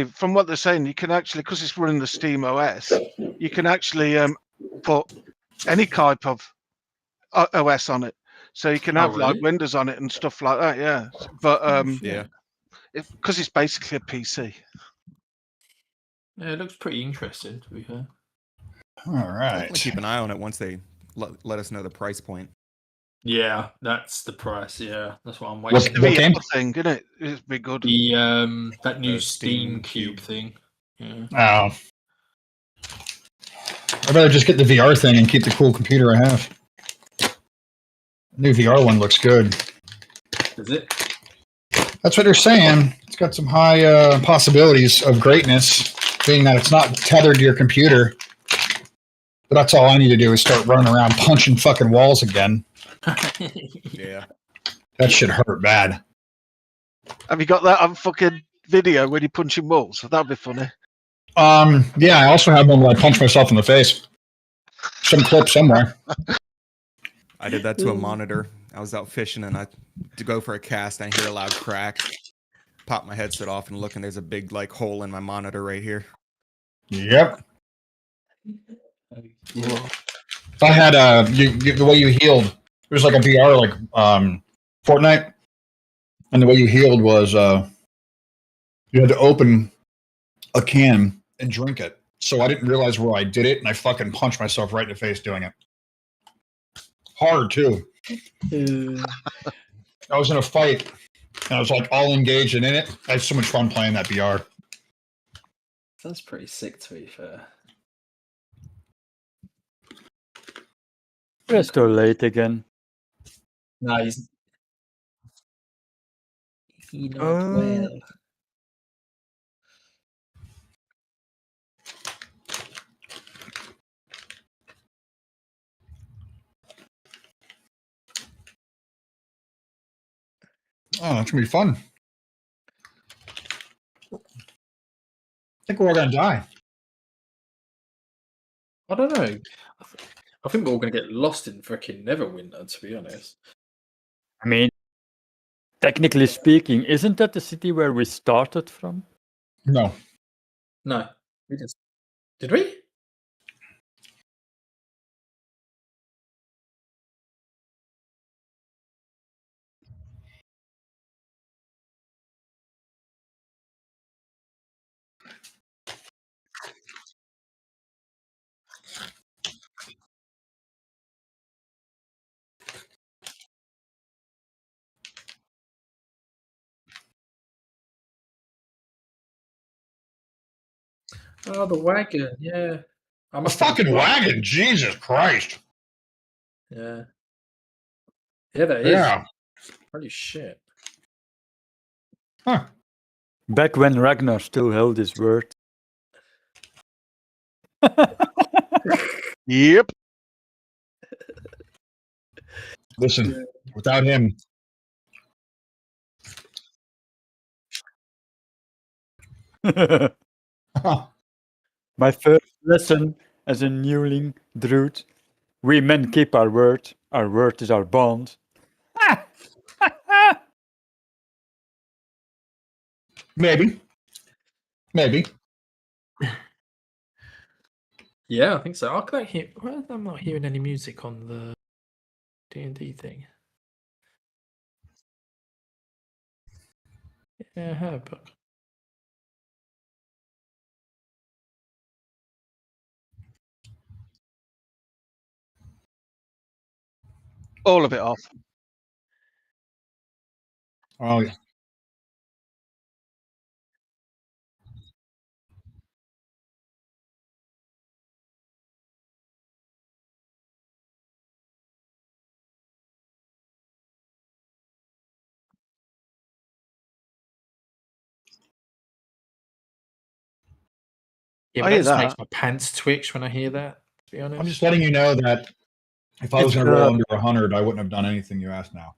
from what they're saying, you can actually, because it's running the Steam OS, you can actually put any type of OS on it. So you can have like Windows on it and stuff like that. Yeah, but yeah, because it's basically a PC. Yeah, it looks pretty interesting, to be fair. All right. Definitely keep an eye on it once they let us know the price point. Yeah, that's the price. Yeah, that's what I'm It's waiting. the VR thing, isn't it? It'd be good. The that new The Steam Steam Cube Cube. thing. Yeah. Oh. I'd rather just get the VR thing and keep the cool computer I have. New VR one looks good. Is it? That's what they're saying. It's got some high possibilities of greatness, being that it's not tethered to your computer. But that's all I need to do is start running around punching fucking walls again. Yeah. That shit hurt bad. Have you got that on fucking video when you're punching walls? That'd be funny. Yeah, I also have one where I punch myself in the face. Some clip somewhere. I did that to a monitor. I was out fishing and I to go for a cast and I hear a loud crack. Pop my headset off and look and there's a big like hole in my monitor right here. Yep. I had the way you healed. It was like a VR like Fortnite, and the way you healed was you had to open a can and drink it. So I didn't realize where I did it, and I fucking punched myself right in the face doing it. Hard too. I was in a fight, and I was like all engaged and in it. I had so much fun playing that VR. That's pretty sick, to be fair. It's too late again. No, he's not well. Oh, that's gonna be fun. I think we're all gonna die. I don't know. I think we're all going to get lost in freaking Neverwinter, to be honest. I mean, technically speaking, isn't that the city where we started from? No. No. We just... Did we? Oh, the wagon, yeah. A fucking wagon, Jesus Christ. Yeah. Yeah, that is. Yeah. Holy shit. Huh. Back when Ragnar still held his word. Yep. Listen, without him. My first lesson as a newling druid. We men keep our word. Our word is our bond. Maybe. Maybe. Yeah, I think so. I can't hear. Well, I'm not hearing any music on the D&D thing. Yeah, I have, but All of it off. Oh, yeah. yeah, I but hear that just that. makes my pants twitch when I hear that, to be honest. I'm just letting you know that if I was It's, going to roll under 100, I wouldn't have done anything you asked now.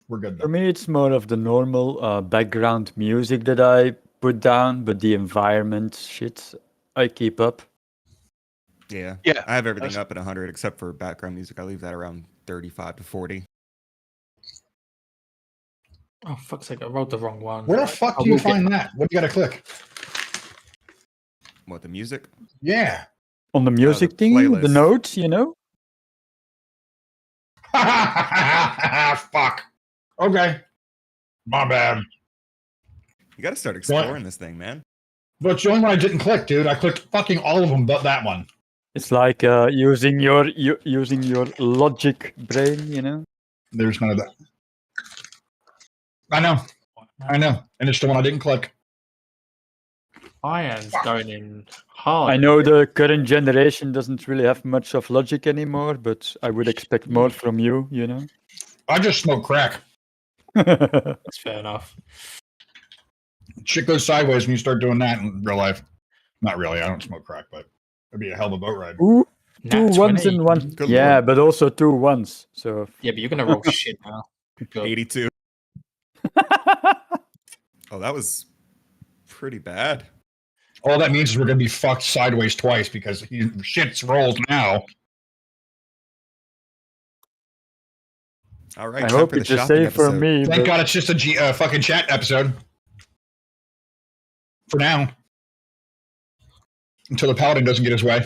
We're good For though. me, it's more of the normal background music that I put down, but the environment shit I keep up. Yeah. Yeah, I have everything that's- up at 100 except for background music. I leave that around 35 to 40. Oh, fuck's sake, I rolled the wrong one. Where the fuck I do you will get- find that? What do you gotta click? What, the music? Yeah. On the music thing, the playlist. notes, you know? Fuck. Okay. My bad. You got to start exploring this thing, man. But it's the only one I didn't click, dude. I clicked fucking all of them but that one. It's like using your logic brain, you know? There's none of that. I know. And it's the one I didn't click. Iron's going in hard. I know the current generation doesn't really have much of logic anymore, but I would expect more from you, you know? I just smoke crack. That's fair enough. Shit goes sideways when you start doing that in real life. Not really. I don't smoke crack, but it'd be a hell of a boat ride. Ooh, two Nat ones 20. in one. Good Yeah, lord. but also 2 1s. So Yeah, but you're gonna roll shit now. Good. 82. Oh, that was pretty bad. All that means is we're gonna be fucked sideways twice because shit's rolled now. All right, I time hope for the it's the shopping same for episode. me. Thank But God it's just a fucking chat episode. For now. Until the paladin doesn't get his way.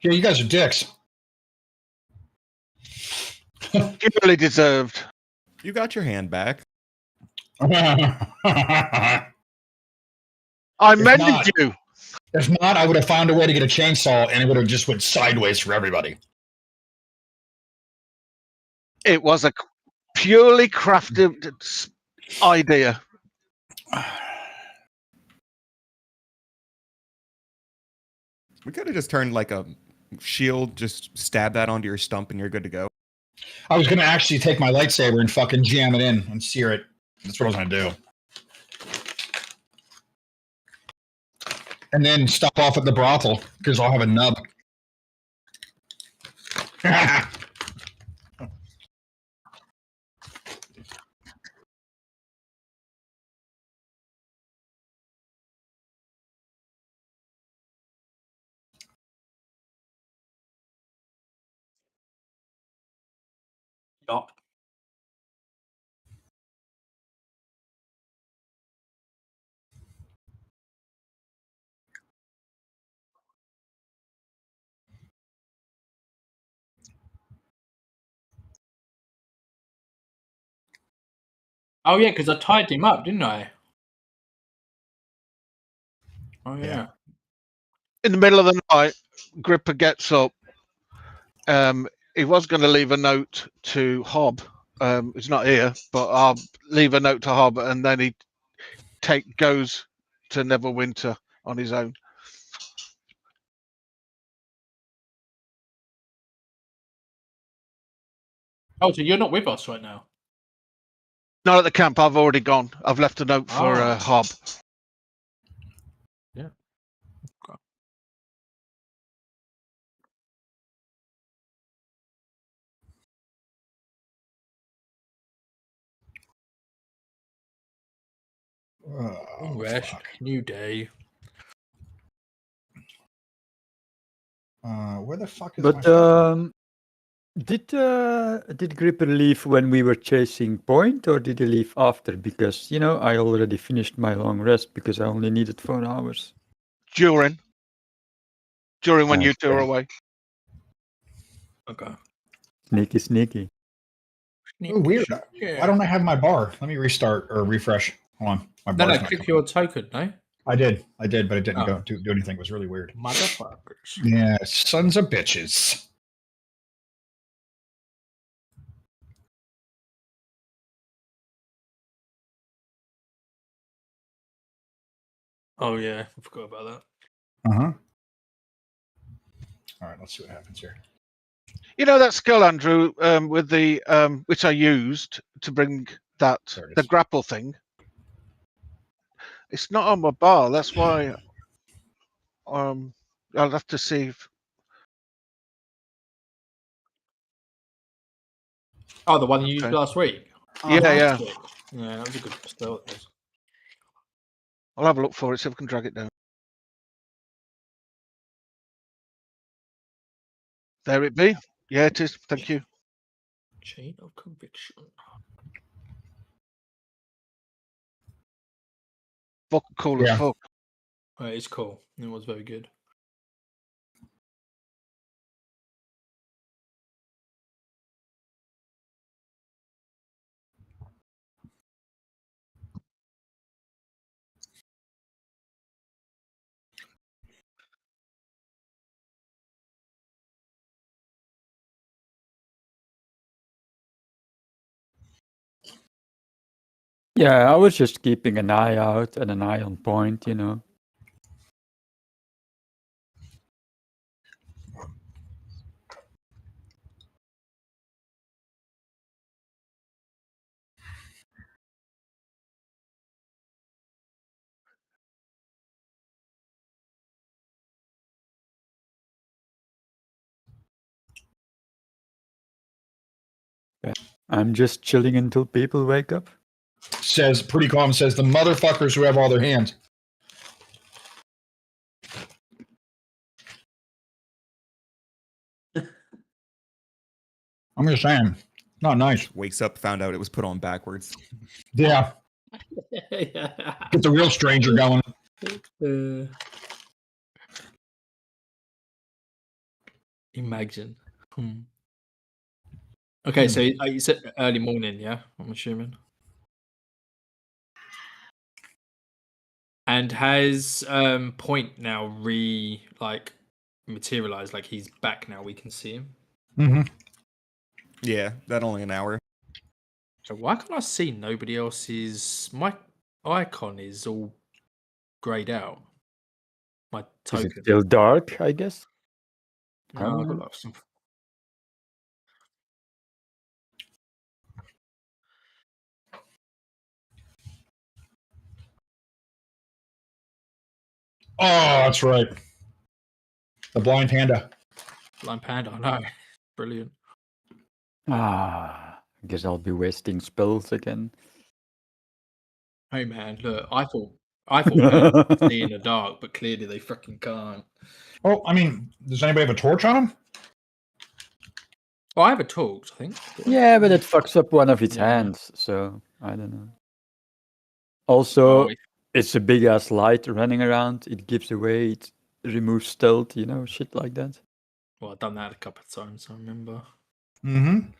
Yeah, you guys are dicks. Purely deserved. You got your hand back. I If mended not- you. If not, I would have found a way to get a chainsaw and it would have just went sideways for everybody. It was a purely crafted idea. We could have just turned like a shield, just stab that onto your stump, and you're good to go. I was gonna actually take my lightsaber and fucking jam it in and sear it. That's what I was gonna do. And then stop off at the brothel because I'll have a nub. Yup. Oh yeah, because I tied him up, didn't I? Oh yeah. In the middle of the night, Gripper gets up. He was going to leave a note to Hob. He's not here, but I'll leave a note to Hob, and then he goes to Neverwinter on his own. Oh, so you're not with us right now? Not at the camp. I've already gone. I've left a note for Oh. Hob. Yeah. Okay. Oh, Rest. fuck. New day. Where the fuck is but my fucking... Did Gripper leave when we were chasing point, or did he leave after? Because I already finished my long rest because I only needed 4 hours. During when you two are away. Okay. Sneaky, sneaky. Oh, weird. Yeah. Why don't I have my bar? Let me restart or refresh. Hold on. My No, bar's no, not click coming your token, no? I did, but it didn't Oh. go do anything. It was really weird. Motherfuckers. Yeah, sons of bitches. Oh, yeah, I forgot about that. Uh-huh. All right, let's see what happens here. You know that skill, Andrew, with the which I used to bring that There it the is. grapple thing. It's not on my bar. That's why. I'll have to see. Oh, the one you used last week? Yeah, yeah. Yeah, that was a good spell. I'll have a look for it. See if I can drag it down. There it be. Yeah, it is. Thank you. Chain of conviction. Fucking cool as Yeah. fuck. Oh, it's cool. It was very good. Yeah, I was just keeping an eye out and an eye on point, I'm just chilling until people wake up. Says pretty calm. Says the motherfuckers who have all their hands. I'm just saying, not nice. Wakes up, found out it was put on backwards. Yeah, get the real stranger going. Imagine. Okay, so you said early morning, yeah? I'm assuming. And has Point now materialized? Like he's back now. We can see him. Mm-hmm. Yeah, that only an hour. So why can't I see nobody else's? My icon is all grayed out. My Is token. it still dark, I guess? No, I've got like some. Oh, that's right. The blind panda. Blind Panda, I know. Brilliant. I guess I'll be wasting spells again. Hey man, look, I thought birds could see in the dark, but clearly they fucking can't. Oh, I mean, does anybody have a torch on them? Oh, I have a torch, I think. Yeah, but it fucks up one of its Yeah. hands, so I don't know. Also, Oh, it's a big ass light running around. It gives away, it removes stealth, shit like that. well, I've done that a couple of times, I remember. Mm-hmm.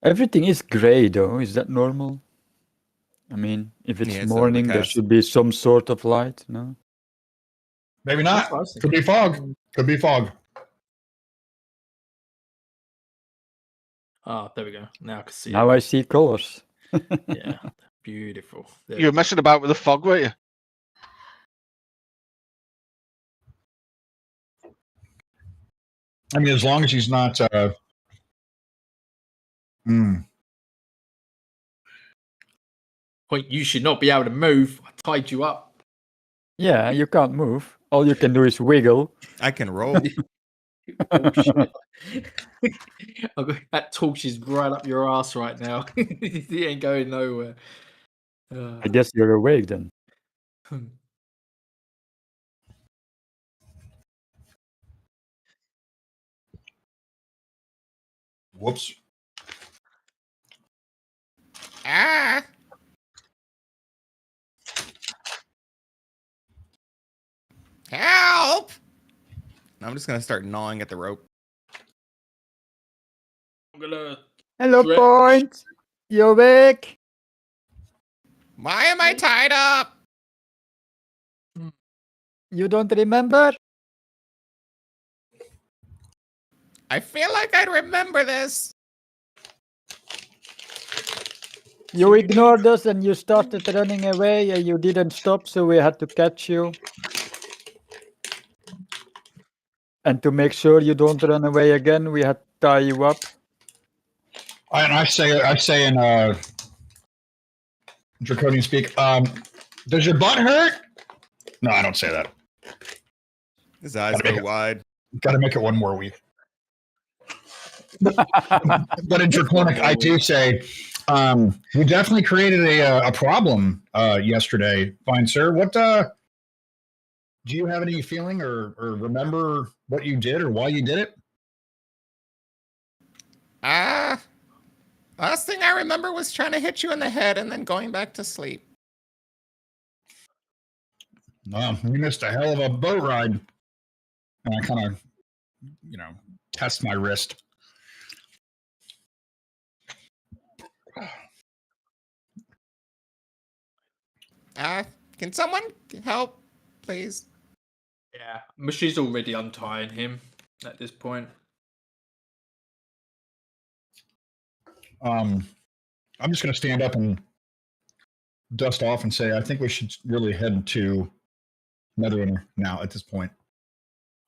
Everything is gray though. Is that normal? I mean, if it's Yeah, it's morning, there overcast. should be some sort of light, no? Maybe That's not. what I was Could be fog. Could be fog. Oh, there we go. Now I can see Now it. I see colors. Yeah, beautiful. There You were we go. messing about with the fog, weren't you? I mean, as long as he's not. Point, you should not be able to move. I tied you up. Yeah, you can't move. All you can do is wiggle. I can roll. Oh shit! That torch is right up your ass right now. It ain't going nowhere. I guess you're awake then. Whoops. Ah! Help! I'm just gonna start gnawing at the rope. I'm gonna. Hello, Stretch. Point. You awake? Why am I tied up? You don't remember? I feel like I remember this. You ignored us and you started running away and you didn't stop, so we had to catch you. And to make sure you don't run away again, we had to tie you up. And I say in draconian speak, does your butt hurt? No, I don't say that. His eyes Gotta make go it- wide. Got to make it one more week. But in draconic, I do say, you definitely created a problem yesterday, fine sir. What do you have any feeling or remember what you did or why you did it? Last thing I remember was trying to hit you in the head and then going back to sleep. You missed a hell of a boat ride. And I kind of, test my wrist. Can someone help, please? Yeah, Mushy's already untying him at this point. I'm just going to stand up and dust off and say, I think we should really head to Netherwinter now at this point.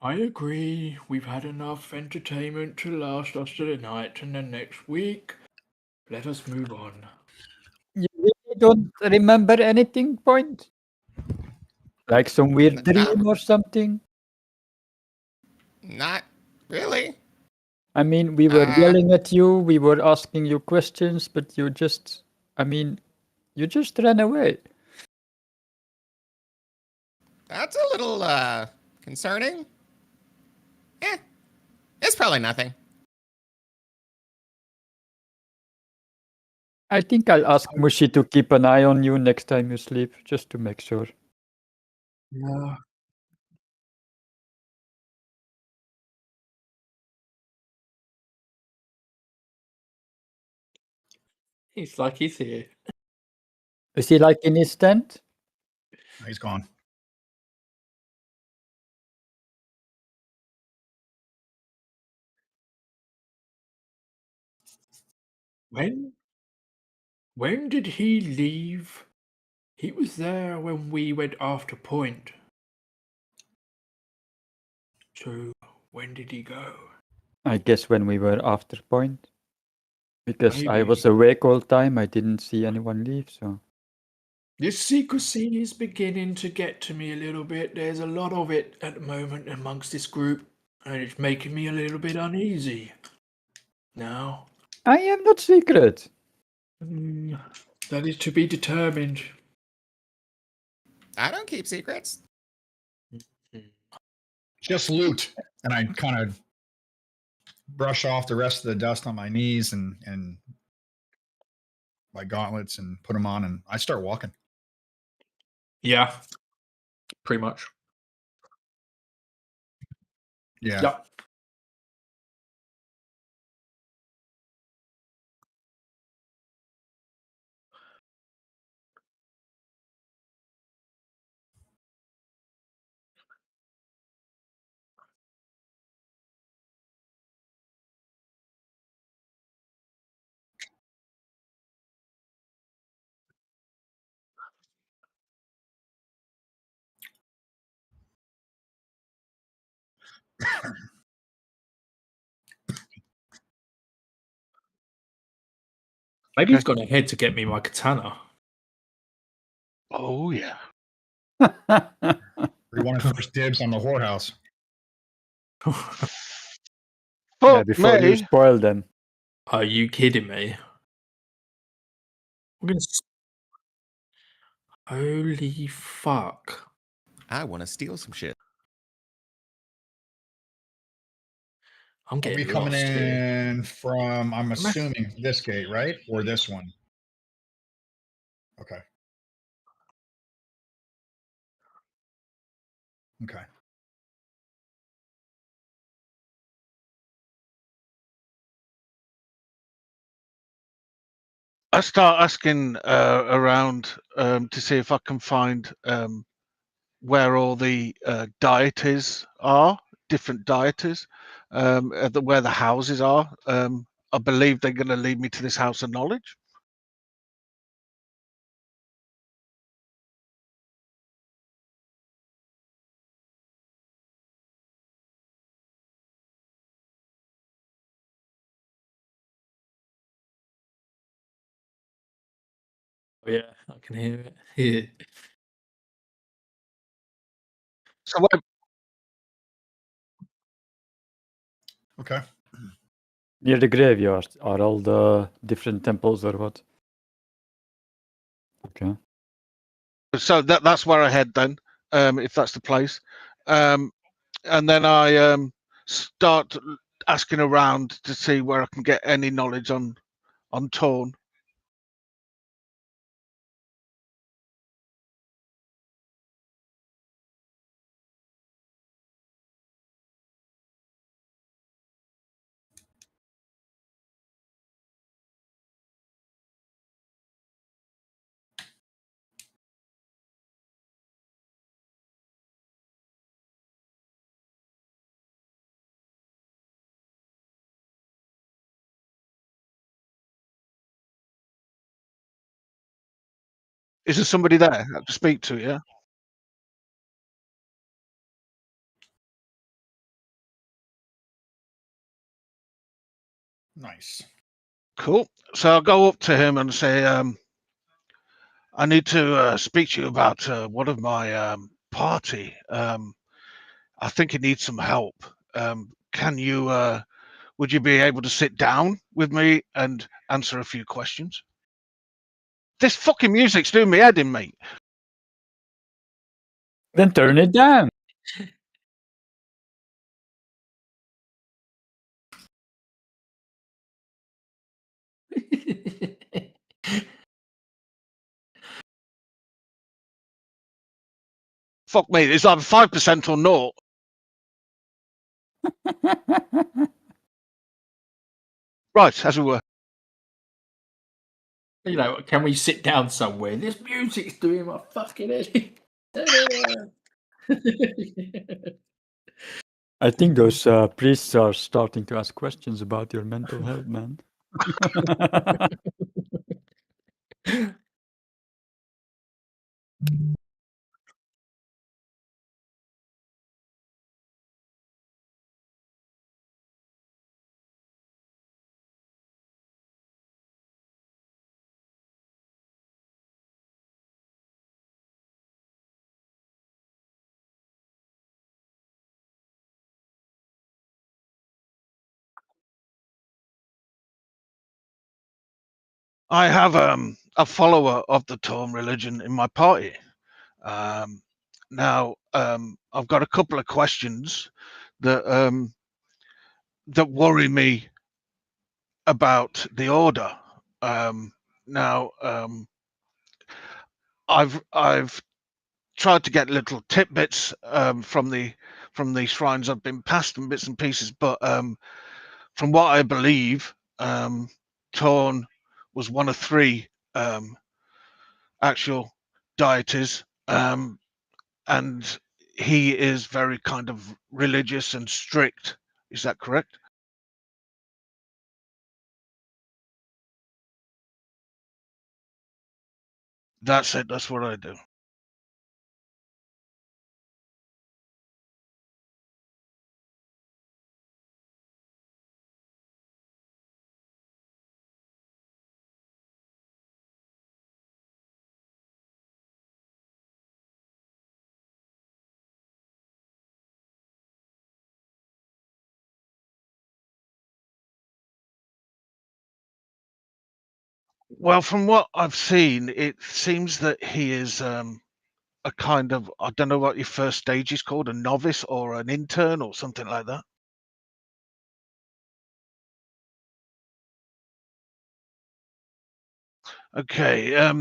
I agree. We've had enough entertainment to last us to the night and the next week. Let us move on. You really don't remember anything, Point? Like some weird dream or something? Not really. I mean, we were yelling at you, we were asking you questions, but you just ran away. That's a little, concerning. It's probably nothing. I think I'll ask Mushy to keep an eye on you next time you sleep, just to make sure. Yeah. He's like he's here. Is he like in his tent? He's gone. When did he leave? He was there when we went after Point. So when did he go? I guess when we were after Point. Because I Maybe. was awake all time, I didn't see anyone leave, so. This secrecy is beginning to get to me a little bit. There's a lot of it at the moment amongst this group, and it's making me a little bit uneasy. Now, I am not secret. that is to be determined. I don't keep secrets. Just loot. And I kind of brush off the rest of the dust on my knees and my gauntlets and put them on, and I start walking. Yeah, pretty much. Yeah. Yep. Maybe he's gone ahead to get me my katana. Oh yeah. We wanted first dibs on the whorehouse. Yeah, Fuck before you me. spoil them. Are you kidding me? I'm gonna. Holy fuck! I want to steal some shit. I'm Are getting we coming lost here. in from, I'm assuming, this gate, right? Or this one? Okay. Okay. I start asking around to see if I can find where all the deities are, different deities, where the houses are. I believe they're going to lead me to this house of knowledge. Oh, yeah, I can hear it. Yeah. So where, Okay. Near the graveyard are all the different temples or what? Okay. so that's where I head then, if that's the place. And then I start asking around to see where I can get any knowledge on Torn. Is there somebody there to speak to? Yeah. Nice. Cool. So I'll go up to him and say, I need to speak to you about one of my party. I think it needs some help. Can you, would you be able to sit down with me and answer a few questions? This fucking music's doing me head in, mate. Then turn it down. Fuck me, it's either 5% or naught. Right, as we were. You know, can we sit down somewhere? This music's doing my fucking head. I think those priests are starting to ask questions about your mental health, man. I have a follower of the Torn religion in my party. Now, I've got a couple of questions that that worry me about the order. Now, I've tried to get little tidbits from the shrines I've been past and bits and pieces, but from what I believe, Torn was one of three actual deities, and he is very kind of religious and strict. Is that correct? That's it. That's what I do. Well, from what I've seen, it seems that he is a kind of, I don't know what your first stage is called, a novice or an intern or something like that. Okay.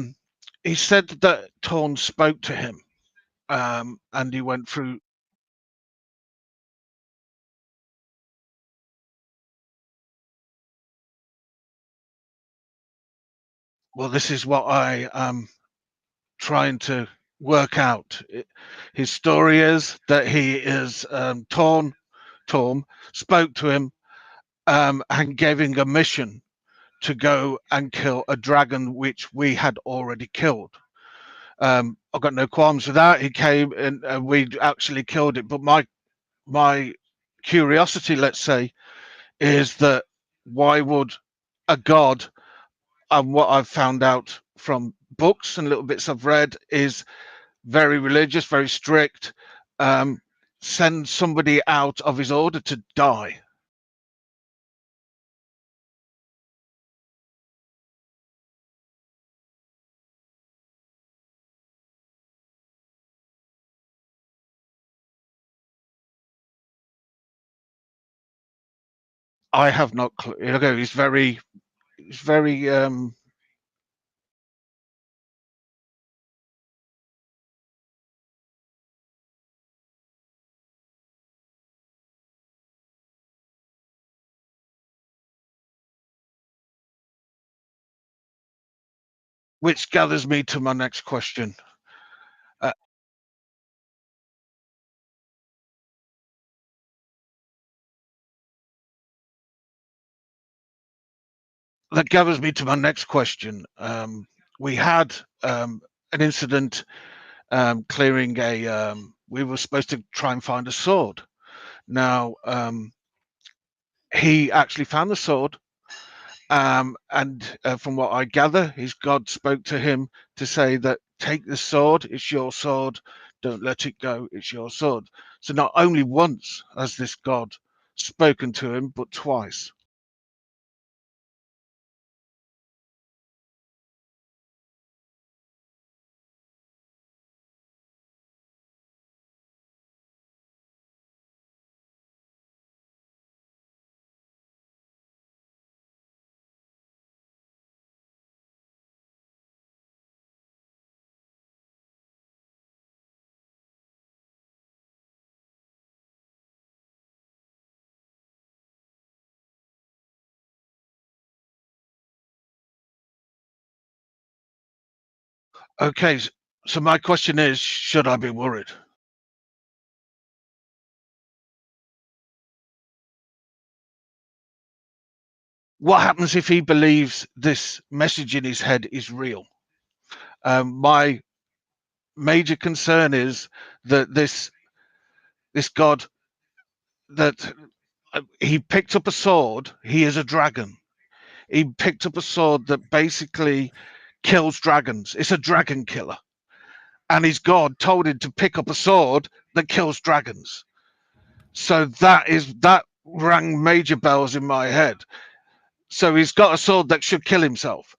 He said that Torn spoke to him, and he went through. Well, this is what I am trying to work out. His story is that he is Torn spoke to him, and gave him a mission to go and kill a dragon which we had already killed. I've got no qualms with that. He came and we'd actually killed it. But my curiosity, let's say, is that why would a god, and what I've found out from books and little bits I've read, is very religious, very strict, send somebody out of his order to die? I have not. He's very. He's very. Which gathers me to my next question. That gathers me to my next question. We had an incident clearing a. We were supposed to try and find a sword. Now, he actually found the sword, and from what I gather, his god spoke to him to say that take the sword, it's your sword, don't let it go, it's your sword. So not only once has this god spoken to him, but twice. Okay, so my question is, should I be worried? What happens if he believes this message in his head is real? My major concern is that this god, that he picked up a sword. He is a dragon. He picked up a sword that basically kills dragons. It's a dragon killer, and his god told him to pick up a sword that kills dragons. So that rang major bells in my head. So he's got a sword that should kill himself.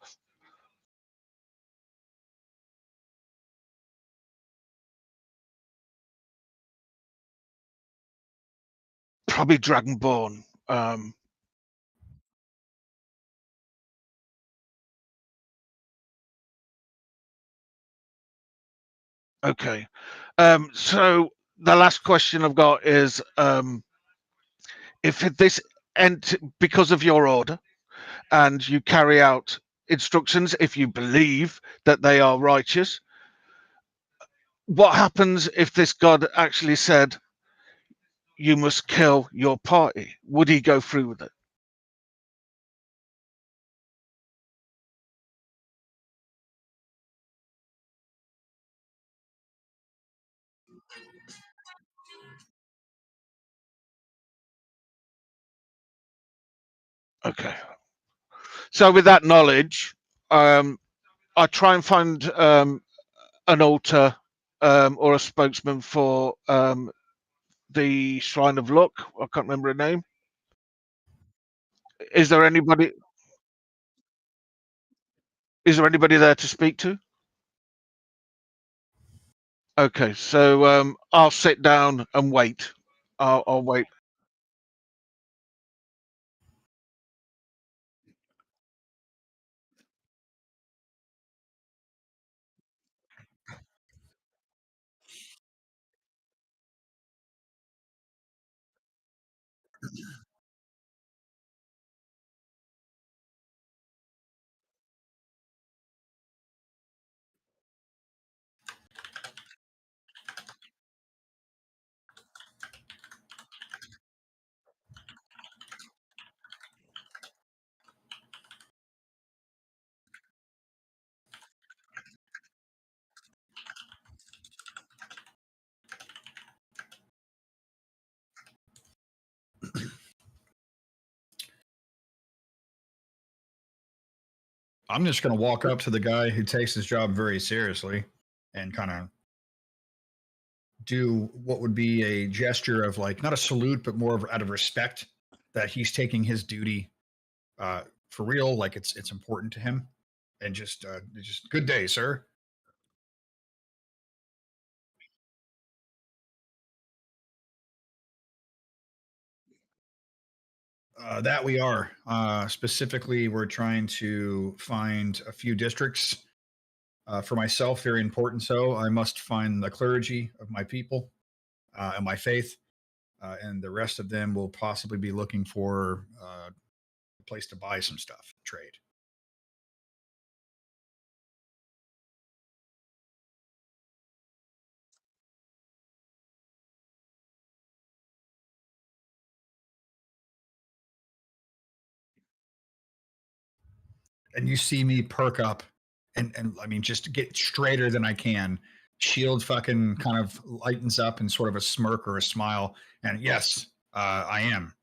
Probably Dragonborn. Okay. So the last question I've got is, if this because of your order, and you carry out instructions, if you believe that they are righteous, what happens if this god actually said you must kill your party? Would he go through with it? Okay. So with that knowledge, I try and find an altar, or a spokesman for the Shrine of Luck. I can't remember her name. Is there anybody? Is there anybody there to speak to? Okay, so I'll sit down and wait. I'll wait. I'm just going to walk up to the guy who takes his job very seriously and kind of do what would be a gesture of like not a salute, but more of out of respect that he's taking his duty for real, like it's important to him, and just good day, sir. That we are. Specifically, we're trying to find a few districts. For myself, very important. So I must find the clergy of my people and my faith, and the rest of them will possibly be looking for a place to buy some stuff, trade. And you see me perk up and I mean just get straighter than I can. Shield fucking kind of lightens up in sort of a smirk or a smile. And yes, I am.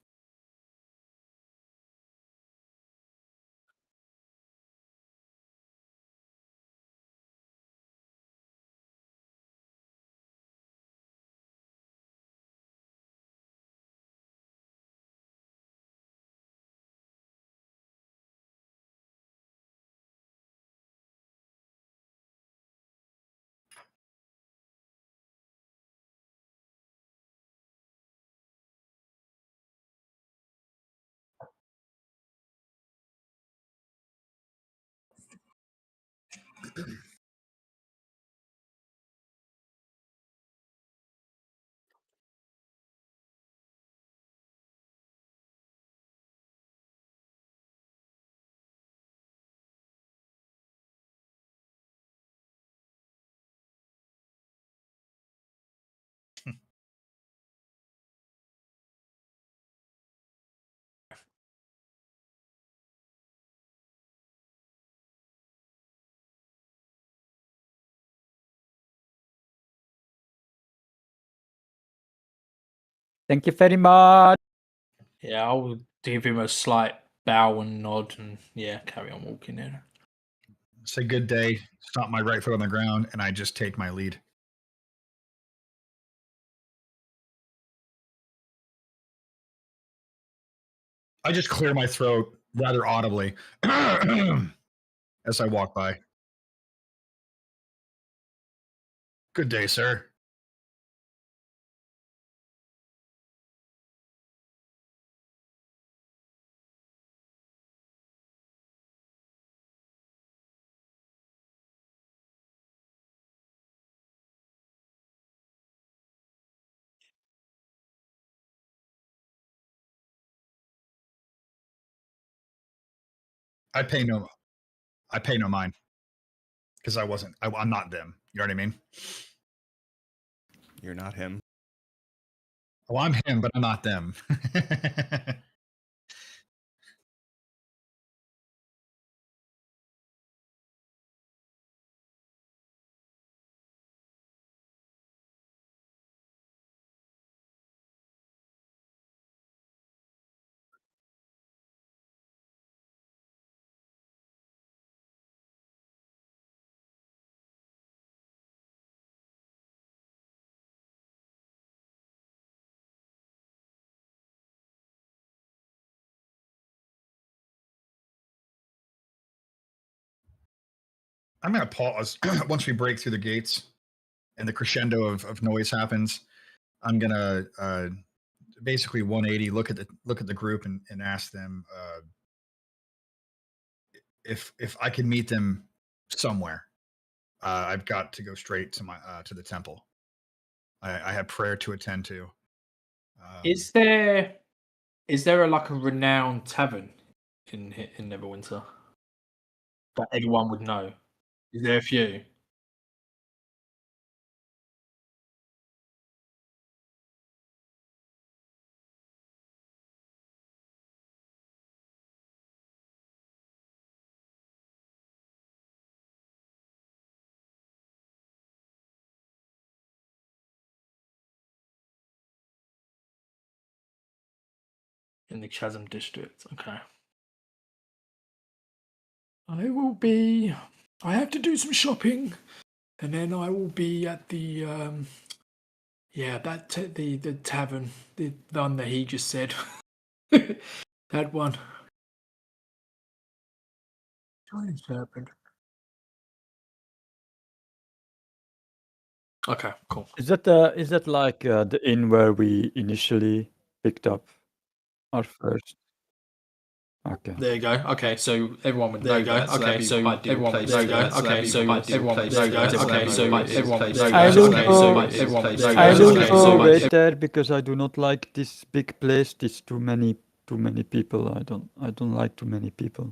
Thank you very much. Yeah, I'll give him a slight bow and nod, and yeah, carry on walking in. Say good day, stomp my right foot on the ground, and I just take my lead. I just clear my throat rather audibly as I walk by. Good day, sir. I pay no mind because I'm not them. You know what I mean? You're not him. Well, I'm him, but I'm not them. I'm going to pause once we break through the gates and the crescendo of noise happens. I'm going to basically 180 look at the group and ask them if I can meet them somewhere. I've got to go straight to my to the temple. I have prayer to attend to. Is there like a renowned tavern in Neverwinter that everyone would know? Is there a few? In the Chasm district, okay. I have to do some shopping, and then I will be at the the tavern, the one that he just said. That one. Giant serpent. Okay, cool. Is that like the inn where we initially picked up our first? Okay. There you go. Okay, so everyone would There know you go. that. Okay, Okay, so everyone would there you know go. that. Okay, so everyone would know that. Okay, so everyone would know I that. will Okay, go- so everyone would know I that. will Okay, go so wait there because I do not like this big place. There's too many people. I don't like too many people.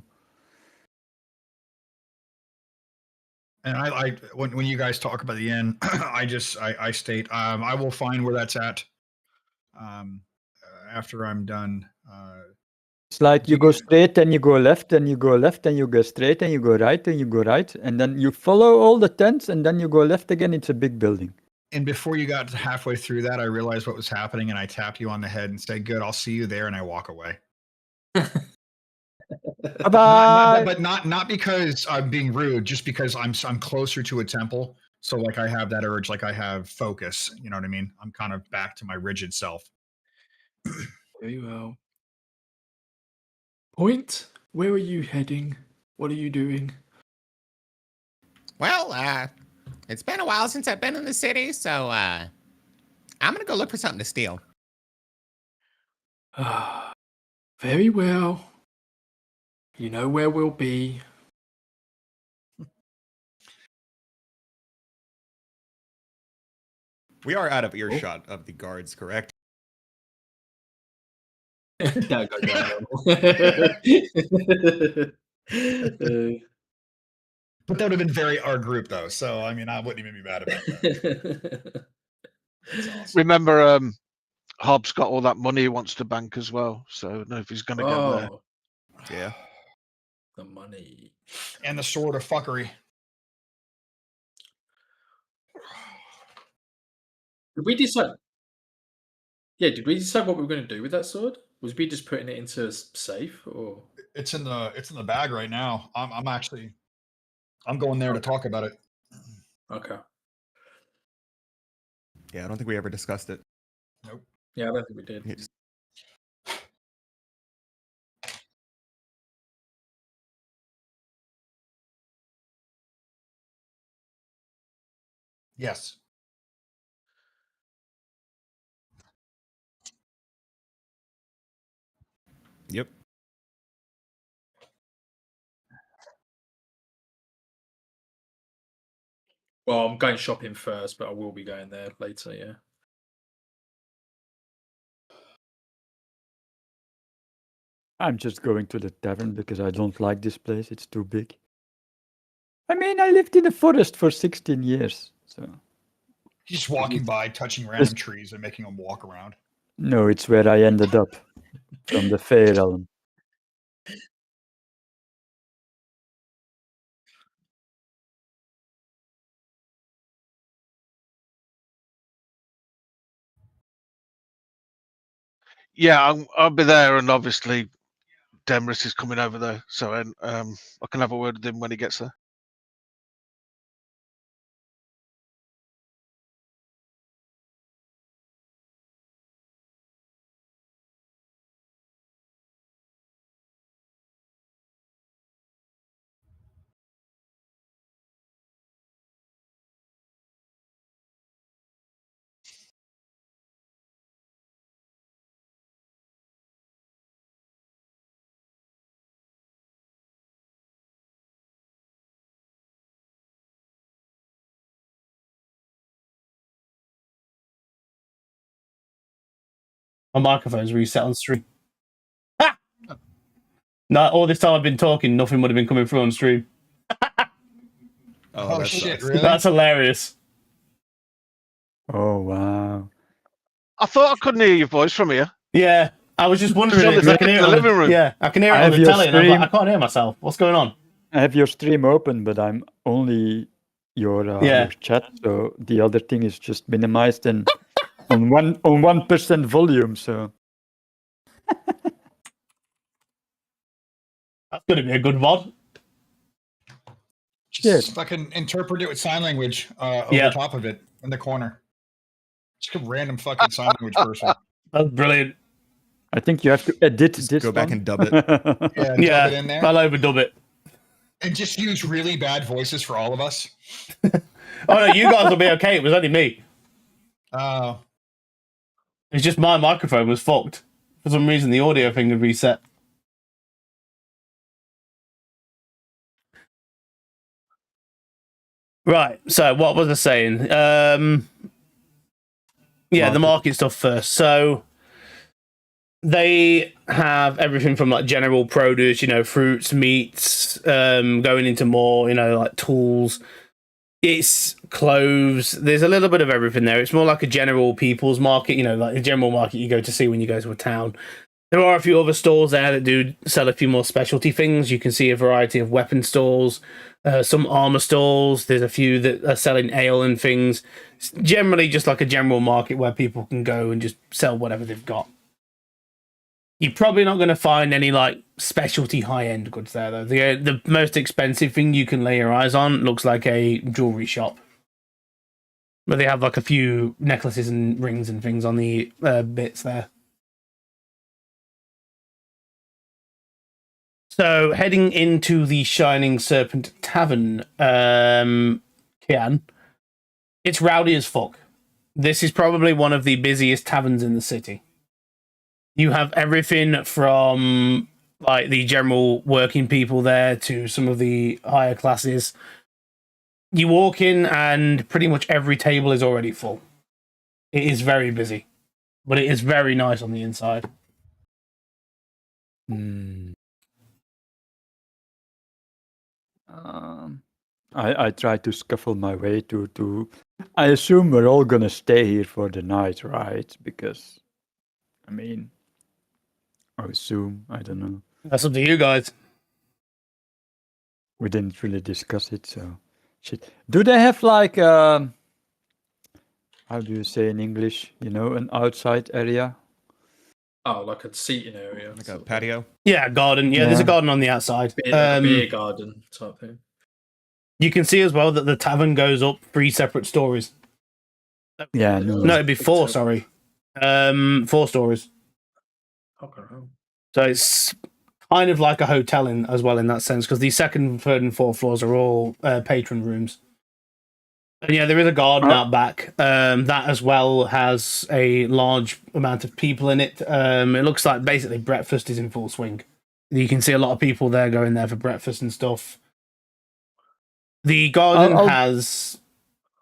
And I when you guys talk about the inn, I state I will find where that's at. After I'm done. It's like you Do go you- straight, and you go left, and you go left, and you go straight, and you go right, and you go right, and then you follow all the tents, and then you go left again. It's a big building. And before you got halfway through that, I realized what was happening, and I tap you on the head and say, "Good, I'll see you there," and I walk away. Bye-bye. But not because I'm being rude, just because I'm closer to a temple, so like I have that urge, like I have focus. You know what I mean? I'm kind of back to my rigid self. Very well. Point. Where are you heading? What are you doing? Well, it's been a while since I've been in the city, so I'm gonna go look for something to steal. Very well. You know where we'll be. We are out of earshot of the guards, correct? Don't go down. But that would have been very our group, though. So I mean, I wouldn't even be mad about that. That's awesome. Remember, Hobbs got all that money he wants to bank as well. So I don't know if he's going to go there. Oh, Yeah. the money. And the sword of fuckery. Did we decide? Yeah, did we decide what we were going to do with that sword? Was we just putting it into a safe, or? It's in the bag right now. I'm going there to talk about it. Okay. Yeah, I don't think we ever discussed it. Nope. Yeah, I don't think we did. He just- Yes. Yep. Well, I'm going shopping first, but I will be going there later. Yeah. I'm just going to the tavern because I don't like this place. It's too big. I mean, I lived in the forest for 16 years, so. Just walking by, touching random trees, and making them walk around. No, it's where I ended up from the Fae realm. Yeah, I'll be there, and obviously, Demris is coming over there, so I can have a word with him when he gets there. My microphone's reset on stream. Ha! No, all this time I've been talking, nothing would have been coming through on stream. Oh, that shit! sucks. Really? That's hilarious. Oh, wow. I thought I couldn't hear your voice from here. Yeah, I was just wondering. It's Because I can hear in it the on living room. Yeah, I can hear it I on have the your telly, and I'm like, stream. I can't hear myself. What's going on? I have your stream open, but I'm only your chat, so the other thing is just minimized and on 1% volume. So That's going to be a good mod. shit. Just fucking interpret it with sign language over top of it in the corner. Just a random fucking sign language person. That's brilliant. I think you have to edit Just this go back one. and dub it. Yeah, Yeah, dub it in there. I'll overdub it. And just use really bad voices for all of us. Oh no, you guys will be okay. It was only me. Oh. It's just my microphone was fucked. For some reason, the audio thing had reset. Right, so what was I saying? Yeah, the market stuff first. So they have everything from like general produce, fruits, meats, going into more, like tools. It's clothes. There's a little bit of everything there. It's more like a general people's market, like a general market you go to see when you go to a town. There are a few other stores there that do sell a few more specialty things. You can see a variety of weapon stalls, some armor stalls. There's a few that are selling ale and things. It's generally just like a general market where people can go and just sell whatever they've got. You're probably not going to find any like specialty high-end goods there, though. The most expensive thing you can lay your eyes on looks like a jewelry shop, but they have like a few necklaces and rings and things on the bits there. So heading into the Shining Serpent Tavern, Kian, it's rowdy as fuck. This is probably one of the busiest taverns in the city. You have everything from like the general working people there to some of the higher classes. You walk in and pretty much every table is already full. It is very busy, but it is very nice on the inside. I try to scuffle my way to. I assume we're all gonna stay here for the night, right? Because, I mean, I assume, I don't know. That's up to you guys. We didn't really discuss it, so shit. Do they have like how do you say in English? An outside area? Oh, like a seating area. Like a patio? Yeah, garden. Yeah, there's a garden on the outside. A beer garden type thing. You can see as well that the tavern goes up 3 separate stories. Yeah, no. No, it'd be 4, sorry. 4 stories. Okay. So it's kind of like a hotel as well in that sense, because the 2nd, 3rd, and 4th floors are all patron rooms. And yeah, there is a garden out back. That as well has a large amount of people in it. It looks like basically breakfast is in full swing. You can see a lot of people there going there for breakfast and stuff. The garden has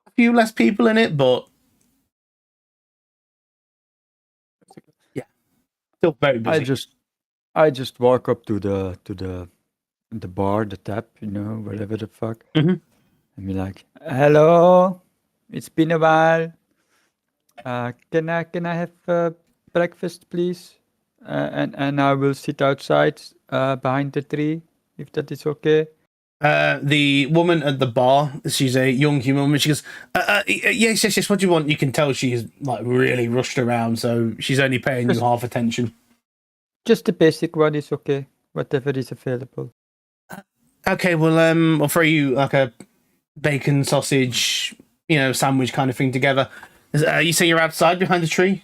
a few less people in it, but yeah, still very busy. I just walk up to the bar, the tap, whatever the fuck, and be like, "Hello, it's been a while. Can I have breakfast, please? And I will sit outside behind the tree, if that is okay." The woman at the bar, she's a young human woman. She goes, yes. What do you want? You can tell she's like really rushed around, so she's only paying you half attention. Just the basic one is okay. Whatever is available. Okay, well, I'll throw you like a bacon sausage, sandwich kind of thing together. You say you're outside behind the tree?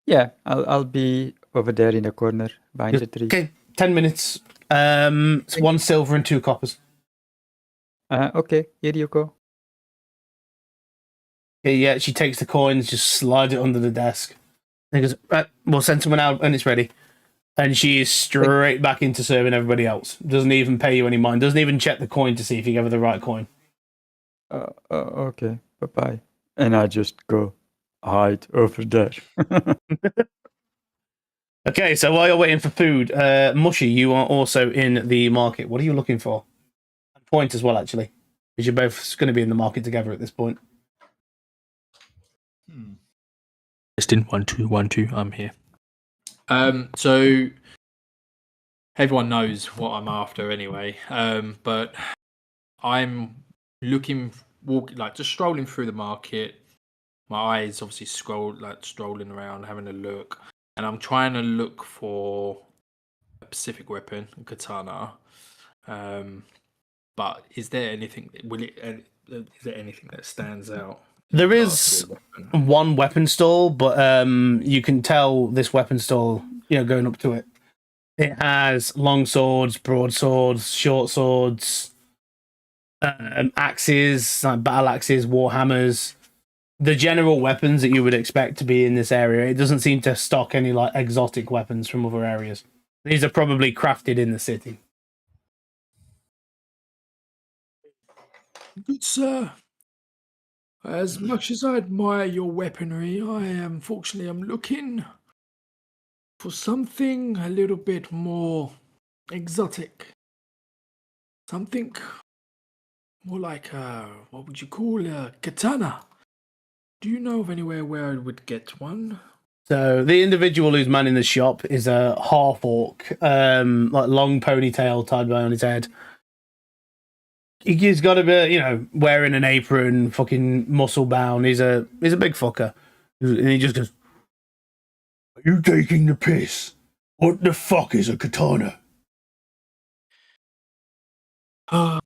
Yeah, I'll be over there in the corner behind the tree. Okay, 10 minutes. It's 1 silver and 2 coppers. Okay, here you go. Okay, yeah, she takes the coins, just slide it under the desk. And goes, right, we'll send someone out when it's ready. And she is straight back into serving everybody else. Doesn't even pay you any mind. Doesn't even check the coin to see if you gave her the right coin. Okay, bye-bye. And I just go hide over there. Okay, so while you're waiting for food, Mushy, you are also in the market. What are you looking for? Point as well, actually, because you're both going to be in the market together at this point. Testing 1 2 1 2. I'm here. So everyone knows what I'm after anyway. But I'm just strolling through the market. My eyes obviously strolling around, having a look. And I'm trying to look for a specific weapon, a katana. But is there anything? Is there anything that stands out? There is one weapon stall, but you can tell this weapon stall, going up to it. It has long swords, broadswords, short swords, axes, like battle axes, war hammers, the general weapons that you would expect to be in this area. It doesn't seem to stock any like exotic weapons from other areas. These are probably crafted in the city. Good sir. As much as I admire your weaponry, unfortunately I'm looking for something a little bit more exotic. Something more like what would you call a katana? Do you know of anywhere where I would get one? So the individual who's manning the shop is a half orc, like long ponytail tied behind his head. He's got to be, wearing an apron, fucking muscle bound. He's a big fucker, and he just goes, "Are you taking the piss? What the fuck is a katana?" I'm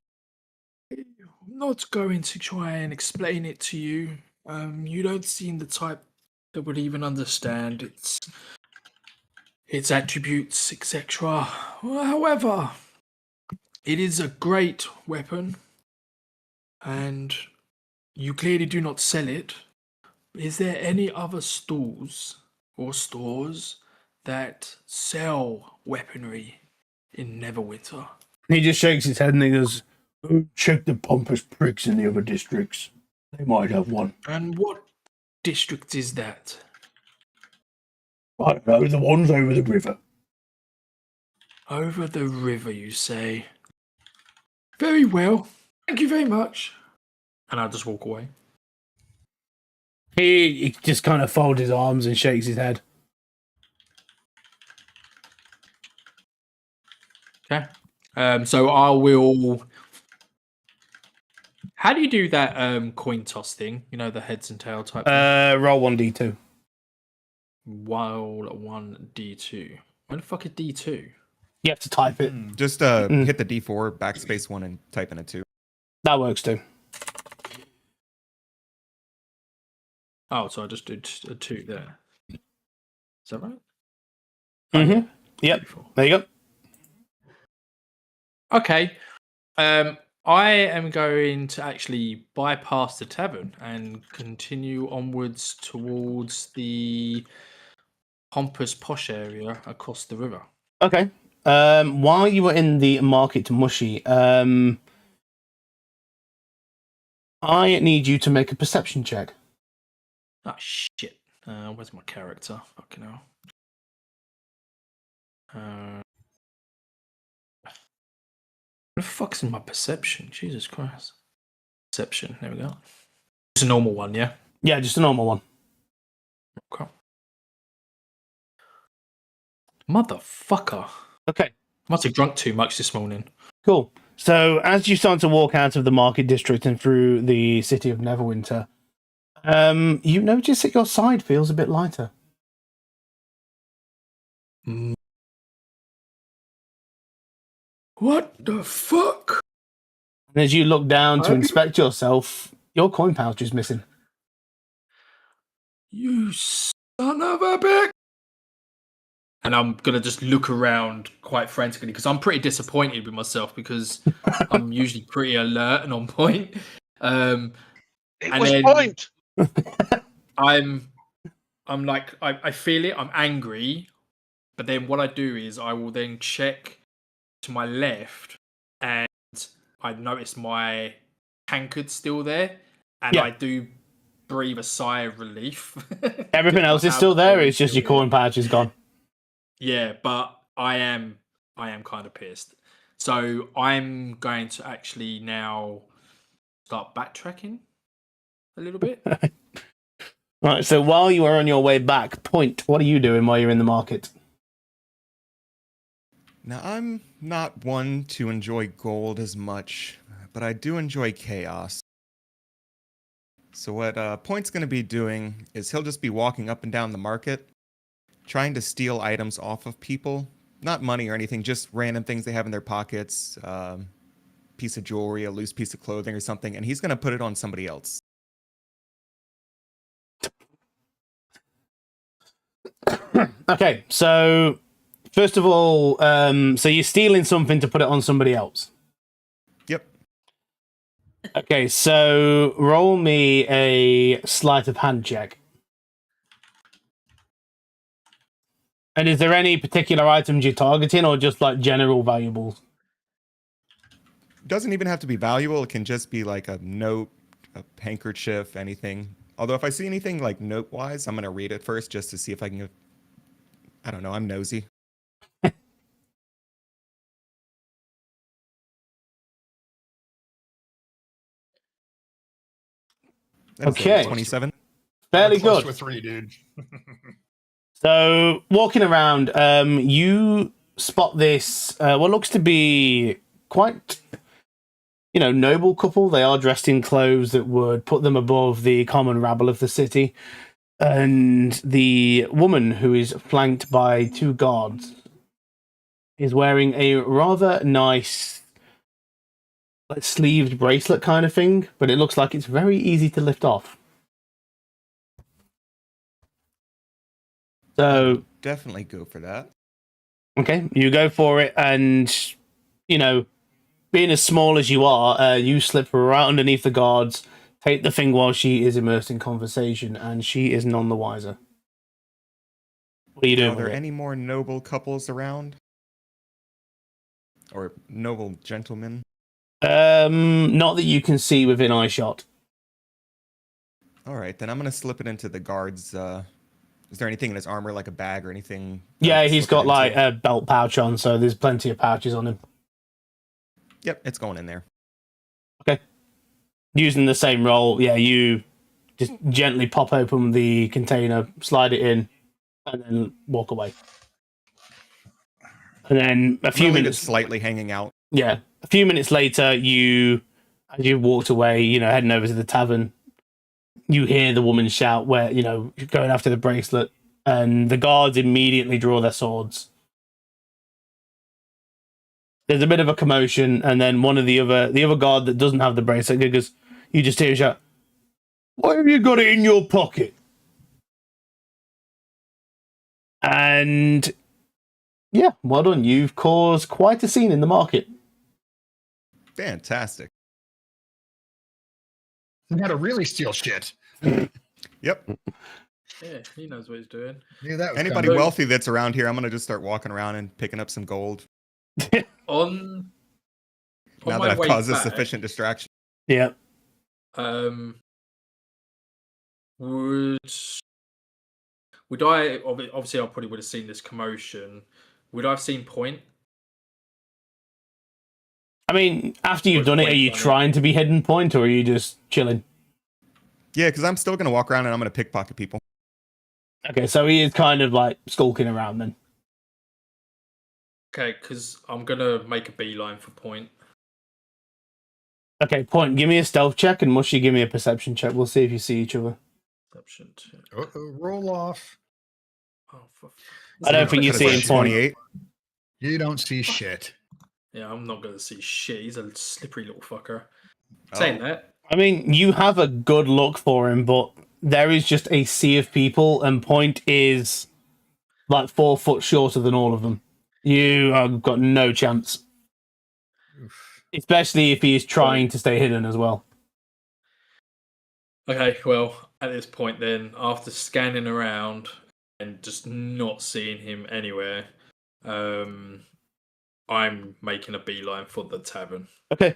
not going to try and explain it to you. You don't seem the type that would even understand its attributes, etc. However, it is a great weapon, and you clearly do not sell it. Is there any other stalls or stores that sell weaponry in Neverwinter? He just shakes his head and he goes, "Oh, check the pompous pricks in the other districts. They might have one." And what district is that? I don't know, the ones over the river. Over the river, you say? Very well. Thank you very much. And I'll just walk away. He just kind of folds his arms and shakes his head. Okay. So I will. How do you do that coin toss thing? The heads and tail type thing? Roll 1d2. Roll 1d2. Where the fuck is d2? You have to type it. Just hit the D4, backspace 1, and type in a 2. That works too. Oh, so I just did a 2 there. Is that right? Mm-hmm. Yep. There you go. Okay. I am going to actually bypass the tavern and continue onwards towards the pompous posh area across the river. Okay. While you were in the market to Mushy, I need you to make a perception check. Oh, shit. Where's my character? Fucking hell. What the fuck's in my perception? Jesus Christ. Perception. There we go. Just a normal one, yeah? Yeah, just a normal one. Okay. Motherfucker. Okay. Must have drunk too much this morning. Cool. So as you start to walk out of the market district and through the city of Neverwinter, you notice that your side feels a bit lighter. What the fuck? And as you look down to inspect yourself, your coin pouch is missing. You son of a bitch! And I'm gonna just look around quite frantically because I'm pretty disappointed with myself because I'm usually pretty alert and on point. Point. I'm like I feel it. I'm angry, but then what I do is I will then check to my left, and I notice my tankard's still there, and I do breathe a sigh of relief. Everything else is still there. It's just your coin pouch is gone. Yeah, but I am kind of pissed. So I'm going to actually now start backtracking a little bit. Right, so while you are on your way back, Point, what are you doing while you're in the market? Now, I'm not one to enjoy gold as much, but I do enjoy chaos. So what Point's going to be doing is he'll just be walking up and down the market, trying to steal items off of people. Not money or anything, just random things they have in their pockets. piece of jewelry, a loose piece of clothing or something, and he's going to put it on somebody else. Okay, so first of all, so you're stealing something to put it on somebody else. Yep. Okay, so roll me a sleight of hand check. And is there any particular items you're targeting, or just like general valuables? Doesn't even have to be valuable. It can just be like a note, a handkerchief, anything. Although if I see anything like note-wise, I'm going to read it first just to see if I can... I don't know. I'm nosy. Okay. 27. Fairly Close good. to a 3, dude. So, walking around, you spot this, what looks to be quite, noble couple. They are dressed in clothes that would put them above the common rabble of the city. And the woman, who is flanked by 2 guards, is wearing a rather nice sleeved bracelet kind of thing, but it looks like it's very easy to lift off. So definitely go for that. Okay, you go for it, and being as small as you are, you slip right underneath the guards, take the thing while she is immersed in conversation, and she is none the wiser. What are you doing? Are there any more noble couples around? Or noble gentlemen? Not that you can see within eyeshot. All right, then I'm going to slip it into the guards. Is there anything in his armor, like a bag or anything? Yeah, he's got like a belt pouch on, so there's plenty of pouches on him. Yep, it's going in there. Okay. Using the same roll, yeah, you just gently pop open the container, slide it in, and then walk away. And then a few minutes, slightly hanging out. Yeah, a few minutes later, as you walked away, heading over to the tavern, you hear the woman shout, "Where going after the bracelet," and the guards immediately draw their swords. There's a bit of a commotion, and then one of the other guard that doesn't have the bracelet goes, you just hear a shout, "Why have you got it in your pocket?" And yeah, well done. You've caused quite a scene in the market. Fantastic. You had to really steal shit. Yep. Yeah, he knows what he's doing. Anybody wealthy that's around here, I'm going to just start walking around and picking up some gold. On Now my that I've way caused a back, sufficient distraction. Yeah. Would I obviously I probably would have seen this commotion. Would I have seen Point? I mean, after you've done it, are you trying to be hidden Point, or are you just chilling? Yeah, because I'm still going to walk around and I'm going to pickpocket people. Okay, so he is kind of like skulking around then. Okay, because I'm going to make a beeline for Point. Okay, Point, give me a stealth check, and Mushy, give me a perception check. We'll see if you see each other. Perception check. Roll off. Oh, I don't think you see him, Point. 28. You don't see shit. Yeah, I'm not going to see shit. He's a slippery little fucker. Saying that. I mean, you have a good look for him, but there is just a sea of people, and Point is like 4 foot shorter than all of them. You have got no chance. Oof. Especially if he is trying to stay hidden as well. Okay, well, at this point then, after scanning around and just not seeing him anywhere, I'm making a beeline for the tavern. Okay.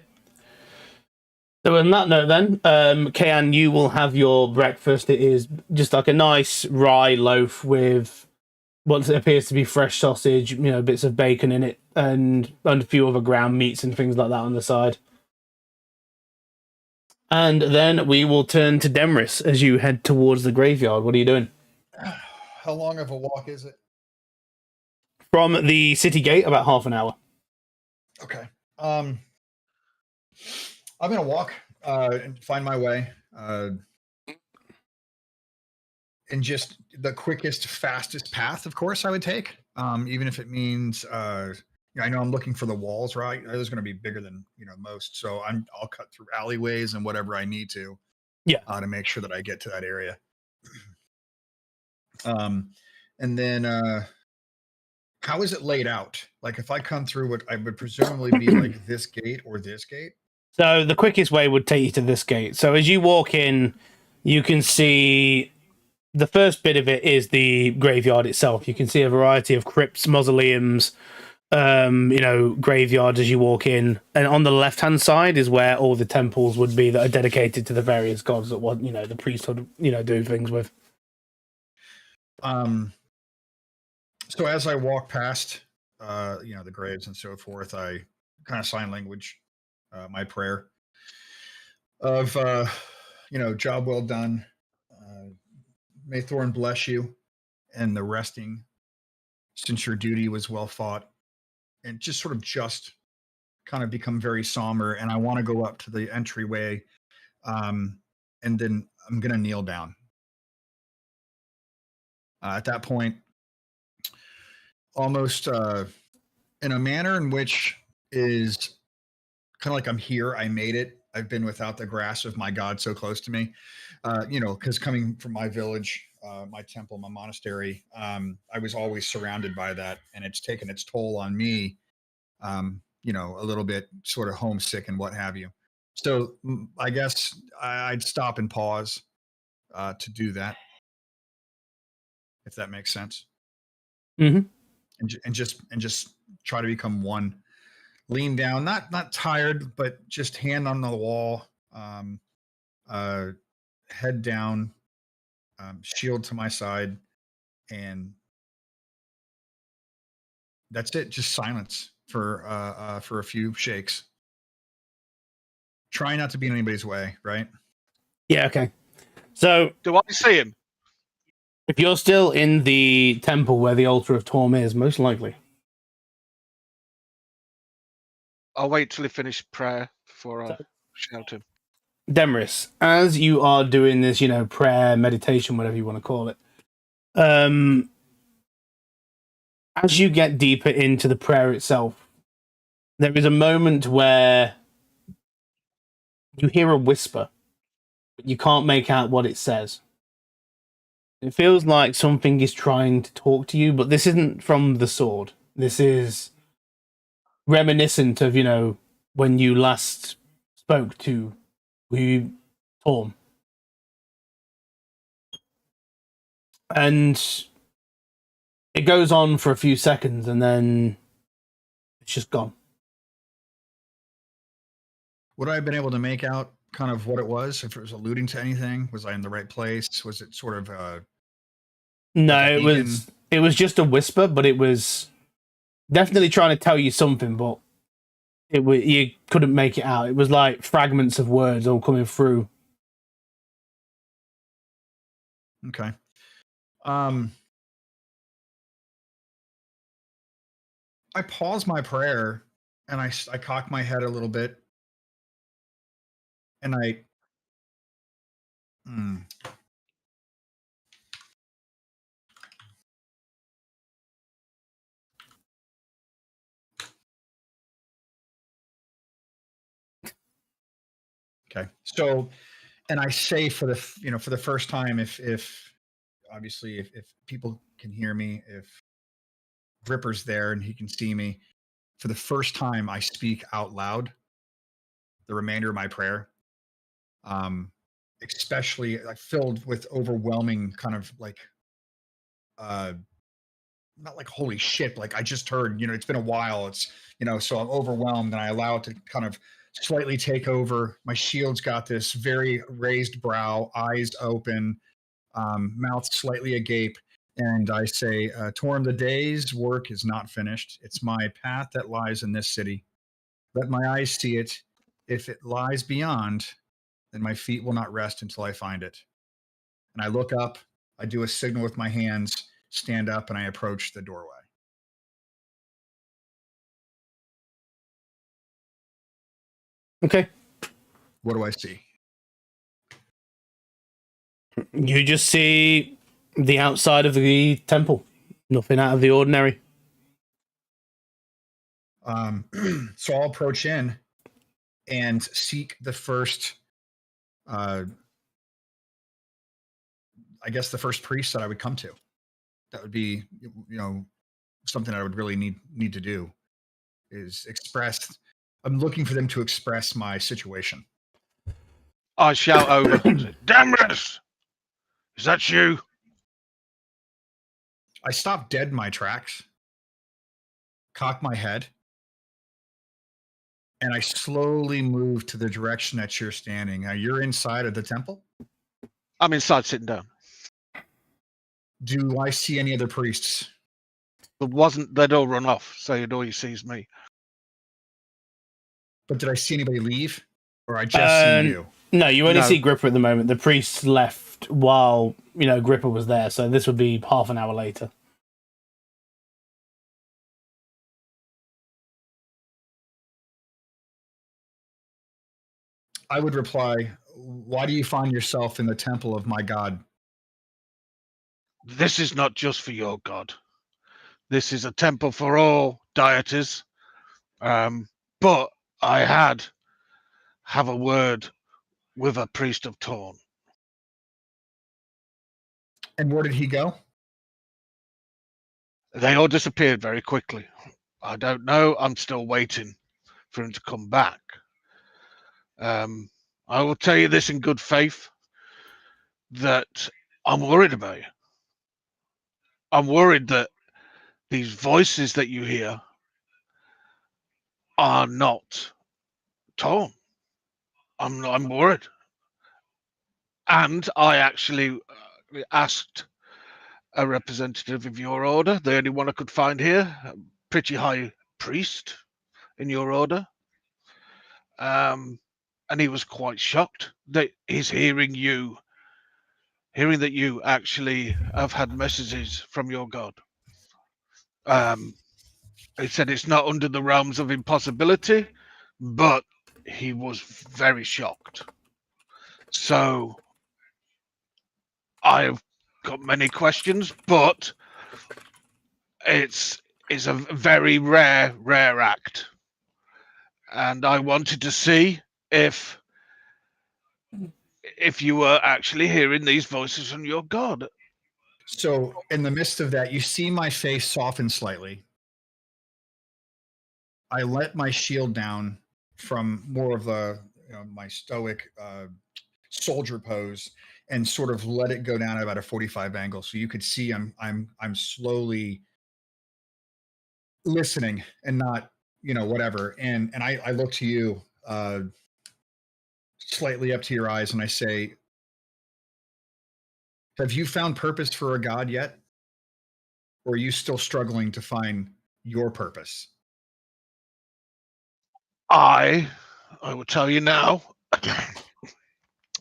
So on that note then, Kayan, you will have your breakfast. It is just like a nice rye loaf with what appears to be fresh sausage, bits of bacon in it, and a few other ground meats and things like that on the side. And then we will turn to Demris as you head towards the graveyard. What are you doing? How long of a walk is it? From the city gate, about half an hour. Okay. I'm gonna walk and find my way. And just the quickest, fastest path, of course, I would take. Even if it means I know I'm looking for the walls, right? There's going to be bigger than most, so I'll cut through alleyways and whatever I need to, to make sure that I get to that area. And then how is it laid out? Like if I come through what I would presumably be like this gate or this gate. So the quickest way would take you to this gate. So as you walk in, you can see the first bit of it is the graveyard itself. You can see a variety of crypts, mausoleums, graveyards as you walk in. And on the left-hand side is where all the temples would be that are dedicated to the various gods that the priesthood, do things with. So as I walk past, the graves and so forth, I kind of sign language, my prayer of, job well done. May Thorin bless you and the resting, since your duty was well fought, and just kind of become very somber. And I want to go up to the entryway, and then I'm going to kneel down. At that point, almost in a manner in which is kind of like I'm here, I made it. I've been without the grasp of my God so close to me, because coming from my village, my temple, my monastery, I was always surrounded by that, and it's taken its toll on me, a little bit sort of homesick and what have you. So I guess I'd stop and pause to do that, if that makes sense. Mm-hmm. And just try to become one. Lean down, not tired, but just hand on the wall, head down, shield to my side, and that's it. Just silence for a few shakes. Try not to be in anybody's way, right? Yeah, okay. So do I see him? If you're still in the temple where the altar of Torm is, most likely. I'll wait till he finishes prayer before I shout him. Demris, as you are doing this, prayer, meditation, whatever you want to call it, as you get deeper into the prayer itself, there is a moment where you hear a whisper, but you can't make out what it says. It feels like something is trying to talk to you, but this isn't from the sword. This is reminiscent of, when you last spoke to Torm. And it goes on for a few seconds, and then it's just gone. Would I have been able to make out kind of what it was? If it was alluding to anything? Was I in the right place? Was it sort of No, it was just a whisper, but it was definitely trying to tell you something, but you couldn't make it out. It was like fragments of words all coming through. Okay. I pause my prayer and I cock my head a little bit, and okay. So, and I say for the first time, if obviously if people can hear me, if Ripper's there and he can see me, for the first time I speak out loud the remainder of my prayer, especially like filled with overwhelming kind of like not like holy shit, like I just heard, it's been a while, it's so I'm overwhelmed, and I allow it to kind of slightly take over. My shield's got this very raised brow, eyes open, mouth slightly agape, and I say, Torm, the day's work is not finished. It's my path that lies in this city. Let my eyes see it. If it lies beyond, then my feet will not rest until I find it. And I look up, I do a signal with my hands, stand up, and I approach the doorway. Okay. What do I see? You just see the outside of the temple. Nothing out of the ordinary. So I'll approach in and seek the first, I guess, the first priest that I would come to. That would be, something I would really need to do is express. I'm looking for them to express my situation. I shout over, Damrus, is that you? I stop dead in my tracks, cock my head, and I slowly move to the direction that you're standing. Now, you're inside of the temple? I'm inside sitting down. Do I see any other priests? They'd all run off, so all he sees me. But did I see anybody leave? Or I just see you? No, you only No. see Gripper at the moment. The priests left while, Gripper was there, so this would be half an hour later. I would reply, why do you find yourself in the temple of my god? This is not just for your god. This is a temple for all deities. But I have a word with a priest of Torn. And where did he go? They all disappeared very quickly. I don't know. I'm still waiting for him to come back. I will tell you this in good faith, that I'm worried about you. I'm worried that these voices that you hear are not Torn. I'm worried. And I actually asked a representative of your order, the only one I could find here, a pretty high priest in your order. And he was quite shocked that he's hearing that you actually have had messages from your god. He said it's not under the realms of impossibility, but he was very shocked. So I've got many questions, but it's a very rare act. And I wanted to see if you were actually hearing these voices from your god. So in the midst of that, you see my face soften slightly. I let my shield down from more of the my stoic soldier pose and sort of let it go down at about a 45 angle, so you could see I'm slowly listening and not whatever. And I look to you, slightly up to your eyes, and I say, have you found purpose for a god yet? Or are you still struggling to find your purpose? I will tell you now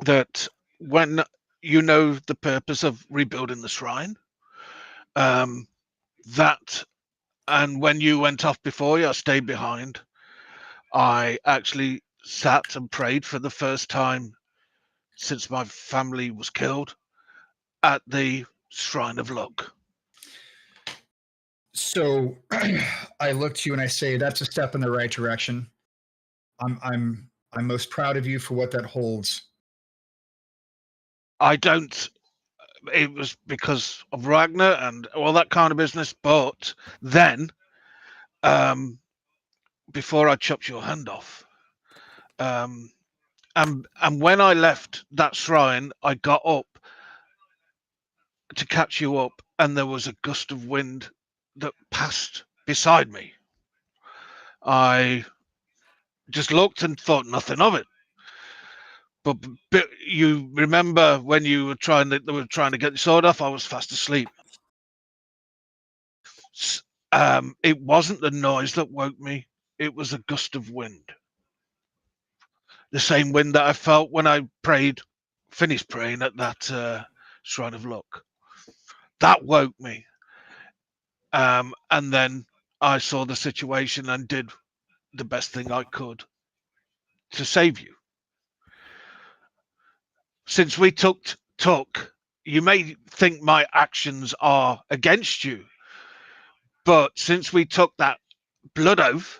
that when you know the purpose of rebuilding the shrine, that, and when you went off before you, I stayed behind. I actually sat and prayed for the first time since my family was killed at the Shrine of Luck. So I look to you and I say, that's a step in the right direction. I'm most proud of you for what that holds. I don't. It was because of Ragnar and all that kind of business. But then, before I chopped your hand off, and when I left that shrine, I got up to catch you up, and there was a gust of wind that passed beside me. I just looked and thought nothing of it. But you remember when they were trying to get the sword off, I was fast asleep. It wasn't the noise that woke me. It was a gust of wind. The same wind that I felt when I finished praying at that Shrine of Luck. That woke me. And then I saw the situation and did the best thing I could to save you. Since we took, you may think my actions are against you, but since we took that blood oath,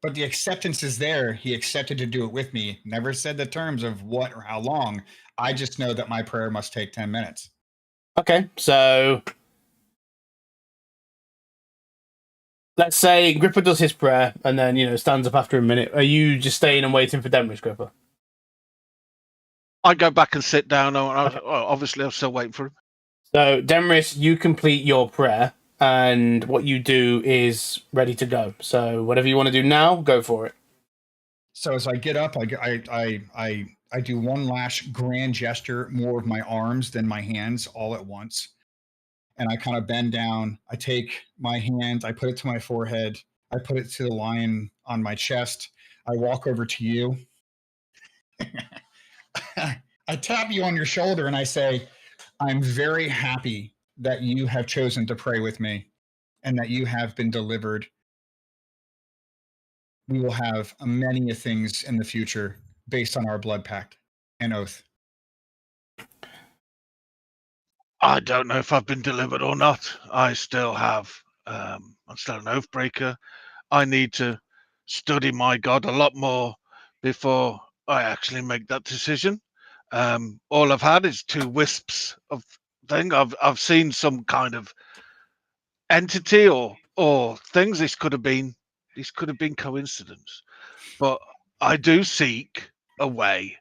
But the acceptance is there. He accepted to do it with me. Never said the terms of what or how long. I just know that my prayer must take 10 minutes. Okay, so let's say Gripper does his prayer and then, stands up after a minute. Are you just staying and waiting for Demrish, Gripper? I go back and sit down. Obviously, I'm still waiting for him. So, Demrish, you complete your prayer, and what you do is ready to go. So, whatever you want to do now, go for it. So as I get up, I do one last grand gesture, more of my arms than my hands all at once. And I kind of bend down. I take my hand, I put it to my forehead, I put it to the lion on my chest. I walk over to you. I tap you on your shoulder and I say, I'm very happy that you have chosen to pray with me and that you have been delivered. We will have many things in the future based on our blood pact and oath. I don't know if I've been delivered or not. I still have. I'm still an oath breaker. I need to study my God a lot more before I actually make that decision. All I've had is 2 wisps of thing. I've seen some kind of entity or things. This could have been coincidence, but I do seek a way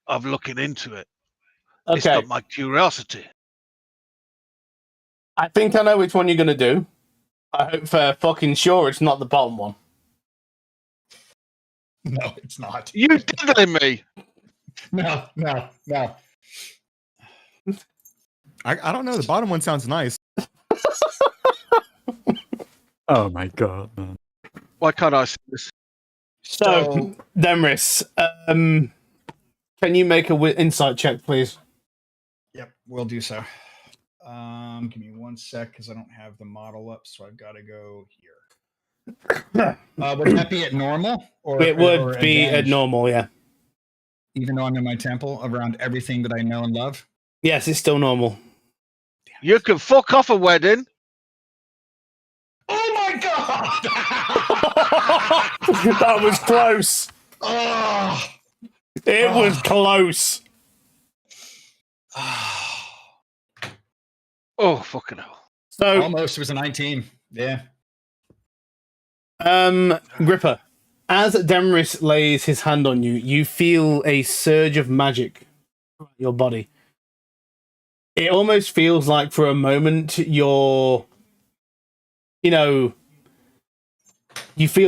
of looking into it. It's Okay, got my curiosity. I think I know which one you're going to do. I hope for fucking sure it's not the bottom one. No, it's not. You diddling me? No. I don't know. The bottom one sounds nice. Oh my god, man. Why can't I see this? So, Demris, can you make a insight check, please? Yep, we'll do so. Give me 1 sec because I don't have the model up, so I've got to go here. Would that be at normal? It would or be at advantage? normal, yeah. Even though I'm in my temple around everything that I know and love? Yes, it's still normal. You can fuck off a wedding. Oh my god! That was close. Oh. It was close. Oh, fucking hell. So, Almost. It was a 19. Yeah. Gripper, as Demris lays his hand on you, you feel a surge of magic throughout your body. It almost feels like for a moment you feel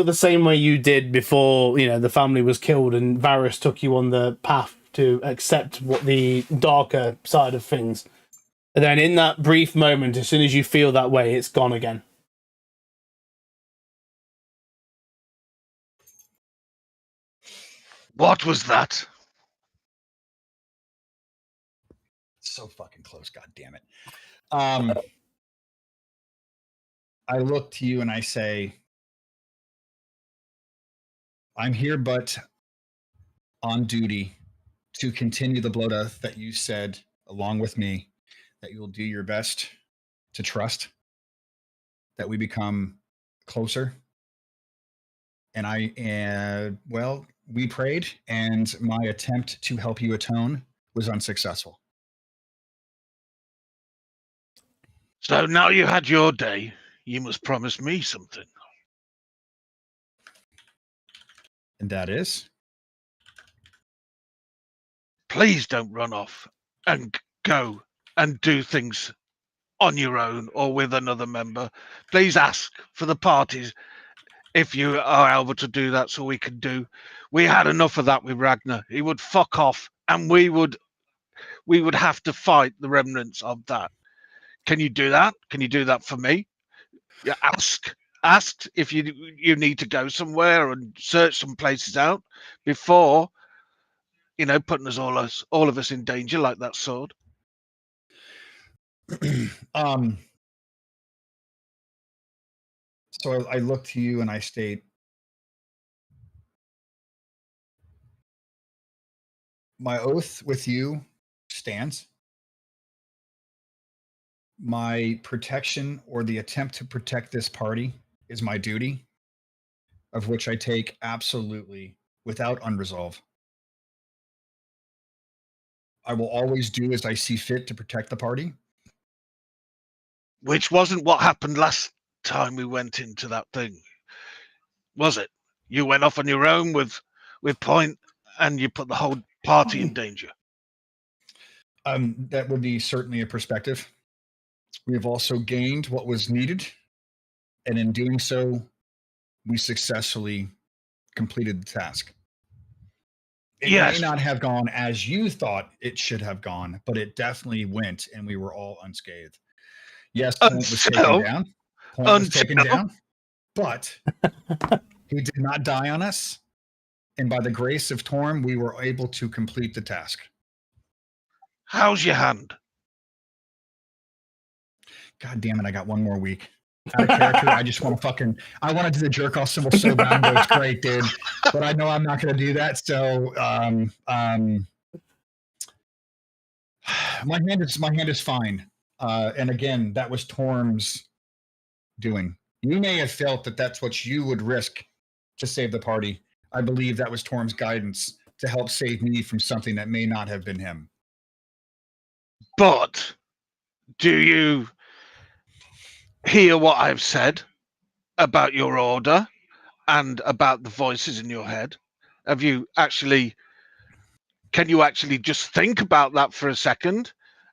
the same way you did before, the family was killed and Varys took you on the path to accept what the darker side of things. And then in that brief moment, as soon as you feel that way, it's gone again. What was that? So fucking close, god damn it. I look to you and I say, I'm here but on duty to continue the blood oath that you said, along with me, that you will do your best to trust, that we become closer. And we prayed, and my attempt to help you atone was unsuccessful. So now you had your day, you must promise me something. And that is? Please don't run off and go and do things on your own or with another member. Please ask for the parties if you are able to do that, so we can do. We had enough of that with Ragnar. He would fuck off and we would have to fight the remnants of that. Can you do that? Can you do that for me? Yeah, ask if you need to go somewhere and search some places out before putting all of us in danger like that sword. So I look to you and I state, my oath with you stands. My protection or the attempt to protect this party is my duty. of which I take absolutely without unresolve. I will always do as I see fit to protect the party. Which wasn't what happened last time we went into that thing, was it? You went off on your own with Point, and you put the whole party in danger. That would be certainly a perspective. We have also gained what was needed, and in doing so, we successfully completed the task. It Yes. may not have gone as you thought it should have gone, but it definitely went, and we were all unscathed. Yes, Point was taken down. Point was taken down, but he did not die on us. And by the grace of Torm, we were able to complete the task. How's your hand? God damn it, I got one more week. Out of character, I just want to I want to do the jerk off symbol so bad and go, it's great, dude. But I know I'm not going to do that. So my hand is fine. And again, that was Torm's doing. You may have felt that that's what you would risk to save the party. I believe that was Torm's guidance to help save me from something that may not have been him. But do you hear what I've said about your order and about the voices in your head? Have you actually? Can you actually just think about that for a second,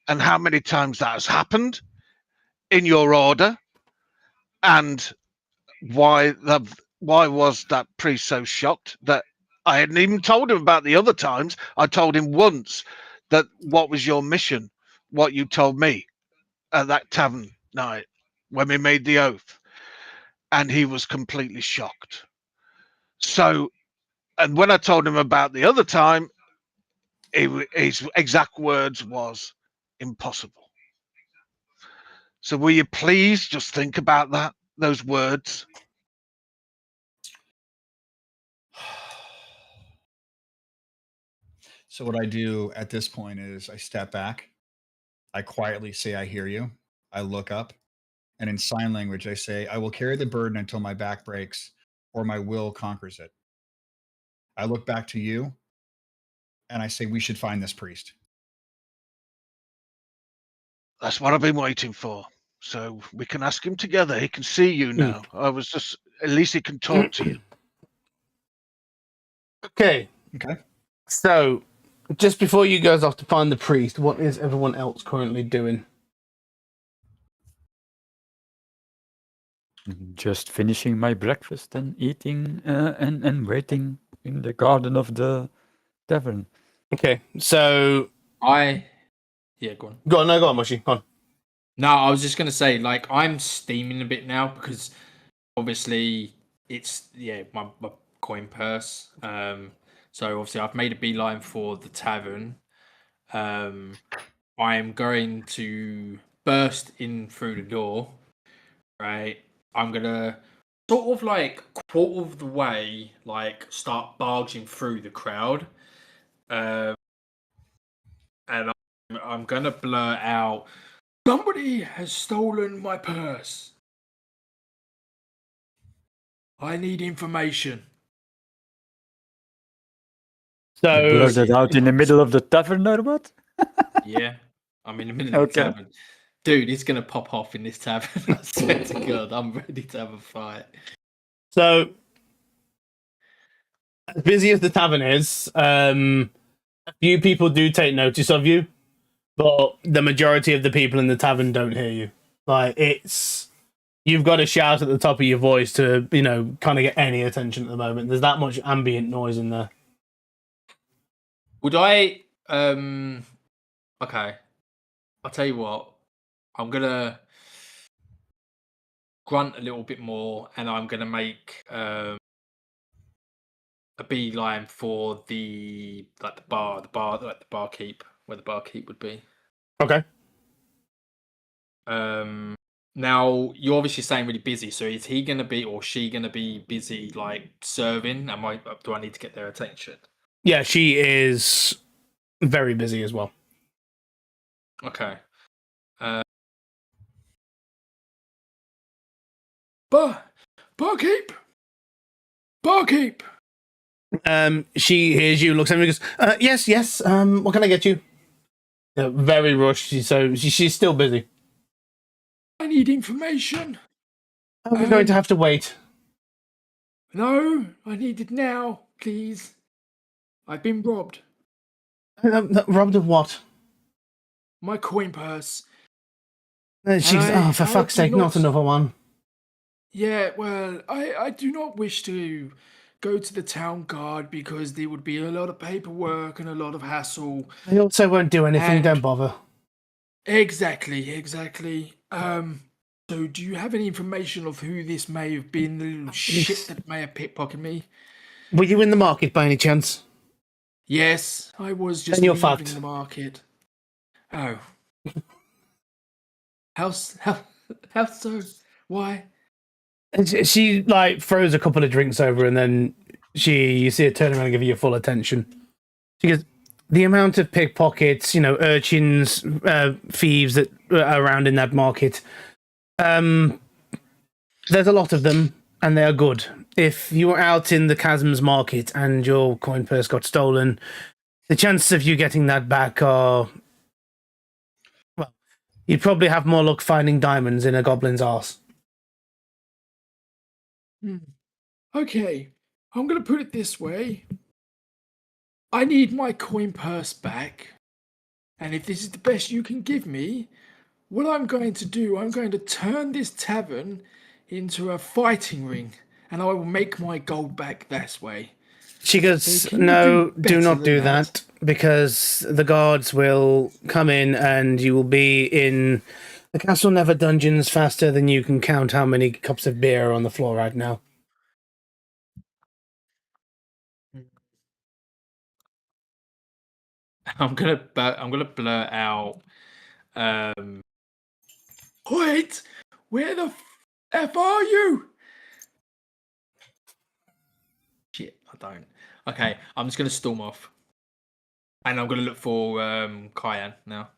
and how many times that has happened in your order, and why was that priest so shocked that I hadn't even told him about the other times? I told him once that what was your mission, what you told me at that tavern night when we made the oath, and he was completely shocked. So, and when I told him about the other time, his exact words was impossible. So will you please just think about that, those words? So what I do at this point is I step back. I quietly say, I hear you. I look up. And in sign language, I say, I will carry the burden until my back breaks or my will conquers it. I look back to you and I say, we should find this priest. That's what I've been waiting for. So we can ask him together. He can see you now. I was just, at least he can talk to you. Okay. Okay. So, just before you goes off to find the priest, what is everyone else currently doing? Just finishing my breakfast and eating and waiting in the garden of the tavern. Okay, so Go on. go on, Moshi, go on. No, I was just gonna say, like, I'm steaming a bit now because obviously it's my coin purse. So obviously I've made a beeline for the tavern. I am going to burst in through the door. Right, I'm gonna sort of like quarter of the way, like start barging through the crowd, and I'm gonna blur out, "Somebody has stolen my purse. I need information." So You blurt it out in the middle of the tavern or what? Yeah, I'm in the middle of the tavern. Dude, it's gonna pop off in this tavern. I swear to God, I'm ready to have a fight. So, as busy as the tavern is, a few people do take notice of you, but the majority of the people in the tavern don't hear you. Like, you've got to shout at the top of your voice to, kind of get any attention at the moment. There's that much ambient noise in there. Would I? Okay, I'll tell you what. I'm gonna grunt a little bit more, and I'm gonna make a beeline for the barkeep, where the barkeep would be. Okay. Now you're obviously saying really busy, so is he gonna be or she gonna be busy like serving? Do I need to get their attention? Yeah, she is very busy as well. Okay. Barkeep, Barkeep. She hears you, looks at me, and goes, "Yes, yes. What can I get you?" Very rushed. She's still busy. I need information. We're going to have to wait. No, I need it now, please. I've been robbed. Robbed of what? My coin purse. For fuck's sake, not another one. Yeah, well, I do not wish to go to the town guard because there would be a lot of paperwork and a lot of hassle. They also won't do anything, don't bother. Exactly. So do you have any information of who this may have been, the little shit that may have pickpocketed me? Were you in the market by any chance? Yes, I was just Then you're leaving fucked. the market. Oh. How so? Why? And she like throws a couple of drinks over, and then you see her turn around and give you full attention. She goes, "The amount of pickpockets, urchins, thieves that are around in that market. There's a lot of them, and they are good. If you were out in the Chasms market and your coin purse got stolen, the chances of you getting that back are, well, you'd probably have more luck finding diamonds in a goblin's arse." Okay, I'm going to put it this way. I need my coin purse back. And if this is the best you can give me, what I'm going to do, I'm going to turn this tavern into a fighting ring. And I will make my gold back this way. She goes, "No, do not do that, because the guards will come in and you will be in the Castle Never dungeons faster than you can count how many cups of beer are on the floor right now." I'm gonna blurt out. Wait, where the f are you? Shit, I don't. Okay, I'm just gonna storm off, and I'm gonna look for Kyan now.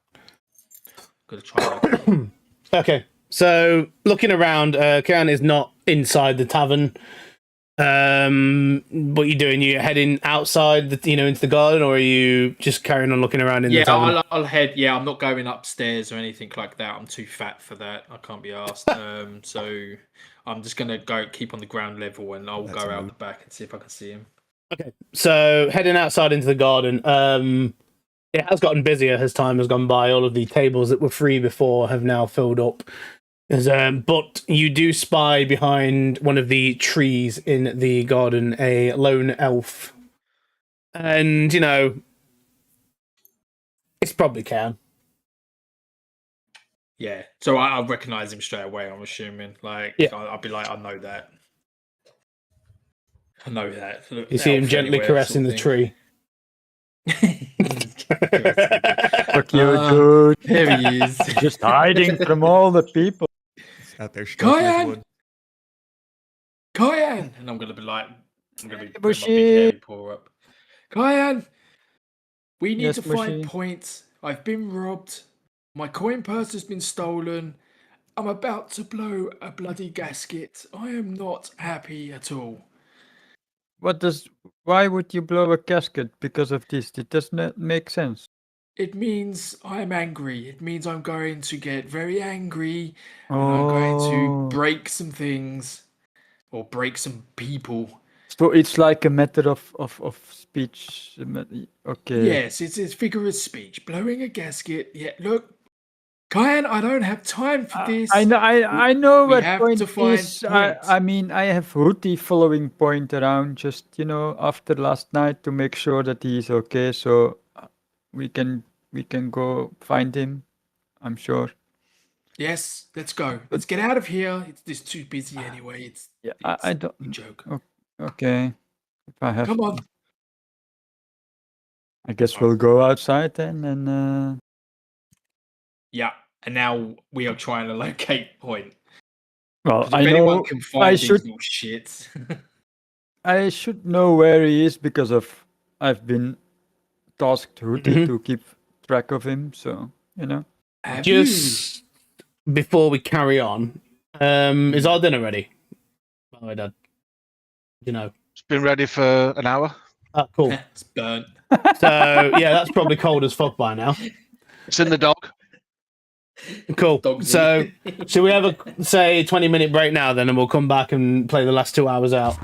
Gonna try. Okay, so looking around, Kian is not inside the tavern. What are you doing? You heading outside, into the garden, or are you just carrying on looking around in the tavern? Yeah, I'll head. Yeah, I'm not going upstairs or anything like that. I'm too fat for that. I can't be asked. So I'm just gonna keep on the ground level, and I'll go out the back and see if I can see him. Okay. So heading outside into the garden. It has gotten busier as time has gone by. All of the tables that were free before have now filled up. But you do spy behind one of the trees in the garden a lone elf. And, it's probably Cam. Yeah, so I'll recognize him straight away, I'm assuming. I'll be like, I know that. Look, you see him gently caressing the tree. Fuck you, dude. There he is. Just hiding from all the people. Out there stroking his wood. Kyan! And I'm going to be putting my big Bushy. hairy paw up. Kyan! We need to find Bushy. points. I've been robbed. My coin purse has been stolen. I'm about to blow a bloody gasket. I am not happy at all. Why would you blow a casket because of this? It does not make sense. It means I'm angry. It means I'm going to get very angry. And I'm going to break some things. Or break some people. So it's like a method of speech. Okay. Yes, it's figure of speech. Blowing a gasket. Yeah, look. Kyan, I don't have time for this. I know We what have point to find is. points. I mean, I have Ruti following point around just, after last night to make sure that he is okay. So we can go find him, I'm sure. Yes, let's go. Let's get out of here. It's too busy anyway. I don't. a joke. Okay. If I have. Come on. I guess we'll go outside then and. Yeah, and now we are trying to locate point. Well, If I anyone know can find I these should. little shits. I should know where he is because I've been tasked Ruti to keep track of him. So Have Just before we carry on, is our dinner ready? By the way, Dad. It's been ready for an hour. Ah, cool. It's burnt. So yeah, that's probably cold as fuck by now. It's in the dog. Cool. Dog's So eat. should we have a say 20-minute break now then, and we'll come back and play the last 2 hours out?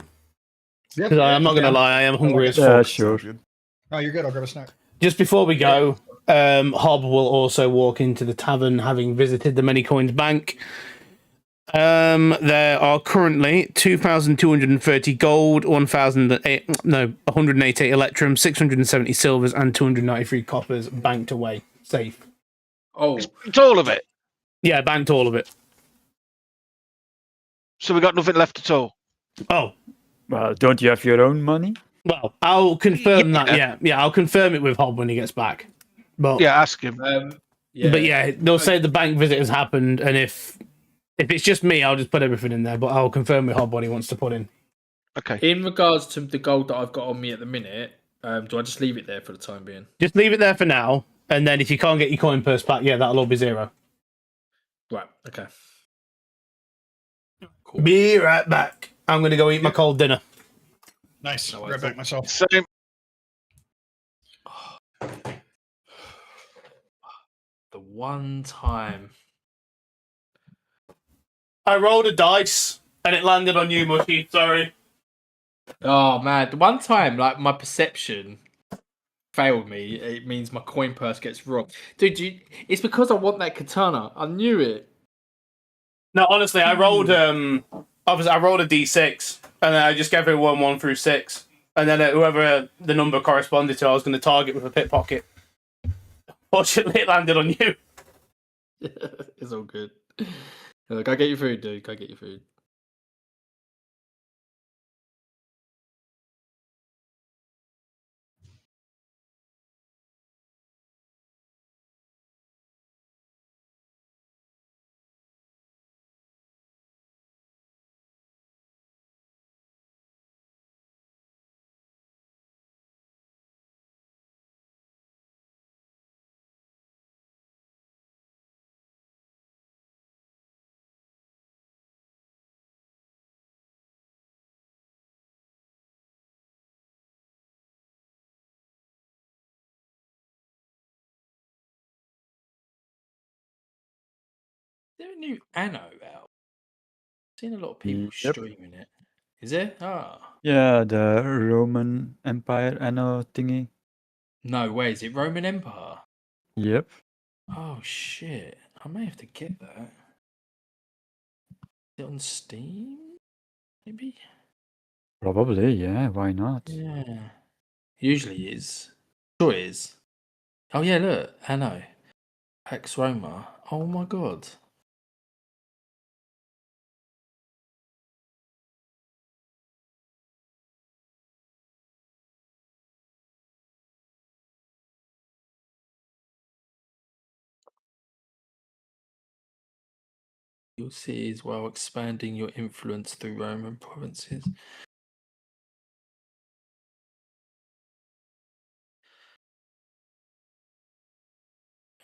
Yep. Because I'm not gonna lie, I am hungry as Yeah, fuck. sure. Oh, you're good. I'll grab a snack. Just before we go, Hob will also walk into the tavern, having visited the Many Coins Bank. There are currently 2,230 gold, 188 electrum, 670 silvers, and 293 coppers banked away, safe. Oh, It's all of it. Yeah, banked all of it. So we got nothing left at all. Oh, Well, don't you have your own money? well, I'll confirm that. Yeah. Yeah, I'll confirm it with Hob when he gets back. But Yeah, ask him. yeah. but yeah, they'll say the bank visit has happened, and if it's just me, I'll just put everything in there. But I'll confirm with Hob what he wants to put in. Okay. In regards to the gold that I've got on me at the minute, do I just leave it there for the time being? Just leave it there for now, and then if you can't get your coin purse back, yeah, that'll all be 0. Right. Okay. Cool. Be right back. I'm gonna go eat my cold dinner. Nice. No, I'll grab back myself. Same. The one time. I rolled a dice and it landed on you, Mushy. Sorry. Oh man, the one time like my perception failed me. It means my coin purse gets robbed, dude. It's because I want that katana. I knew it. No, honestly, I rolled obviously I rolled a d6 and then I just gave everyone 1 through 6, and then whoever the number corresponded to, I was going to target with a pickpocket. Fortunately, it landed on you. It's all good. Go get your food, dude. Go get your food. Is there a new Anno out? I've seen a lot of people Yep. streaming it. Is there? Ah. Yeah, the Roman Empire anno thingy. No way. Is it Roman Empire? Yep. Oh shit. I may have to get that. Is it on Steam? Maybe? Probably, yeah. Why not? Yeah. Usually is. Sure it is. Oh yeah, look. Anno. Pax Roma. Oh my god. Your cities while expanding your influence through Roman provinces.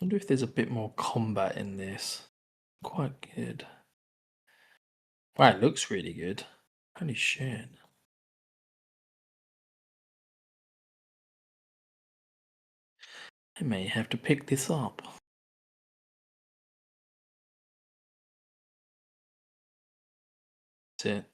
I wonder if there's a bit more combat in this. Quite good. Wow, it looks really good. Holy shit. I may have to pick this up. That's it.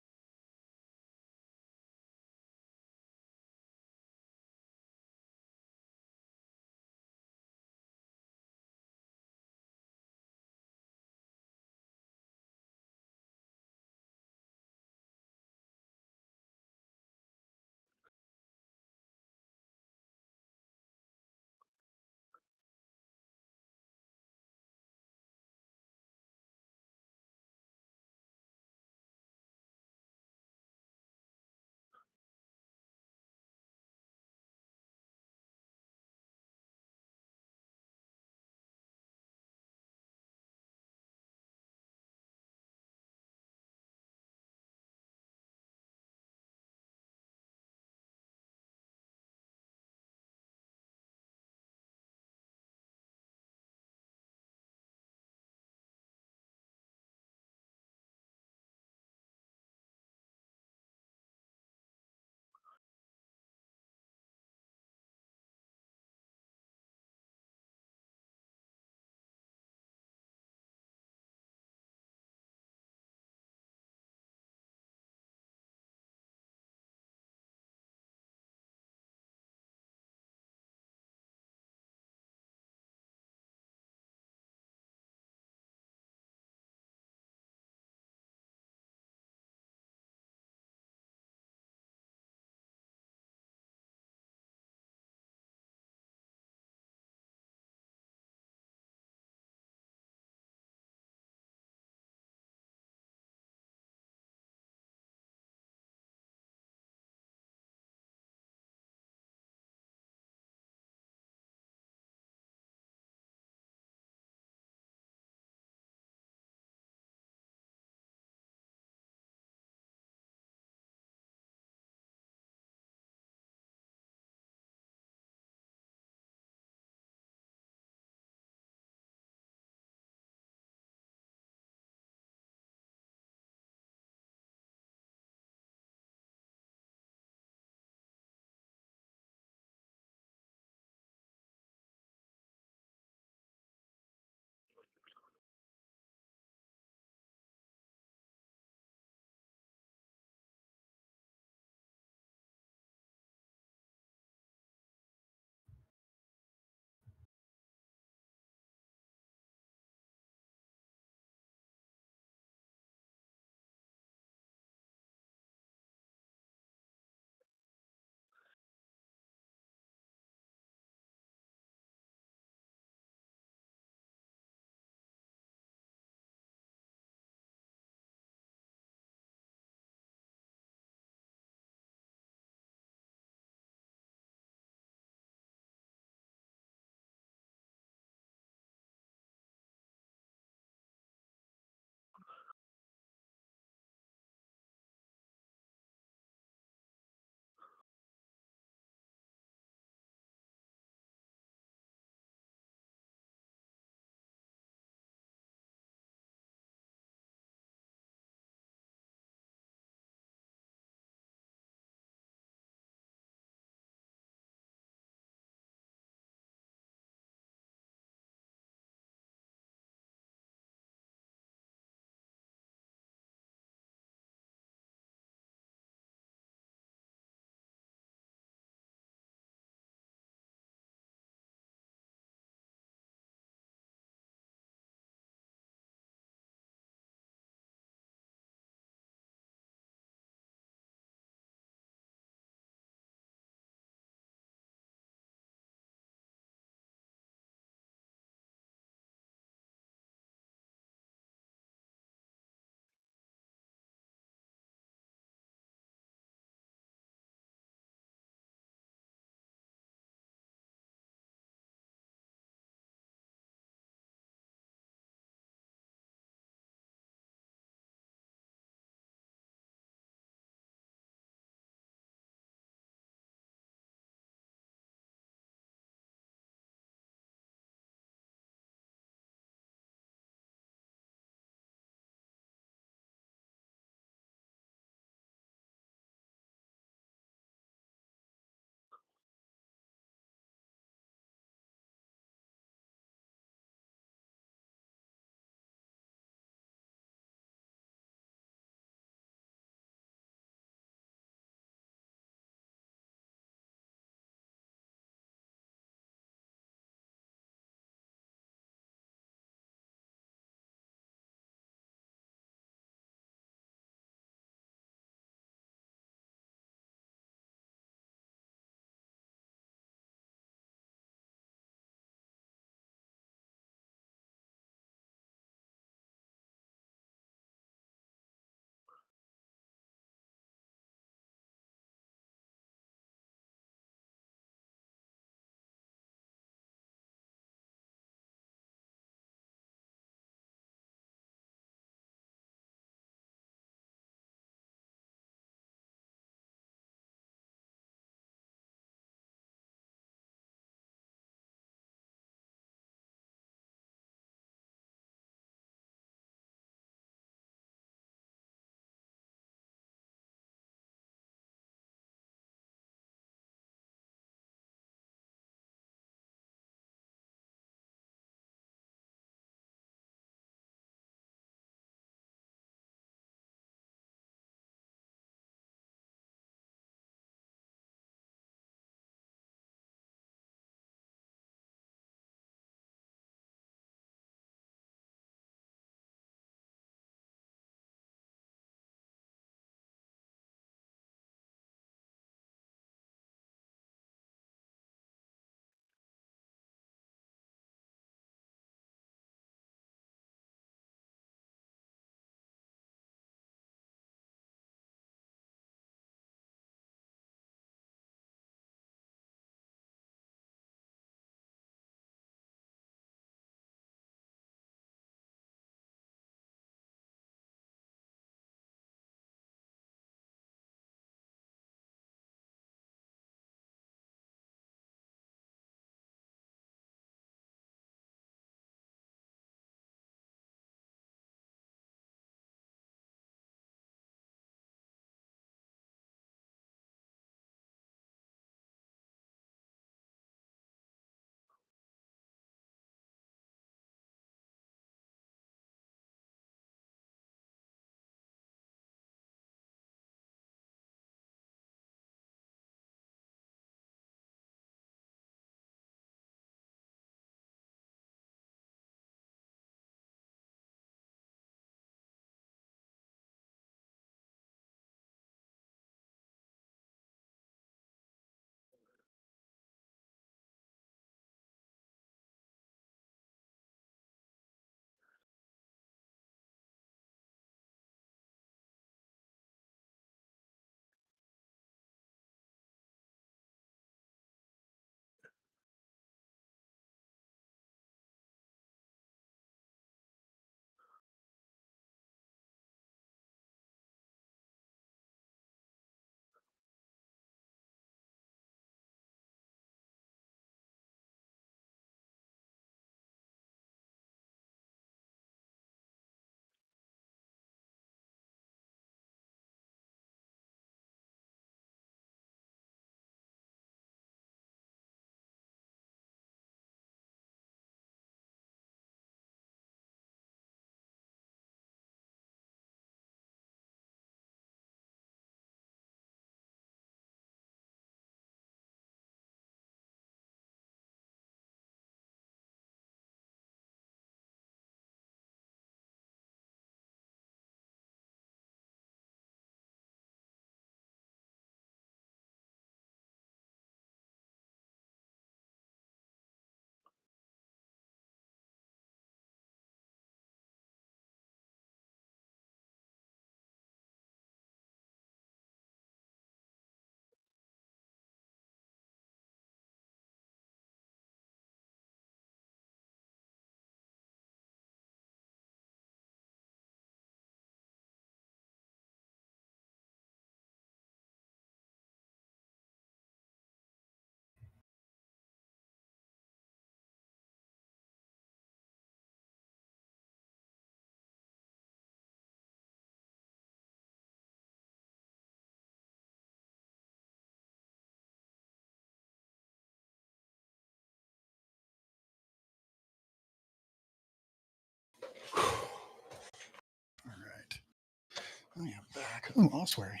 I am back. Oh, ossuary.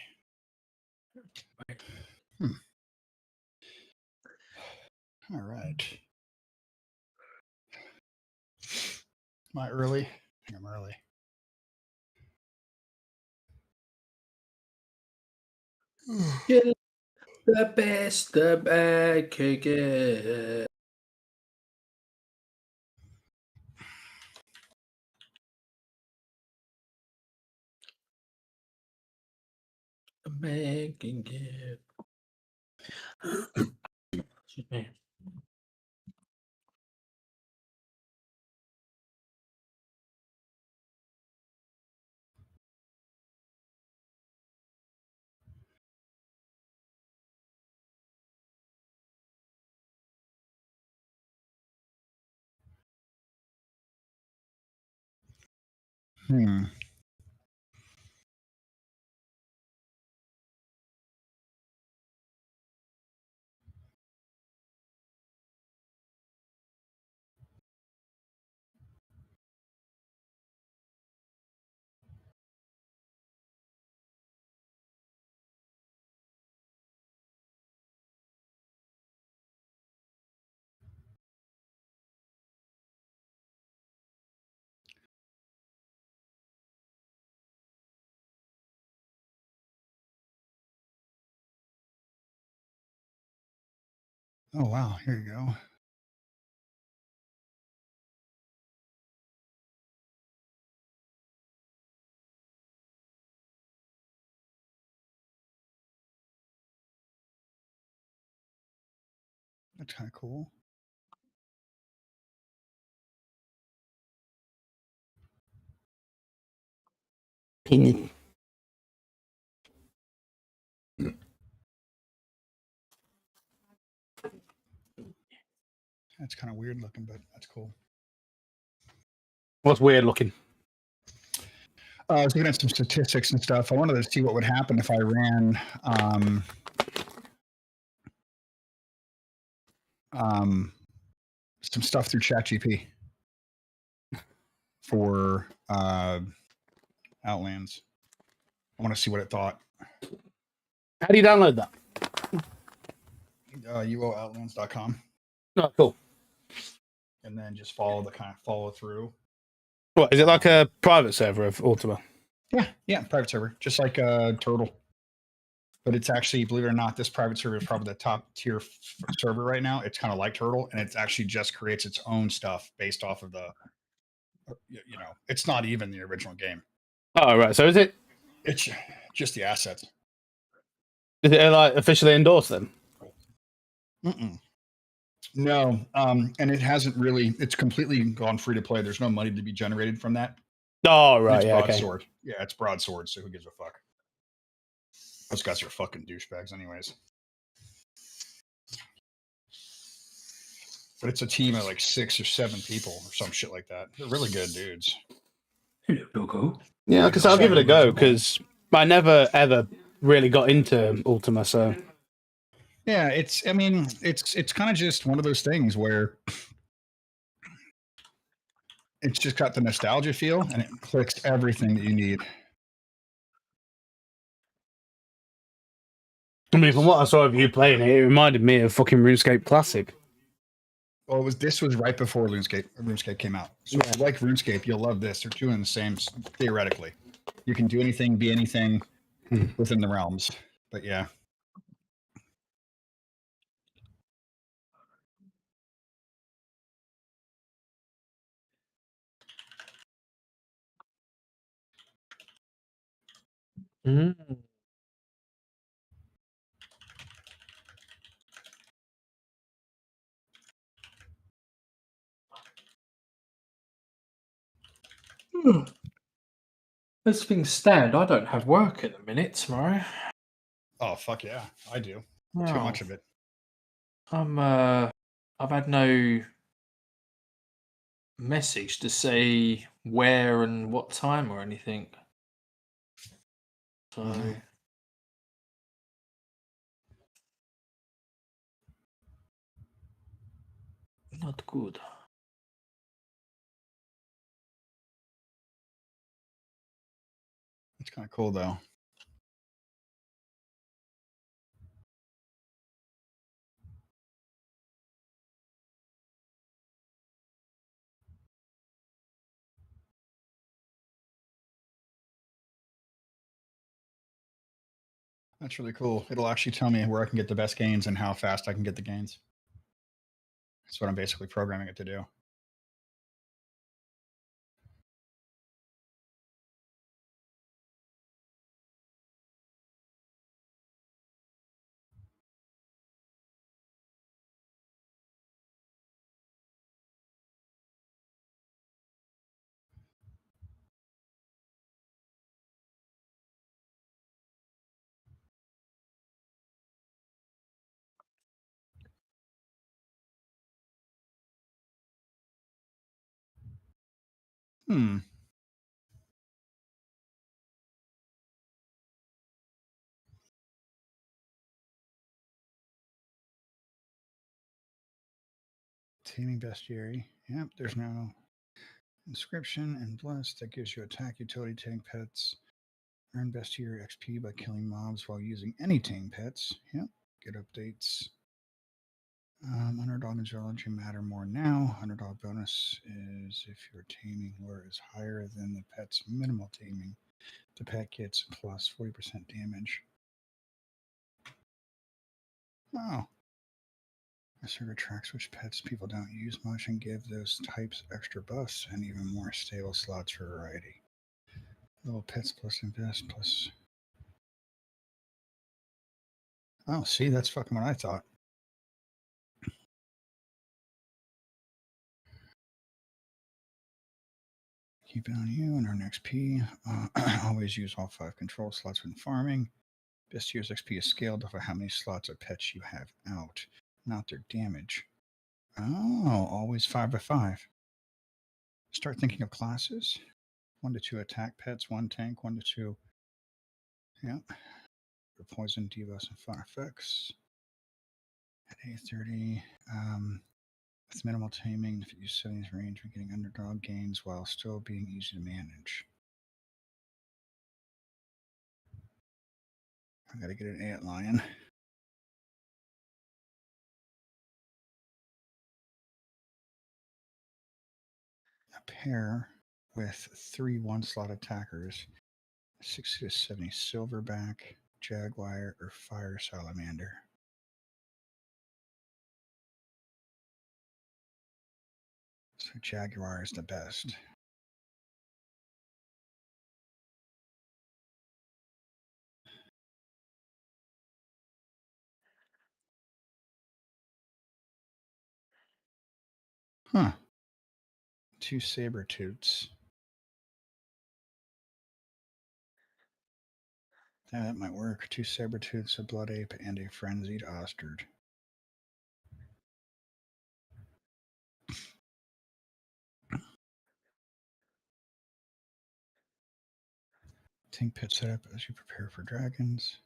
All right. Am I early? I think I'm early. Get the best the bag could get. A man can get. Excuse me. Hmm. Oh, wow. Here you go. That's kind of cool. That's kind of weird looking, but that's cool. What's weird looking? I was looking at some statistics and stuff. I wanted to see what would happen if I ran some stuff through ChatGPT for Outlands. I want to see what it thought. How do you download that? UOOutlands.com. Oh, cool. And then just follow through. What, is it like a private server of Ultima? Yeah, private server, just like Turtle. But it's actually, believe it or not, this private server is probably the top tier server right now. It's kind of like Turtle, and it actually just creates its own stuff based off of the, it's not even the original game. Oh, right. So is it It's just the assets. like officially endorsed then? Mm-mm. No, and it hasn't really. It's completely gone free to play. There's no money to be generated from that. Oh, right. It's Yeah. Okay. broadsword. Yeah, it's broadsword. So who gives a fuck? Those guys are fucking douchebags, anyways. But it's a team of like 6 or 7 people or some shit like that. They're really good dudes. Yeah, because I'll give it a go because I never ever really got into Ultima. So Yeah, it's kind of just one of those things where it's just got the nostalgia feel and it clicks everything that you need. I mean, from what I saw of you playing it, it reminded me of fucking RuneScape Classic. Well, this was right before RuneScape came out. So if you like RuneScape, you'll love this. They're doing the same theoretically. You can do anything, be anything within the realms. But yeah. Mm. As things stand, I don't have work in a minute tomorrow. Oh fuck yeah, I do. Too Wow. much of it. I've had no message to say where and what time or anything. So not good. That's kind of cool, though. That's really cool. It'll actually tell me where I can get the best gains and how fast I can get the gains. That's what I'm basically programming it to do. Hmm. Taming bestiary. Yep, there's no inscription and bless that gives you attack utility tame pets. Earn bestiary XP by killing mobs while using any tame pets. Yep, get updates. Underdog and zoology matter more now. Underdog bonus is if your taming lure is higher than the pet's minimal taming. The pet gets plus 40% damage. Oh. I sort of tracks which pets people don't use much and give those types extra buffs and even more stable slots for variety. Little pets plus invest plus. Oh, see, that's fucking what I thought. Keep it on you and earn XP. Always use all 5 control slots when farming. Bestiary's XP is scaled off of how many slots of pets you have out, not their damage. Oh, always 5 by 5. Start thinking of classes. 1 to 2 attack pets, 1 tank, 1 to 2. Yeah. For poison, debuffs, and fire effects. At 8:30, with minimal taming, if you use settings range, we're getting underdog gains while still being easy to manage. I gotta get an ant lion. A pair with 3 1-slot attackers, 60 to 70 silverback, jaguar, or fire salamander. So jaguar is the best. Huh. 2 saber toots. Yeah, that might work. 2 saber toots, a blood ape, and a frenzied ostrich. Tank pit setup as you prepare for dragons.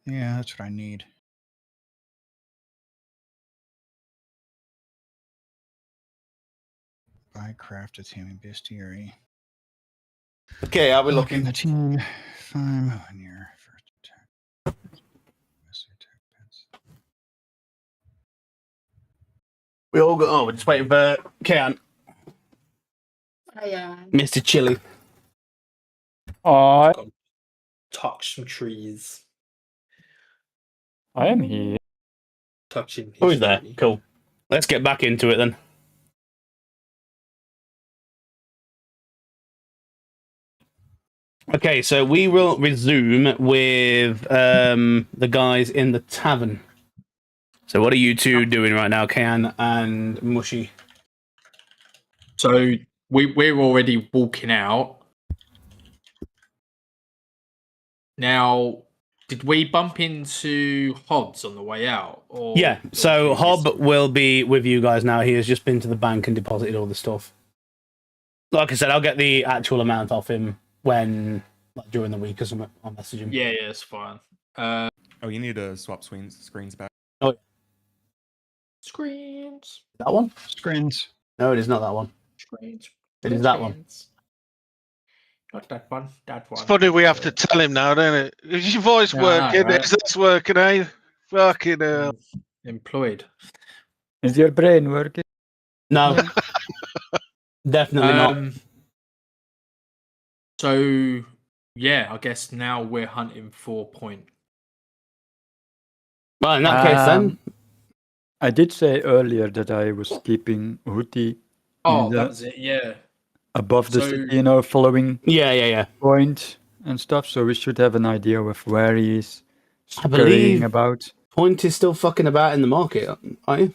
Yeah, that's what I need. Buy craft a taming bestiary. Okay, are we Lock in looking? the team. 5 on your first attack. Best attack pets. We all go. Oh, we're just waiting for Kian. Mr. Chili. I Touch some trees. am here. Touching. Who's there? Cool. Let's get back into it then. Okay, so we will resume with the guys in the tavern. So what are you two doing right now, Kian and Mushy? So we're already walking out. Now, did we bump into Hobbs on the way out? Or Yeah, so Hob will be with you guys now. He has just been to the bank and deposited all the stuff. Like I said, I'll get the actual amount off him when like during the week or something. I'll message him. Yeah, it's fine. Oh, you need to swap screens back. Screens. That one? Screens. No, it is not that one. Screens. It is that one. Not that one. That one. It's funny we have to tell him now, don't it? Is your voice Yeah, I know, working? right? Is this working, eh? Fucking hell. Employed. Is your brain working? No, definitely not. So yeah, I guess now we're hunting for point. Well, in that case, then I did say earlier that I was keeping Houthi Oh, the- that was it. Yeah. above the So- city, you know, following yeah. point and stuff. So we should have an idea of where he is I believe- scurrying about. Point is still fucking about in the market, aren't you?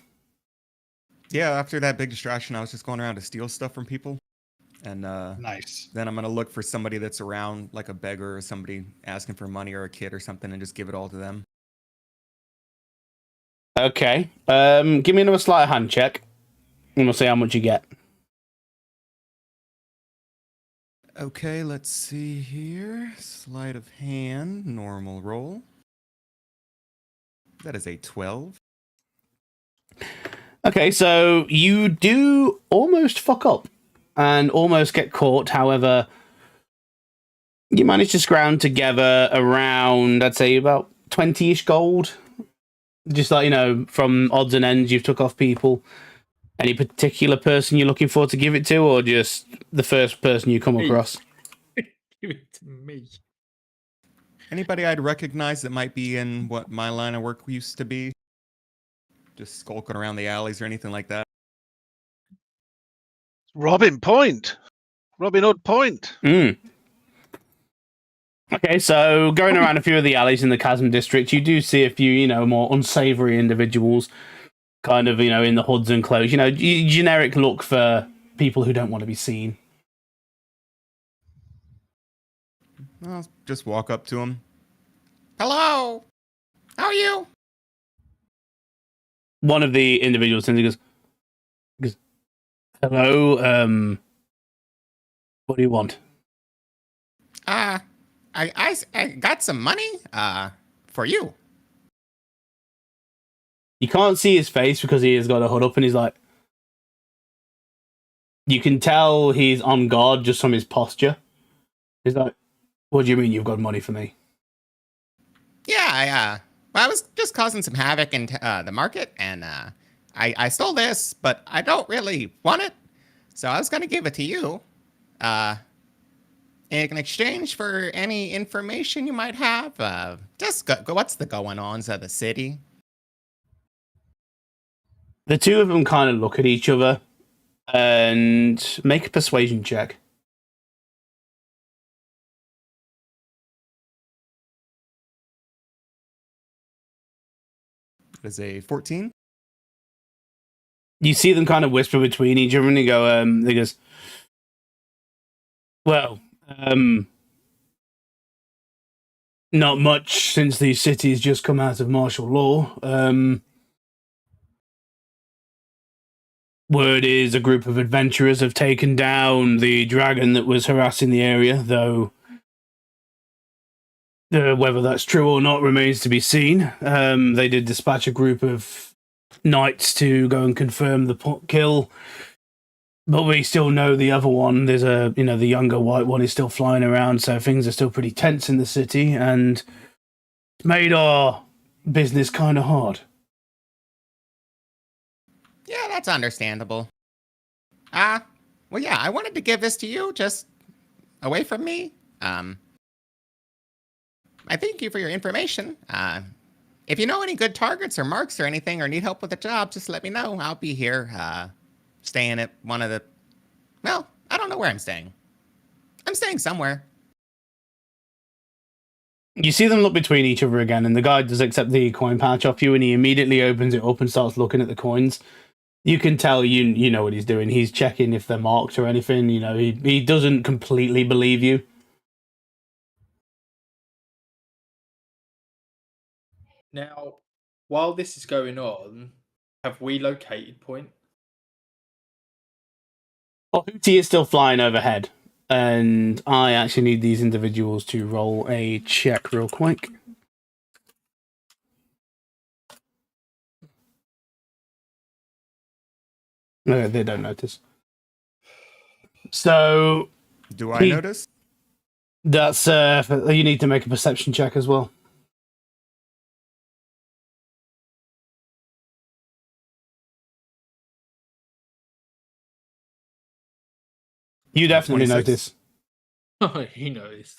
Yeah, after that big distraction, I was just going around to steal stuff from people. And Nice. then I'm going to look for somebody that's around, like a beggar or somebody asking for money or a kid or something, and just give it all to them. Okay. Give me another sleight of hand check, and we'll see how much you get. Okay, let's see here. Sleight of hand, normal roll. That is a 12. Okay, so you do almost fuck up and almost get caught. However, you manage to scrounge together around, I'd say, about 20-ish gold. Just like, you know, from odds and ends you've took off people. Any particular person you're looking for to give it to, or just the first person you come Me. across? Give it to me. Anybody I'd recognize that might be in what my line of work used to be? Just skulking around the alleys or anything like that? Robin Point. Robin Hood Point. Mm. Okay, so going around a few of the alleys in the Chasm District, you do see a few, you know, more unsavory individuals, kind of, you know, in the hoods and clothes. You know, generic look for people who don't want to be seen. I'll just walk up to him. Hello. How are you? One of the individuals goes, hello, what do you want? I got some money for you. You can't see his face because he has got a hood up, and he's like, you can tell he's on guard just from his posture. He's like, what do you mean you've got money for me? Yeah, I was just causing some havoc in the market, and I stole this, but I don't really want it, so I was gonna give it to you, in exchange for any information you might have. Just what's the going-ons of the city? The two of them kind of look at each other and make a persuasion check. That is a 14. You see them kind of whisper between each other, and they goes, well, not much since these cities just come out of martial law. Word is a group of adventurers have taken down the dragon that was harassing the area, though whether that's true or not remains to be seen. They did dispatch a group of knights to go and confirm the kill, but we still know the other one. There's the younger white one is still flying around, so things are still pretty tense in the city, and it's made our business kind of hard. Yeah, that's understandable. Well, yeah, I wanted to give this to you, just away from me. I thank you for your information. If you know any good targets or marks or anything, or need help with a job, just let me know. I'll be here, staying at one of the... Well, I don't know where I'm staying. I'm staying somewhere. You see them look between each other again, and the guy does accept the coin pouch off you, and he immediately opens it up and starts looking at the coins. You can tell you know what he's doing. He's checking if they're marked or anything. You know, he doesn't completely believe you. Now, while this is going on, have we located point? Well, Hootie is still flying overhead. And I actually need these individuals to roll a check real quick. No, they don't notice. So Do I notice? that's you need to make a perception check as well. You definitely 26. notice. Oh, he knows.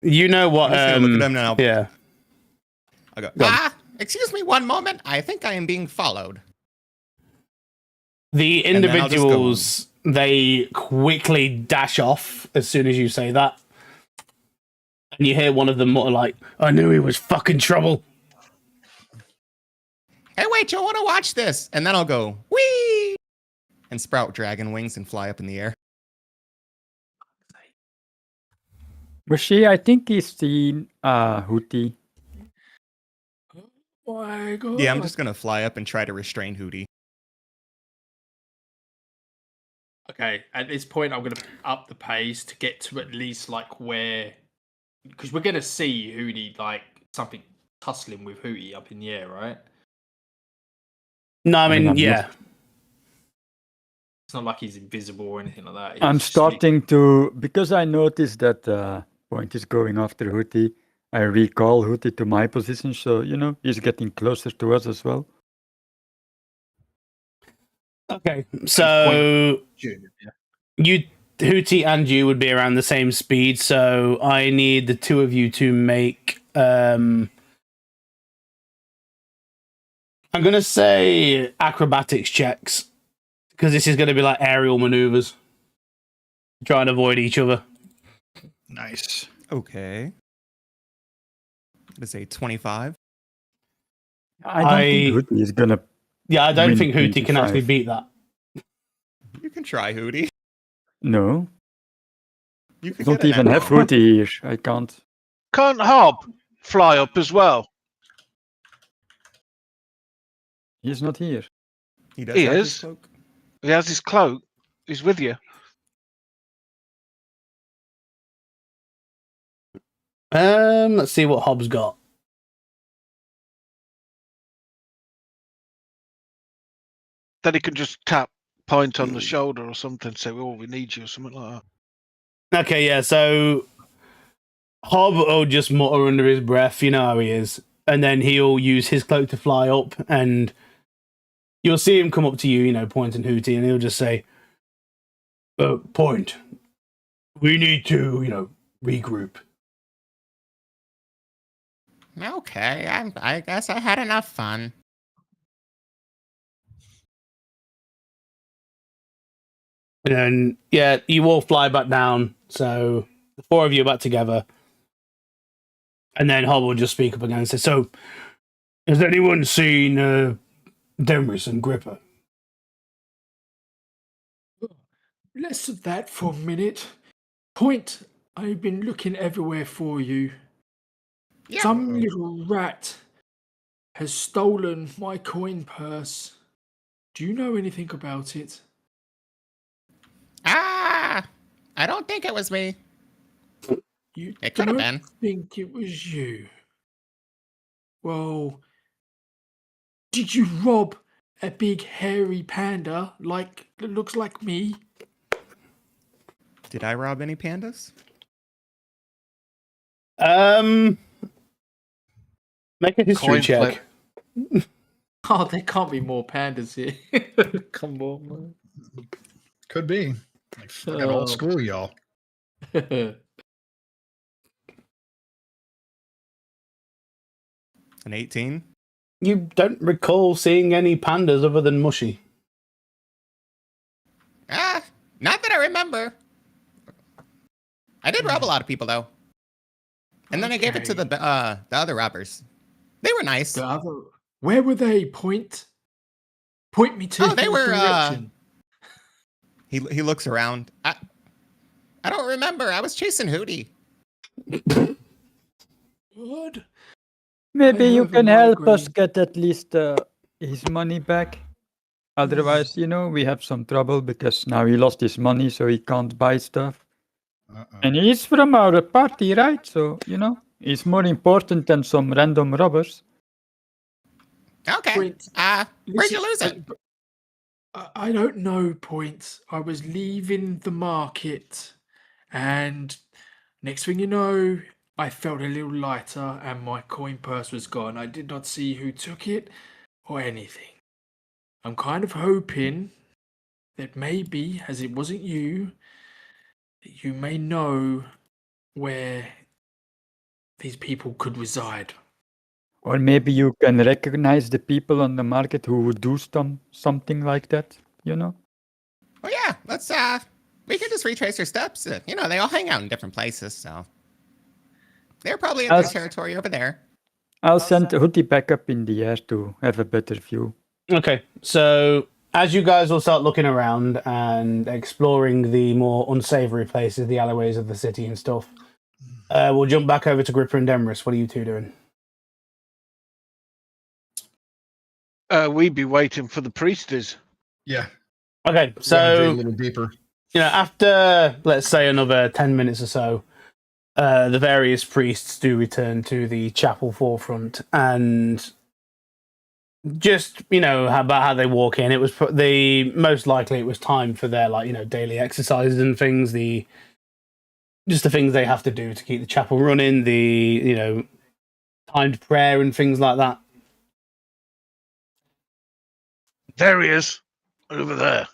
You know what? I'm just gonna look at him now. Yeah. I go. Go on. Excuse me, one moment. I think I am being followed. The And then I'll just go individuals they quickly dash off as soon as you say that, and you hear one of them mutter like, "I knew he was fucking trouble." Hey, wait! You want to watch this? And then I'll go wee and sprout dragon wings and fly up in the air. Rishi, I think he's seen Hootie. Oh my god. Yeah, I'm just gonna fly up and try to restrain Hootie. Okay, at this point, I'm going to up the pace to get to at least like where, because we're going to see Hootie like something tussling with Hootie up in the air, right? No, I mean, I'm yeah. It's not like he's invisible or anything like that. I'm He's just starting to, because I noticed that Point is going after Hootie. I recall Hootie to my position, so he's getting closer to us as well. Okay, so Junior, yeah. you, Hootie, and you would be around the same speed. So I need the two of you to make. I'm gonna say acrobatics checks because this is going to be like aerial maneuvers, try and avoid each other. Nice. Okay. Let's say 25. I don't think Hootie is gonna. Yeah, I don't win think Hootie can 25. actually beat that. You can try Hootie. No, You I can don't get an even have emerald. Hootie here. I can't. Can't Hob fly up as well? He's not here. He does He have his is. cloak. He has his cloak. He's with you. Let's see what Hobbs got. Then he can just tap Point on the shoulder or something. Say, "Oh, we need you," or something like that. Okay, yeah, so Hob will just mutter under his breath, you know how he is, and then he'll use his cloak to fly up, and you'll see him come up to you, Point and Hootie, and he'll just say, Point, we need to, regroup. Okay, I guess I had enough fun. And then, yeah, you all fly back down, so the four of you are back together. And then Hob will just speak up again and say, so, has anyone seen Demris and Gripper? Less of that for a minute. Point, I've been looking everywhere for you. Yeah. Some little rat has stolen my coin purse. Do you know anything about it? I don't think it was me. You It could have don't been. think it was you? Well, did you rob a big hairy panda that looks like me? Did I rob any pandas? Make a history Coin check. flip. Oh, there can't be more pandas here. Come on, Could be. Like fucking Oh. old school, y'all. man. An 18? You don't recall seeing any pandas other than Mushy. Not that I remember. I did rob a lot of people though. And then I gave it to Okay. the other robbers. They were nice. Where were they? Point me to Oh, they the were, direction. He looks around. I don't remember. I was chasing Hootie. Good. Maybe I you have a can help us migraine. get at least his money back. Otherwise, we have some trouble because now he lost his money, so he can't buy stuff. And he's from our party, right? So, he's more important than some random robbers. Okay. Point. Where'd you lose it? I don't know, Point. I was leaving the market, and next thing you know, I felt a little lighter, and my coin purse was gone. I did not see who took it or anything. I'm kind of hoping that maybe, as it wasn't you, that you may know where these people could reside. Or maybe you can recognize the people on the market who would do something like that, Well, yeah, let's, we can just retrace their steps. They all hang out in different places, so. They're probably in their territory over there. I'll send Hootie back up in the air to have a better view. Okay, so as you guys will start looking around and exploring the more unsavory places, the alleyways of the city and stuff, we'll jump back over to Gripper and Demarest. What are you two doing? We'd be waiting for the priestess. Yeah. Okay, Dig so a little deeper. after let's say another 10 minutes or so, the various priests do return to the chapel forefront, and just about how they walk in, it was most likely it was time for their daily exercises and things, the things they have to do to keep the chapel running, the timed prayer and things like that. There he is, over there.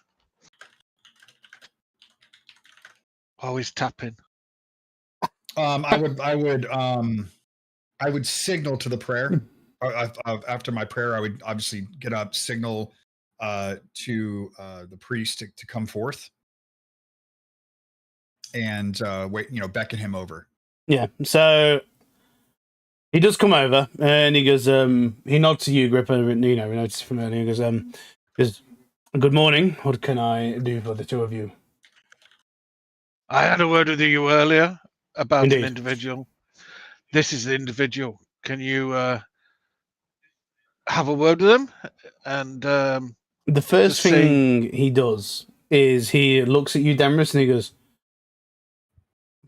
Oh, he's tapping. I would signal to the prayer. After my prayer, I would obviously get up, signal to the priest to come forth, and wait, beckon him over. Yeah. So he does come over, and he goes. He nods to you, Gripper. He nods from earlier. He goes, "Good morning. What can I do for the two of you?" I had a word with you earlier about Indeed. an individual. This is the individual. Can you have a word with him? And the first thing he does is he looks at you, Demarest, and he goes,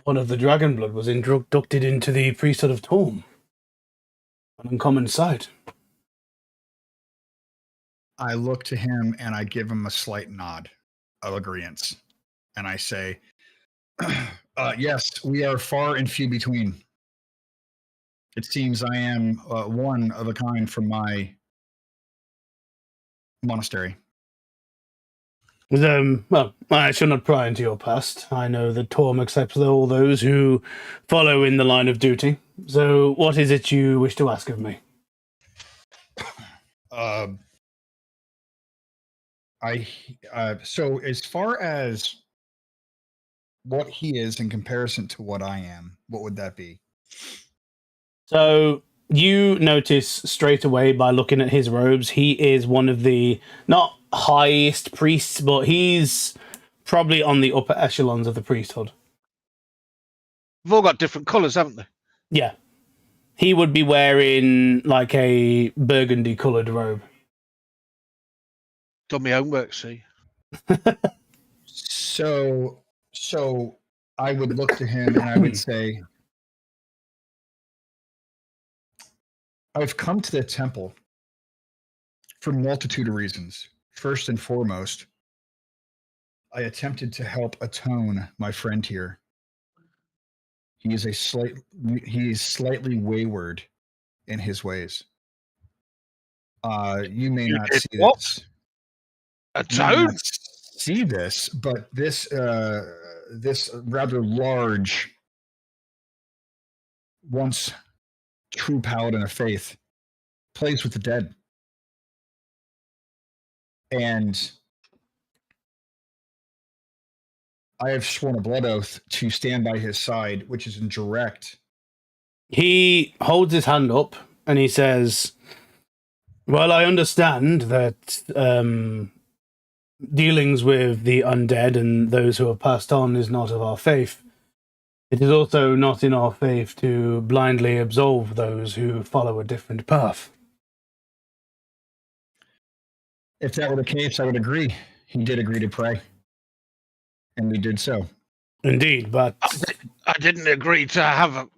"One of the dragon blood was inducted into the priesthood of Torm. An uncommon sight." I look to him and I give him a slight nod of agreeance, and I say, "Yes, we are far and few between. It seems I am one of a kind from my monastery." Well, I shall not pry into your past. I know that Torm accepts all those who follow in the line of duty. So, what is it you wish to ask of me? So as far as what he is in comparison to what I am, what would that be? So you notice straight away by looking at his robes, he is one of the not highest priests, but he's probably on the upper echelons of the priesthood. they've all got different colours, haven't they? Yeah. He would be wearing like a burgundy coloured robe. Done my homework, see. So I would look to him and I would say, I've come to the temple for a multitude of reasons. First and foremost, I attempted to help atone my friend here. He is slightly wayward in his ways. You may not see this. Atone? See this, but this rather large, once true paladin of faith, plays with the dead, and I have sworn a blood oath to stand by his side, which is in direct. He holds his hand up and he says, "Well, I understand that dealings with the undead and those who have passed on is not of our faith. It is also not in our faith to blindly absolve those who follow a different path." If that were the case, I would agree. He did agree to pray. And we did so. Indeed, but I didn't agree to have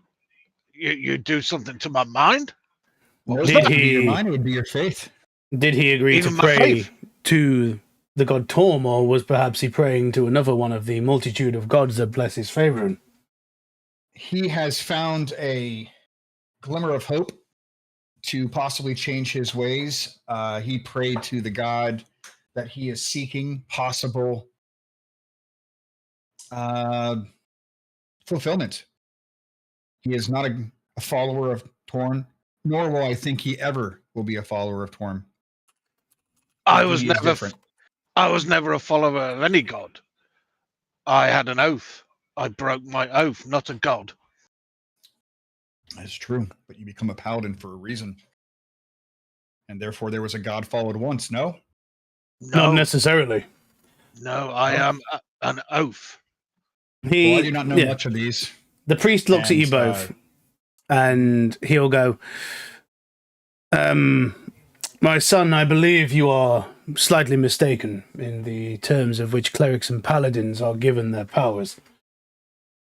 you do something to my mind. No, Did it would be he- your mind, it would be your faith. did he agree Even to my pray faith. to the god Torm, or was perhaps he praying to another one of the multitude of gods that bless his favor? He has found a glimmer of hope to possibly change his ways. He prayed to the god that he is seeking possible fulfillment. He is not a follower of Torm, nor will I think he ever will be a follower of Torm. I He was is never different. I was never a follower of any god. I had an oath. I broke my oath, not a god. That's true, but you become a paladin for a reason. And therefore there was a god followed once, no? Not No, necessarily. no, I Oh. am an oath. Well, I do not know much of these. The priest looks at you And, both, and he'll go, my son, I believe you are slightly mistaken in the terms of which clerics and paladins are given their powers.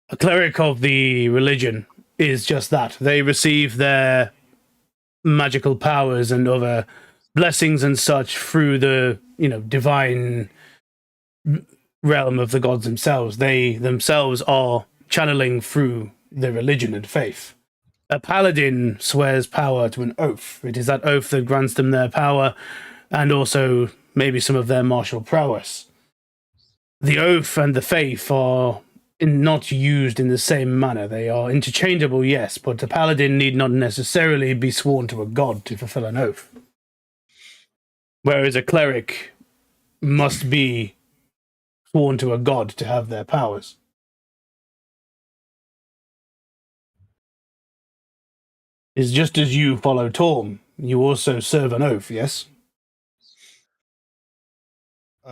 A cleric of the religion is just that. They receive their magical powers and other blessings and such through the, divine realm of the gods themselves. They themselves are channeling through their religion and faith. A paladin swears power to an oath. It is that oath that grants them their power and also maybe some of their martial prowess. The oath and the faith are not used in the same manner. They are interchangeable, yes, but a paladin need not necessarily be sworn to a god to fulfill an oath. Whereas a cleric must be sworn to a god to have their powers. It's just as you follow Torm, you also serve an oath, yes?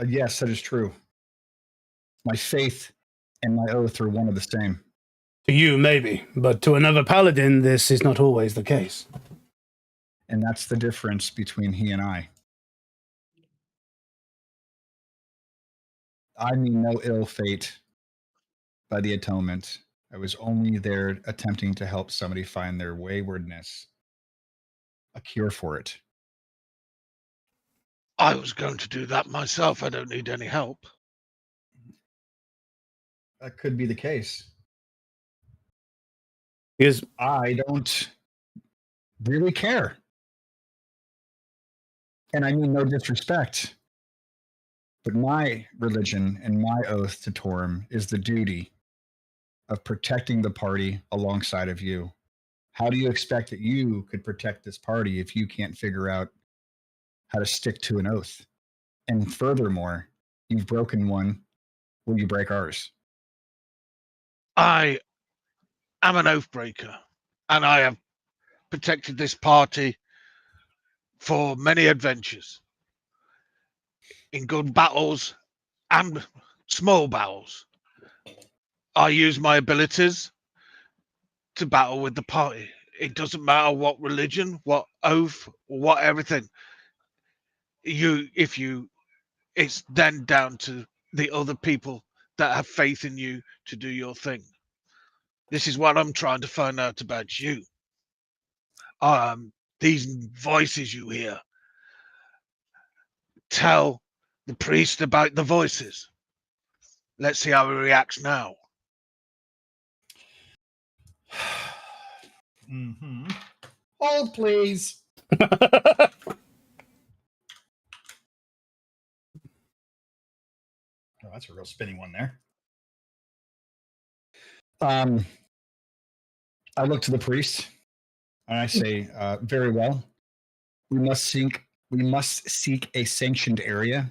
Yes, that is true. My faith and my oath are one of the same. To you, maybe, but to another paladin, this is not always the case. And that's the difference between he and I. I mean no ill fate by the atonement. I was only there attempting to help somebody find their waywardness, a cure for it. I was going to do that myself. I don't need any help. That could be the case. Because I don't really care. And I mean no disrespect. But my religion and my oath to Torm is the duty of protecting the party alongside of you. How do you expect that you could protect this party if you can't figure out how to stick to an oath? And furthermore, you've broken one. Will you break ours? I am an oath breaker, and I have protected this party for many adventures, in good battles and small battles. I use my abilities to battle with the party. It doesn't matter what religion, what oath, what everything. It's then down to the other people that have faith in you to do your thing. This is what I'm trying to find out about you. These voices you hear. Tell the priest about the voices. Let's see how he reacts now. Mm-hmm. Hold, please. Oh, that's a real spinny one there. I look to the priest and I say, very well. We must seek a sanctioned area.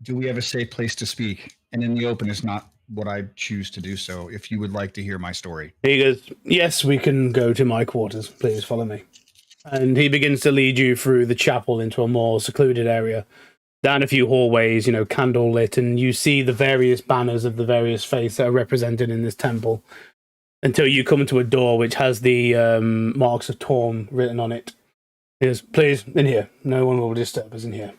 Do we have a safe place to speak? And in the open is not what I choose to do so. If you would like to hear my story. he goes, yes, we can go to my quarters. Please follow me. And he begins to lead you through the chapel into a more secluded area, down a few hallways, candle lit, and you see the various banners of the various faiths that are represented in this temple, until you come to a door which has the marks of Torm written on it. Yes, please, in here. No one will disturb us in here.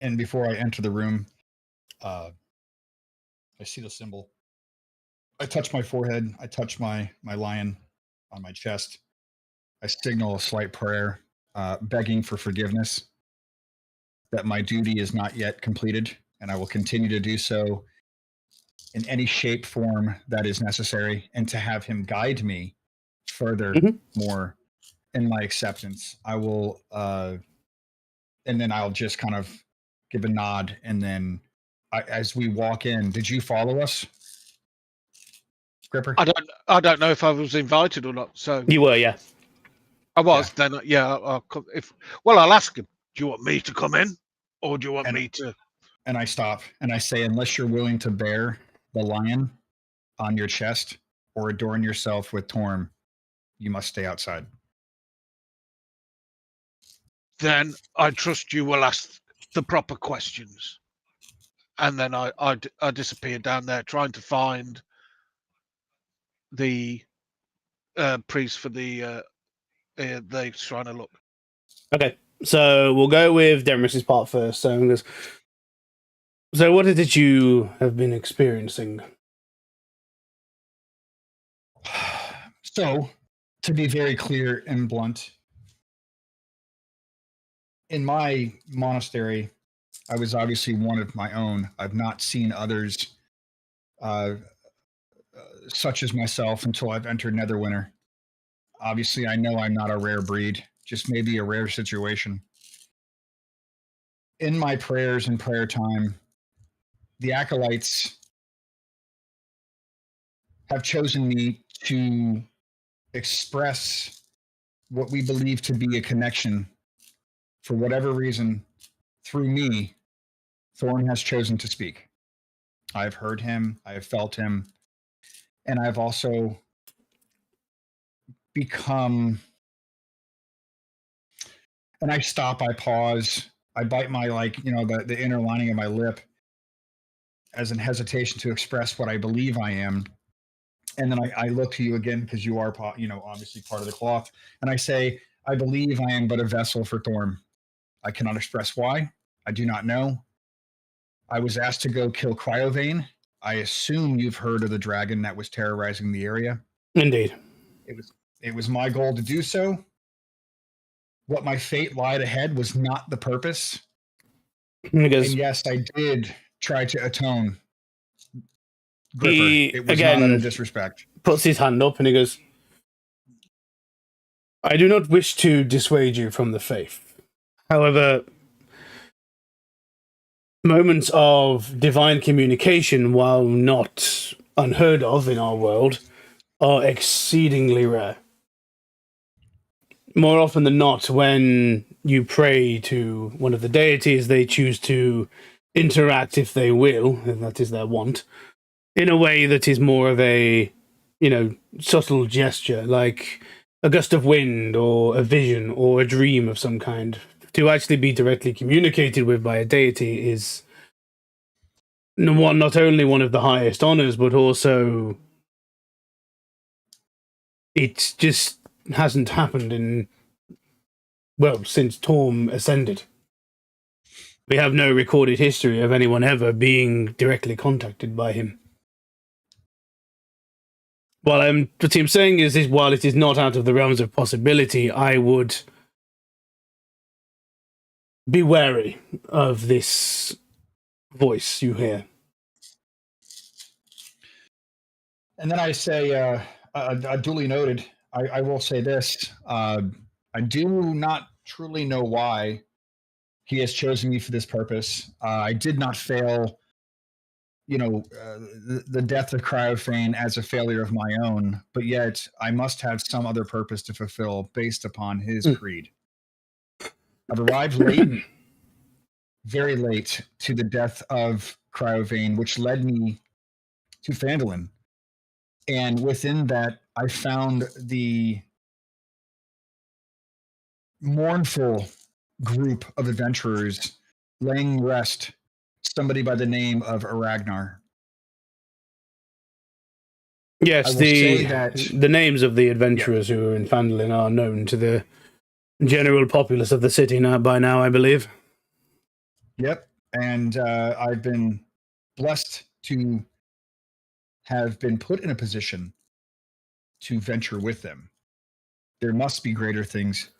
And before I enter the room, I see the symbol. I touch my forehead. I touch my lion on my chest. I signal a slight prayer, begging for forgiveness, that my duty is not yet completed, and I will continue to do so in any shape, form that is necessary, and to have him guide me further, more in my acceptance. I will, and then I'll just kind of give a nod, and then as we walk in, did you follow us, Gripper? I don't know if I was invited or not. So You were, yeah. I was. Yeah. Then I'll come, I'll ask him. Do you want me to come in, or do you want me to? And I stop and I say, unless you're willing to bear the lion on your chest or adorn yourself with Torm, you must stay outside. Then I trust you will ask the proper questions. And then I disappear down there trying to find the priest for the shrine of luck. Okay, so we'll go with Demerys's part first. So what is it you have been experiencing? So, to be very clear and blunt, in my monastery, I was obviously one of my own. I've not seen others such as myself until I've entered Netherwinter. Obviously, I know I'm not a rare breed, just maybe a rare situation. In my prayers and prayer time, the acolytes have chosen me to express what we believe to be a connection. For whatever reason, through me, Thorn has chosen to speak. I've heard him, I have felt him, and I've also become, and I stop, I pause, I bite my, the inner lining of my lip as in hesitation to express what I believe I am. And then I look to you again, because you are, obviously part of the cloth, and I say, I believe I am but a vessel for Thorm. I cannot express why. I do not know. I was asked to go kill Cryovane. I assume you've heard of the dragon that was terrorizing the area. Indeed. It was my goal to do so. What my fate lied ahead was not the purpose. And yes, I did try to atone. Gripper, it was again, not out of disrespect. Puts his hand up and he goes, I do not wish to dissuade you from the faith. However, moments of divine communication, while not unheard of in our world, are exceedingly rare. More often than not, when you pray to one of the deities, they choose to interact, if they will, and that is their want, in a way that is more of a, subtle gesture, like a gust of wind or a vision or a dream of some kind. To actually be directly communicated with by a deity is not only one of the highest honors, but also it just hasn't happened since Torm ascended. We have no recorded history of anyone ever being directly contacted by him. What I'm saying is while it is not out of the realms of possibility, I would be wary of this voice you hear. And then I say, duly noted, I will say this. I do not truly know why he has chosen me for this purpose. I did not fail, the death of Cryofane as a failure of my own, but yet I must have some other purpose to fulfill based upon his creed. I've arrived late, very late, to the death of Cryovane, which led me to Phandelver. And within that, I found the mournful group of adventurers laying rest somebody by the name of Aragnar. Yes, the names of the adventurers who are in Phandelver are known to the general populace of the city now. By now, I believe. Yep. And I've been blessed to have been put in a position to venture with them. There must be greater things.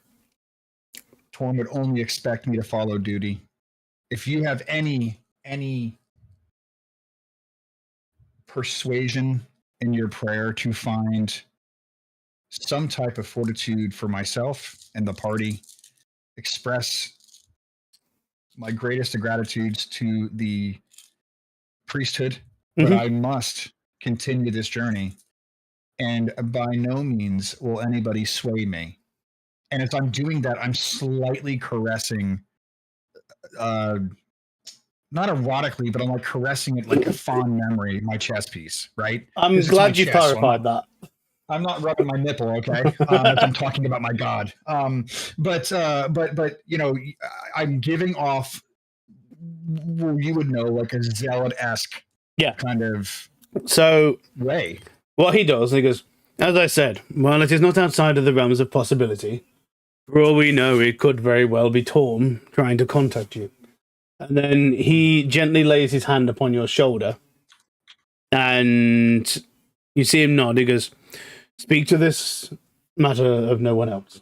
Torm would only expect me to follow duty. If you have any persuasion in your prayer to find some type of fortitude for myself and the party, express my greatest of gratitudes to the priesthood, but I must continue this journey, and by no means will anybody sway me. And as I'm doing that, I'm slightly caressing, not erotically, but I'm like caressing it like a fond memory, my chest piece, right? I'm glad you clarified that. I'm not rubbing my nipple, okay? As I'm talking about my God. But you know, I'm giving off, you would know, like a zealot-esque kind of way. What he does, he goes, as I said, while it is not outside of the realms of possibility, for all we know, it could very well be Torm trying to contact you. And then he gently lays his hand upon your shoulder, and you see him nod. He goes, speak to this matter of no one else.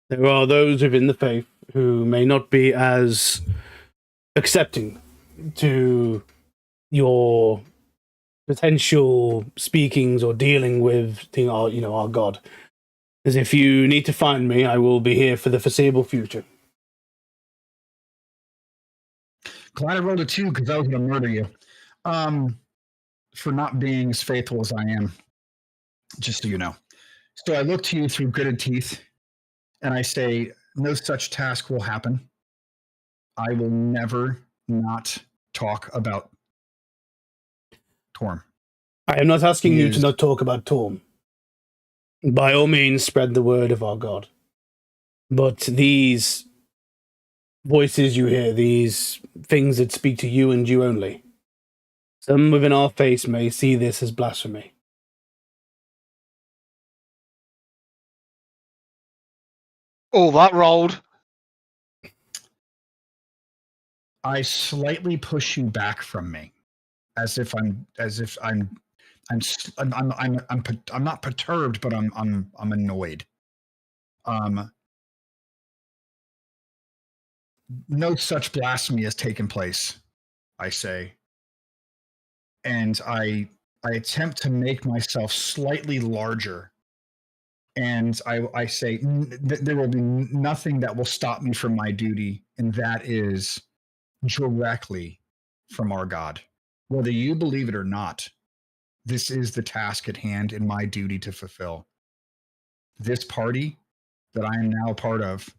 There are those within the faith who may not be as accepting to your potential speakings or dealing with our God. As if you need to find me, I will be here for the foreseeable future. Glad I rolled a 2 because I was going to murder you for not being as faithful as I am, just so you know. So I look to you through gritted teeth, and I say, no such task will happen. I will never not talk about Torm. I am not asking you to not talk about Torm. By all means, spread the word of our God. But these voices you hear, these things that speak to you and you only, some within our faith may see this as blasphemy. Oh, that rolled. I slightly push you back from me, as if I'm not perturbed, but I'm annoyed. No such blasphemy has taken place, I say, and I attempt to make myself slightly larger, and I say there will be nothing that will stop me from my duty, and that is directly from our God. Whether you believe it or not, this is the task at hand and my duty to fulfill. This party that I am now a part of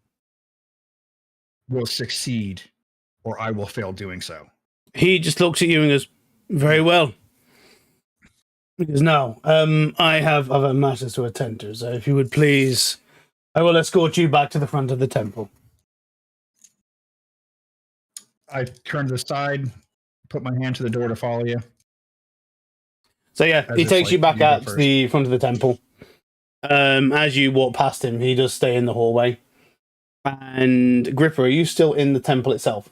will succeed, or I will fail doing so. He just looks at you and goes, very well. He goes, now, I have other matters to attend to, so if you would please, I will escort you back to the front of the temple. I turn to the side, put my hand to the door to follow you. So yeah, he takes you back out to the front of the temple. As you walk past him, he does stay in the hallway. And Gripper, are you still in the temple itself?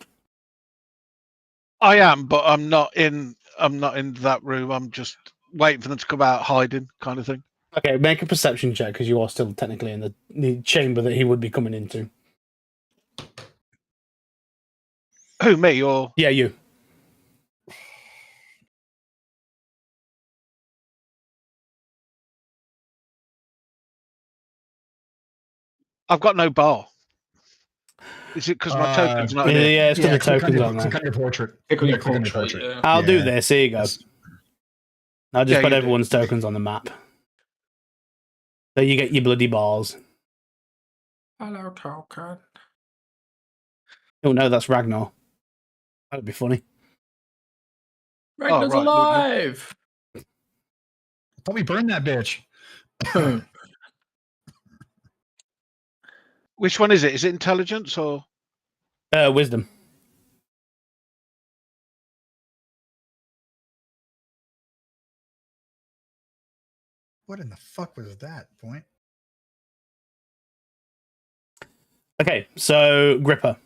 I am, but I'm not in that room. I'm just waiting for them to come out hiding, kind of thing. Okay, make a perception check because you are still technically in the chamber that he would be coming into. Who, me or? Yeah, you. I've got no bar. Is it because my token's not in it? Yeah, it's because the token's on there. Click on your portrait. Click on your portrait. Yeah. I'll do this. Here you go. I'll just put everyone's do. tokens on the map. So you get your bloody bars. Hello, token. Oh no, that's Ragnar. That'd be funny. Ragnar's alive! I thought we burned that bitch. Which one is it? Is it intelligence or? Wisdom. What in the fuck was that point? Okay, so Gripper.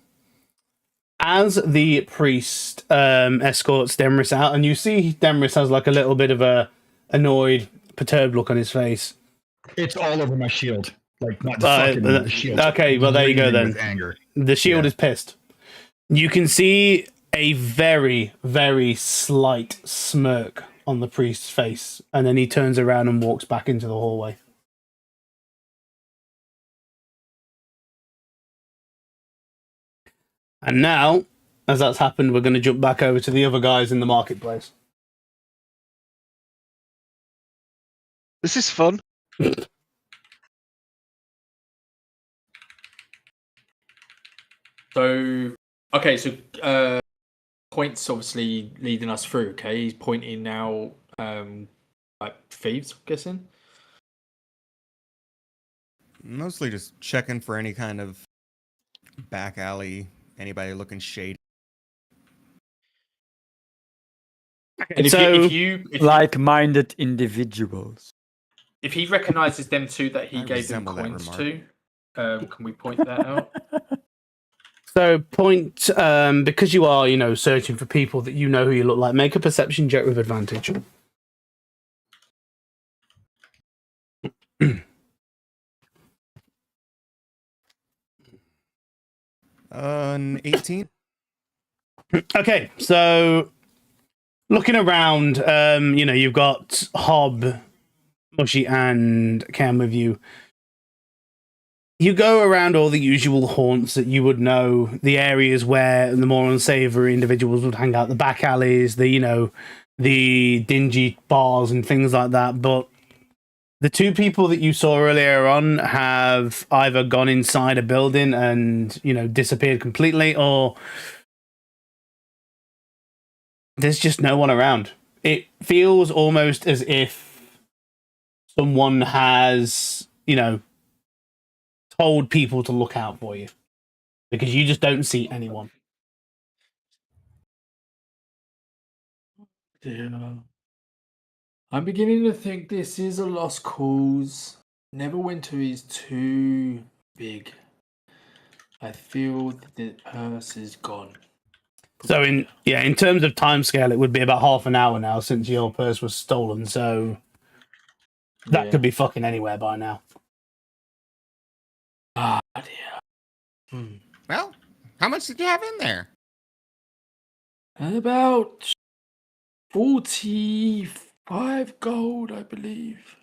As the priest escorts Demris out, and you see Demris has like a little bit of a annoyed, perturbed look on his face. It's all over my shield. Like, not the fucking the shield. Okay, well, there you go then. With anger. The shield Yeah. is pissed. You can see a very, very slight smirk on the priest's face, and then he turns around and walks back into the hallway. And now, as that's happened, we're going to jump back over to the other guys in the marketplace. This is fun. So, okay, so Point's obviously leading us through. Okay, he's pointing now, like thieves, I'm guessing. Mostly just checking for any kind of back alley, anybody looking shady. And So- if you Like-minded individuals. if he recognizes them two that he I gave them resemble that coins remark. to, can we point that out? So, Point, because you are, searching for people that you know who you look like, make a perception check with advantage. An 18. Okay, so looking around, you've got Hob, Mushy, and Cam with you. You go around all the usual haunts that you would know, the areas where the more unsavory individuals would hang out, the back alleys, the dingy bars and things like that. But the two people that you saw earlier on have either gone inside a building and, disappeared completely, or there's just no one around. It feels almost as if someone has, told people to look out for you, because you just don't see anyone. Dear. I'm beginning to think this is a lost cause. Neverwinter is too big. I feel that the purse is gone. So in terms of timescale, it would be about half an hour now since your purse was stolen. So that could be fucking anywhere by now. Ah, dear. Well, how much did you have in there? About 45 gold, I believe.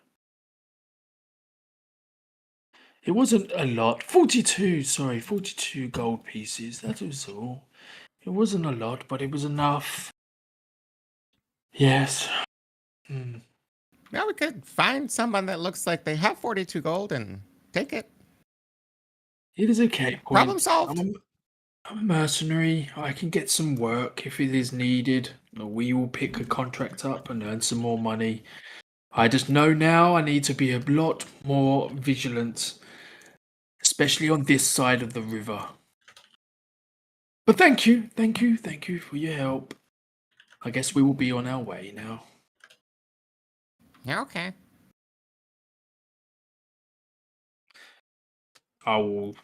It wasn't a lot. 42 gold pieces. That was all. It wasn't a lot, but it was enough. Yes. Well, we could find someone that looks like they have 42 gold and take it. It is okay. Point. Problem solved. I'm a mercenary. I can get some work if it is needed. We will pick a contract up and earn some more money. I just know now I need to be a lot more vigilant, especially on this side of the river. But thank you for your help. I guess we will be on our way now. Yeah, okay. I will,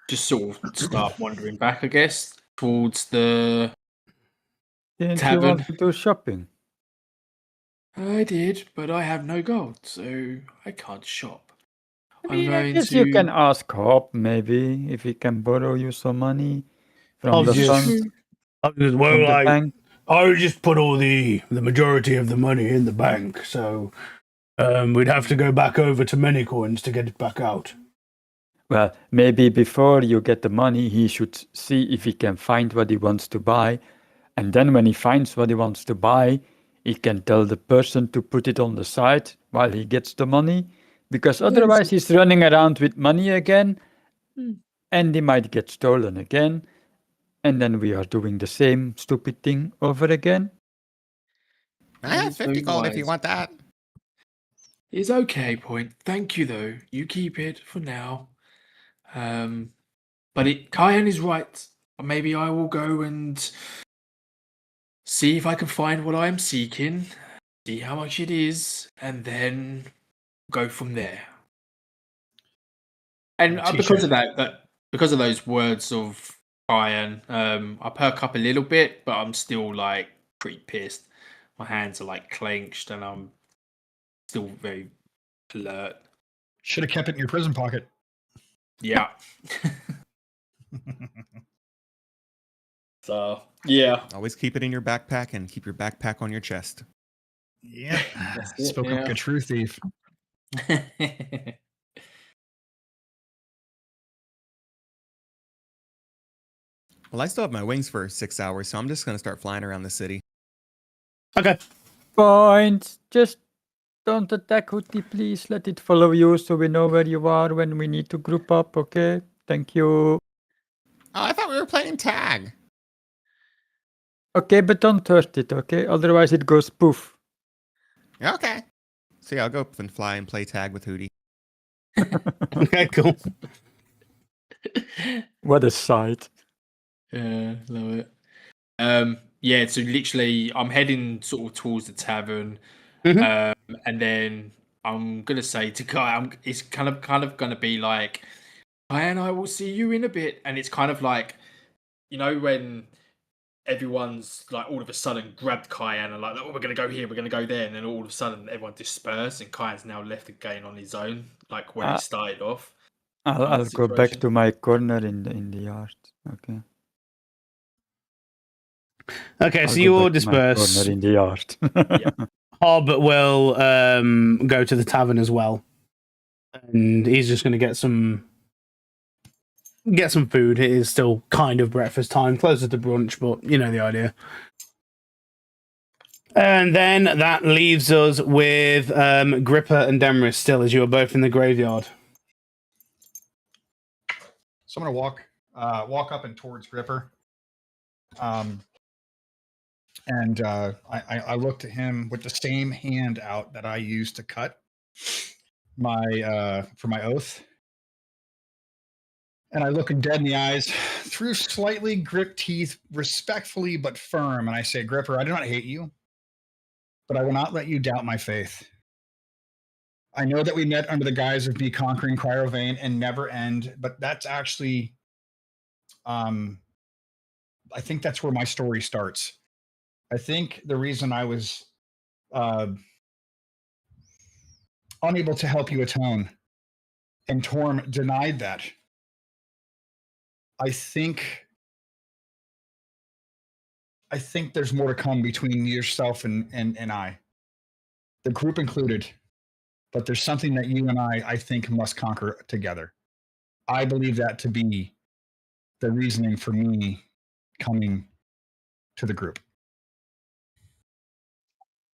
just sort of start wandering back, I guess, towards the Didn't you tavern. want to do shopping? I did, but I have no gold, so I can't shop. I mean, I guess you can ask Hop maybe if he can borrow you some money from the Obviously. fund, Well, from the bank. I just put all the majority of the money in the bank, so we'd have to go back over to many coins to get it back out. Well, maybe before you get the money, he should see if he can find what he wants to buy. And then when he finds what he wants to buy, he can tell the person to put it on the side while he gets the money. Because otherwise he's running around with money again, and he might get stolen again. And then we are doing the same stupid thing over again. I have 50 gold if you want that. It's okay, Point. Thank you, though. You keep it for now. But Kyan is right. Maybe I will go and see if I can find what I am seeking, see how much it is, and then go from there. And because of that because of those words of Ryan, I perk up a little bit, but I'm still like pretty pissed. My hands are like clenched, and I'm still very alert. Should have kept it in your prison pocket. Yeah. So yeah, Always keep it in your backpack and keep your backpack on your chest. Yeah. That's it, Spoke like yeah. a true thief. Well, I still have my wings for 6 hours, so I'm just going to start flying around the city. Okay. Points. Just don't attack Hootie, please. Let it follow you so we know where you are when we need to group up, okay? Thank you. Oh, I thought we were playing tag. Okay, but don't hurt it, okay? Otherwise it goes poof. Okay. So yeah, I'll go up and fly and play tag with Hootie. Okay, cool. What a sight. Yeah, love it. Yeah, so literally, I'm heading sort of towards the tavern, Mhm. and then I'm gonna say to Kai, it's kind of gonna be like, and I will see you in a bit, and it's kind of like, when everyone's like all of a sudden grabbed Kyan and like, oh, we're gonna go here, we're gonna go there, and then all of a sudden everyone dispersed, and Kyan's now left again on his own, like where he started off. I'll go back to my corner in the yard. Okay. Okay, I'll so go you all back to my disperse. corner in the yard. Hob will go to the tavern as well, and he's just going to get some food. It is still kind of breakfast time, closer to brunch, but you know the idea. And then that leaves us with Gripper and Demris still, as you are both in the graveyard. So I'm gonna walk up and towards Gripper. And I looked at him with the same hand out that I used to cut my for my oath. And I look him dead in the eyes through slightly gripped teeth, respectfully but firm, and I say, Gripper, I do not hate you, but I will not let you doubt my faith. I know that we met under the guise of me conquering Cryovane and Never End, but that's actually, I think that's where my story starts. I think the reason I was unable to help you atone and Torm denied that, I think there's more to come between yourself and I, the group included. But there's something that you and I think must conquer together. I believe that to be the reasoning for me coming to the group.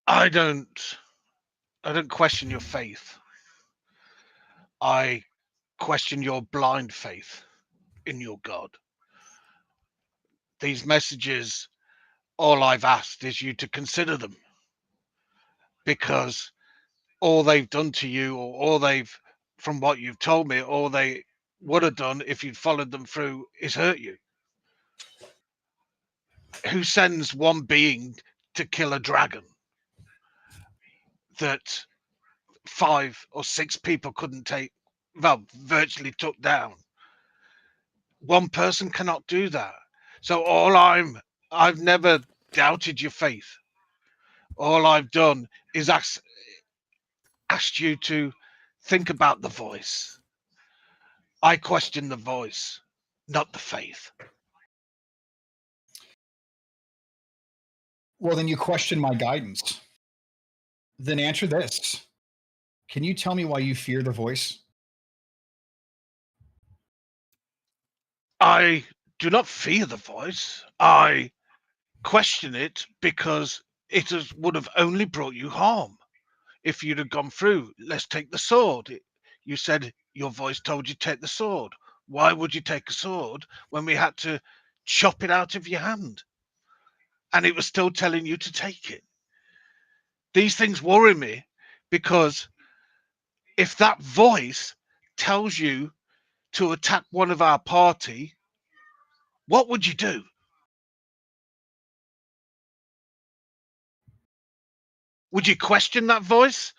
I don't question your faith. I question your blind faith in your God. These messages, all I've asked is you to consider them, because all they've done to you, or all they've, from what you've told me, all they would have done if you'd followed them through is hurt you. Who sends one being to kill a dragon that 5 or 6 people couldn't take, well, virtually took down? One person cannot do that. So I've never doubted your faith. All I've done is asked you to think about the voice. I question the voice, not the faith. Well, then you question my guidance. Then answer this. Can you tell me why you fear the voice? I do not fear the voice. I question it because would have only brought you harm if you'd have gone through. Let's take the sword. You said your voice told you to take the sword. Why would you take a sword when we had to chop it out of your hand? And it was still telling you to take it. These things worry me, because if that voice tells you to attack one of our party, what would you do? Would you question that voice?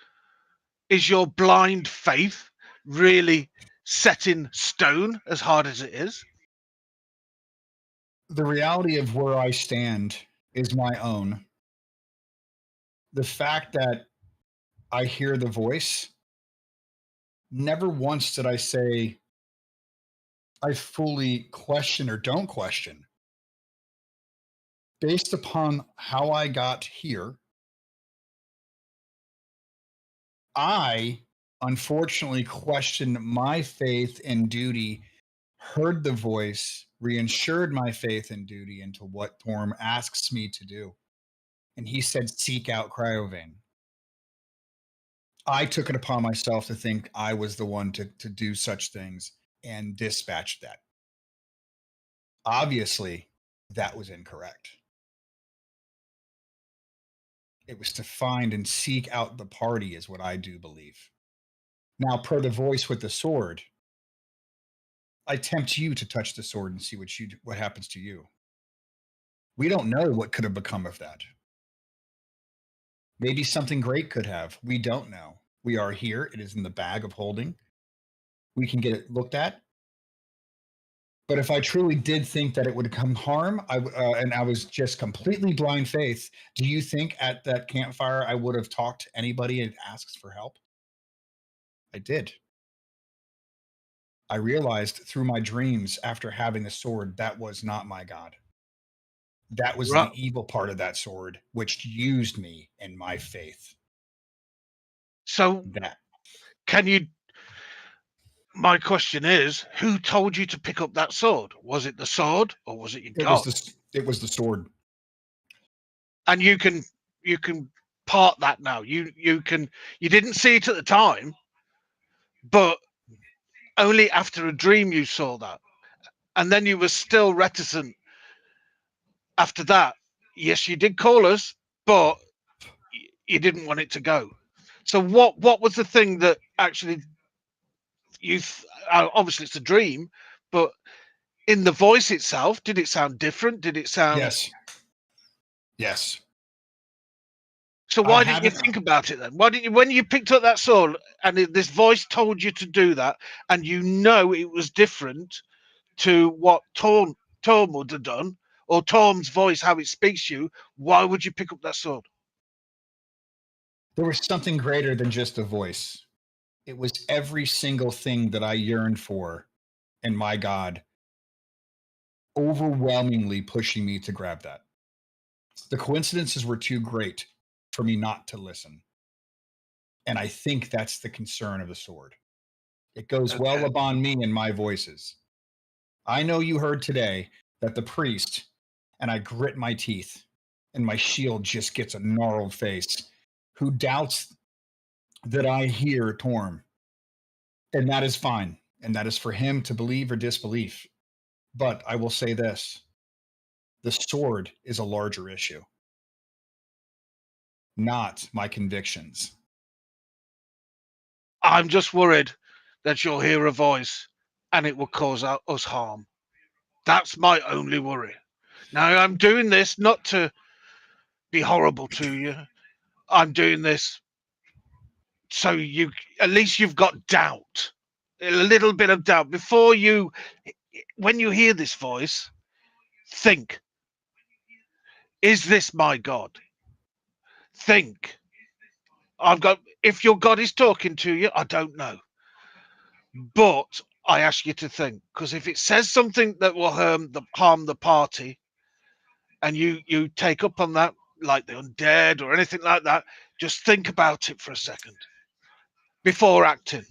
Is your blind faith really set in stone, as hard as it is? The reality of where I stand is my own. The fact that I hear the voice, never once did I say I fully question or don't question. Based upon how I got here, I unfortunately questioned my faith and duty, heard the voice, reinsured my faith and duty into what Torm asks me to do. And he said, seek out Cryovane. I took it upon myself to think I was the one to do such things and dispatched that. Obviously, that was incorrect. It was to find and seek out the party, is what I do believe. Now, per the voice with the sword, I tempt you to touch the sword and see what happens to you. We don't know what could have become of that. Maybe something great could have. We don't know. We are here. It is in the bag of holding. We can get it looked at. But if I truly did think that it would come harm, and I was just completely blind faith, do you think at that campfire I would have talked to anybody and asked for help? I did. I realized through my dreams after having the sword, that was not my God. That was the evil part of that sword, which used me in my faith. So my question is, who told you to pick up that sword? Was it the sword or was it your God? It was the sword. And you can part that now. You didn't see it at the time, but only after a dream you saw that. And then you were still reticent after that. Yes, you did call us, but you didn't want it to go. So what was the thing that actually obviously it's a dream, but in the voice itself, did it sound different? Did it sound... Yes. So why didn't you think about it then? Why didn't you, when you picked up that sword and this voice told you to do that, and you know it was different to what Torm would have done, or Torm's voice, how it speaks to you, why would you pick up that sword? There was something greater than just a voice. It was every single thing that I yearned for, and my God overwhelmingly pushing me to grab that. The coincidences were too great for me not to listen. And I think that's the concern of the sword. It goes well upon me and my voices. I know you heard today that the priest, and I grit my teeth, and my shield just gets a gnarled face, who doubts that I hear Torm. And that is fine. And that is for him to believe or disbelieve. But I will say this. The sword is a larger issue, not my convictions. I'm just worried that you'll hear a voice and it will cause us harm. That's my only worry. Now, I'm doing this not to be horrible to you. I'm doing this so at least you've got doubt, a little bit of doubt before when you hear this voice, think, is this my God? Think, if your God is talking to you, I don't know. But I ask you to think, because if it says something that will harm the party, and you take up on that, like the undead or anything like that, just think about it for a second before acting,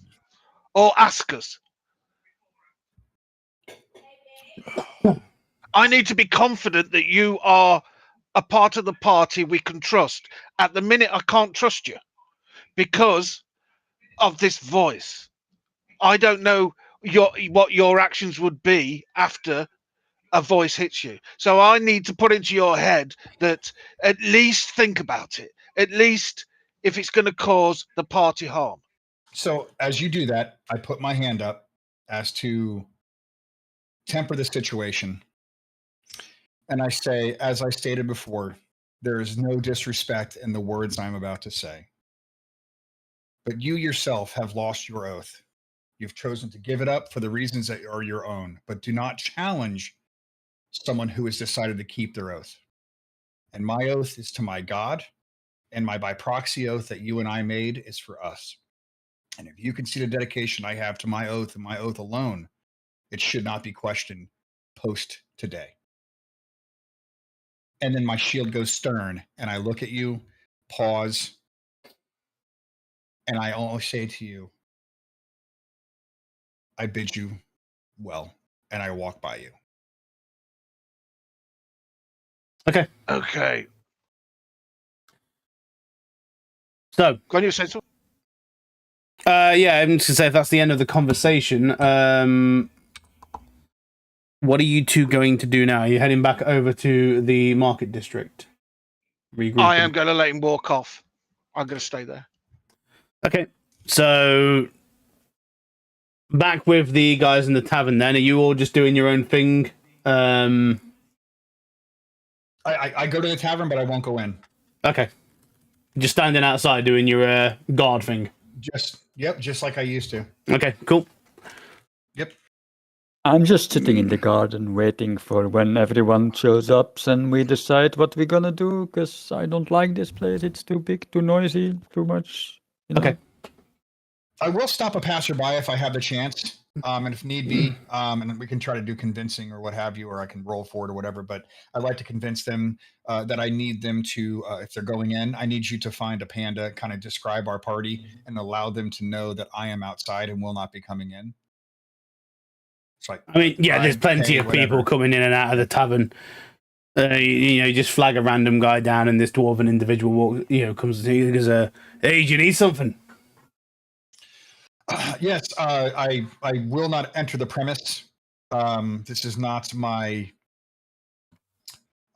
or ask us. I need to be confident that you are a part of the party we can trust. At the minute, I can't trust you because of this voice. I don't know what your actions would be after a voice hits you. So I need to put into your head that at least think about it. At least if it's going to cause the party harm. So as you do that, I put my hand up as to temper the situation. And I say, as I stated before, there is no disrespect in the words I'm about to say. But you yourself have lost your oath. You've chosen to give it up for the reasons that are your own, but do not challenge someone who has decided to keep their oath. And my oath is to my God, and my by proxy oath that you and I made is for us. And if you can see the dedication I have to my oath and my oath alone, it should not be questioned post today. And then my shield goes stern, and I look at you, pause, and I always say to you, I bid you well, and I walk by you. Okay. Okay. So, Can you say so? yeah, I'm just gonna say if that's the end of the conversation, what are you two going to do now? Are you heading back over to the market district? Regrouping? I am going to let him walk off. I'm going to stay there. Okay, so back with the guys in the tavern. Then, are you all just doing your own thing? I go to the tavern, but I won't go in. Okay, just standing outside doing your guard thing. Just like I used to. Okay, cool. Yep. I'm just sitting in the garden waiting for when everyone shows up and we decide what we're gonna do, because I don't like this place. It's too big, too noisy, too much. Okay. I will stop a passerby if I have the chance, and if need be, and we can try to do convincing or what have you, or I can roll for it or whatever. But I'd like to convince them that I need them to, if they're going in, I need you to find a panda, kind of describe our party, and allow them to know that I am outside and will not be coming in. It's like, I mean, yeah, there's plenty of people coming in and out of the tavern. You just flag a random guy down, and this dwarven individual comes to you and goes, "Hey, do you need something?" Yes, I will not enter the premise. This is not my,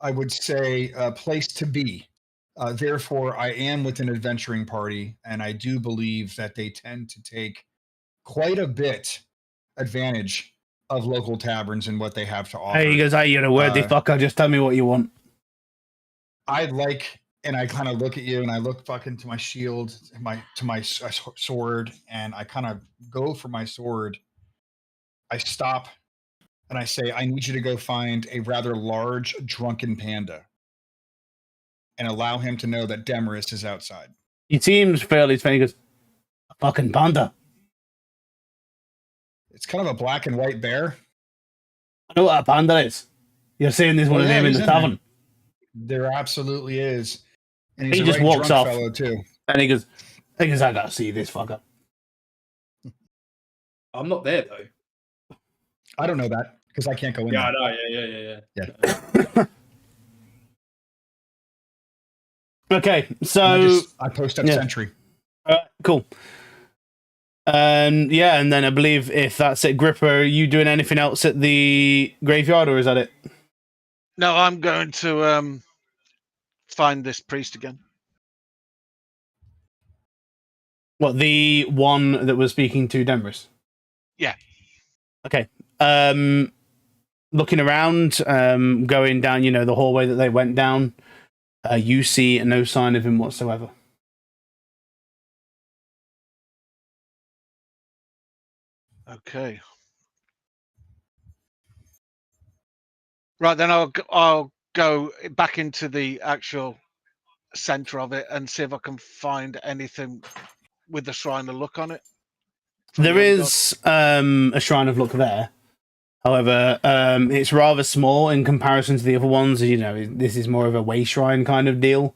I would say, place to be. Therefore, I am with an adventuring party, and I do believe that they tend to take quite a bit advantage of local taverns and what they have to offer. Hey, he goes, "Hey, you're a worthy fucker. Just tell me what you want." I'd like, and I kind of look at you, and I look fucking to my shield, to my sword, and I kind of go for my sword. I stop, and I say, I need you to go find a rather large drunken panda, and allow him to know that Demarest is outside. He seems fairly funny. He goes, "A fucking panda." It's kind of a black and white bear. I know what a panda is. You're saying there's one of them in the tavern. There absolutely is. And he's He a just right walks drunk off. fellow too. And he goes, "I gotta see this fucker." I'm not there though. I don't know that because I can't go in Yeah, there. I know. Yeah. Okay, so I post up sentry. Cool. And then I believe if that's it, Gripper, are you doing anything else at the graveyard, or is that it? No, I'm going to find this priest again. What, the one that was speaking to Demarest? Yeah. Okay. Looking around, going down, the hallway that they went down, you see no sign of him whatsoever. Okay. Right, then I'll go back into the actual center of it and see if I can find anything with the Shrine of Luck on it. There is a Shrine of Luck there. However, it's rather small in comparison to the other ones. This is more of a way shrine kind of deal.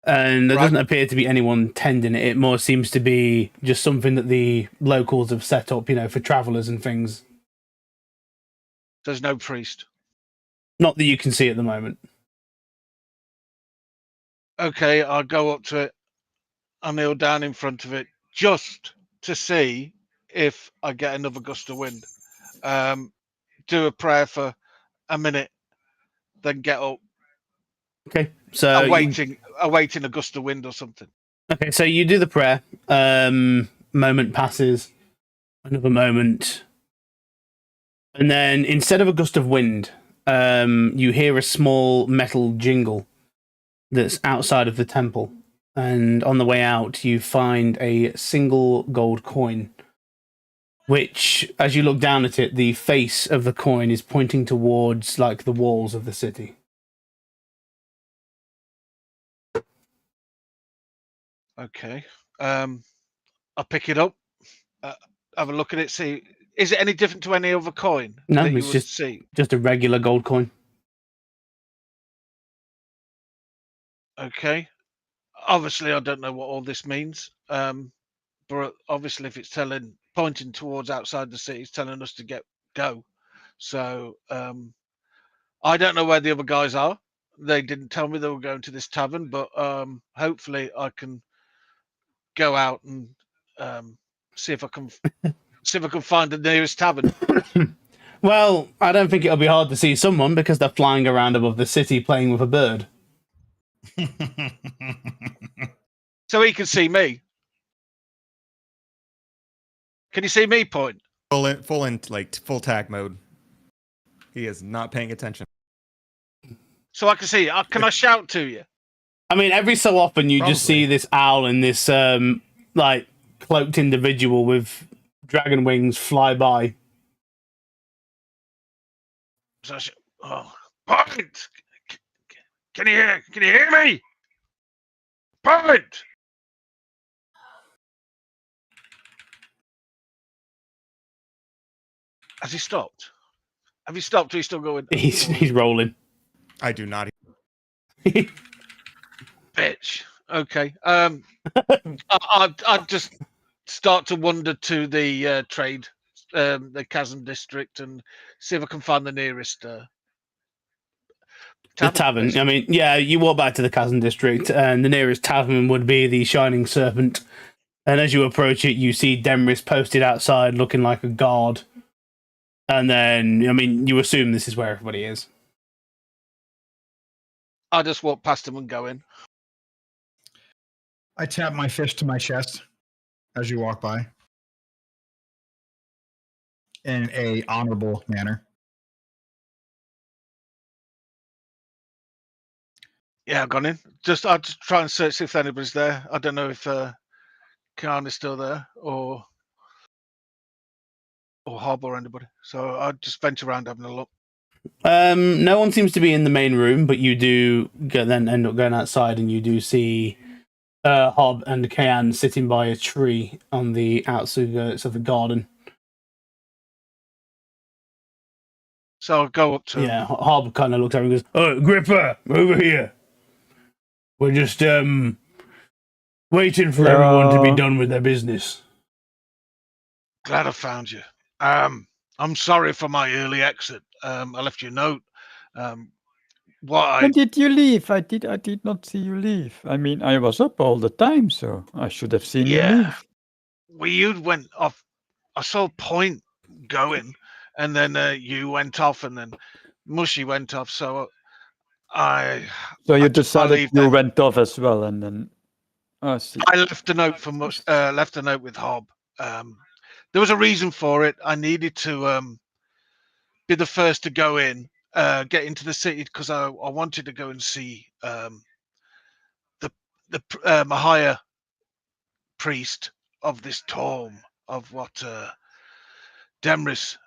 And there doesn't appear to be anyone tending it. It more seems to be just something that the locals have set up, for travelers and things. There's no priest. Not that you can see at the moment. Okay, I'll go up to it. I'll kneel down in front of it just to see if I get another gust of wind. Do a prayer for a minute, then get up. Okay, so awaiting a gust of wind or something. Okay, so you do the prayer. Moment passes, another moment, and then instead of a gust of wind, you hear a small metal jingle that's outside of the temple. And on the way out, you find a single gold coin which, as you look down at it, the face of the coin is pointing towards like the walls of the city. Okay. I'll pick it up. Have a look at it. See, is it any different to any other coin No, that you it's would just see? just a regular gold coin. Okay. Obviously, I don't know what all this means. But obviously, if it's pointing towards outside the city, it's telling us to go. So I don't know where the other guys are. They didn't tell me they were going to this tavern, but hopefully I can go out and see if I can find the nearest tavern. Well, I don't think it'll be hard to see someone because they're flying around above the city playing with a bird. So he can see me. Can you see me, Point? Full tag mode. He is not paying attention. So I can see you. Can I shout to you? I mean, every so often you just Probably. see this owl and this like cloaked individual with dragon wings fly by. So Point! Can you hear me? Point! Has he stopped? Have you stopped? Or are you still going? He's rolling. I do not. Bitch. Okay. I'd just start to wander to the trade, the Chasm district, and see if I can find the nearest The tavern. basically. I mean, yeah, you walk back to the Chasm district, and the nearest tavern would be the Shining Serpent. And as you approach it, you see Demris posted outside, looking like a guard. And then, I mean, you assume this is where everybody is. I just walk past him and go in. I tap my fist to my chest as you walk by in a honorable manner. Yeah, I've gone in. I'll just try and search if anybody's there. I don't know if Khan is still there or Hob or anybody. So I'll just venture around having a look. No one seems to be in the main room, but you do then end up going outside, and you do see Hob and Kayan sitting by a tree on the outskirts of the garden. So I'll go up to Yeah, Hob kind of looks over and goes, "Oh, Gripper, over here. We're just waiting for everyone to be done with their business." Glad I found you. I'm sorry for my early exit. I left you a note. When did you leave? I did not see you leave. I mean, I was up all the time, so I should have seen you leave. Well, you went off. I saw Point going, and then you went off, and then Mushy went off. So So you I decided leave you then. went off as well, and then I see. I left a note for left a note with Hob. There was a reason for it. I needed to be the first to go in, get into the city because I wanted to go and see the Mahaya priest of this tome of what Demris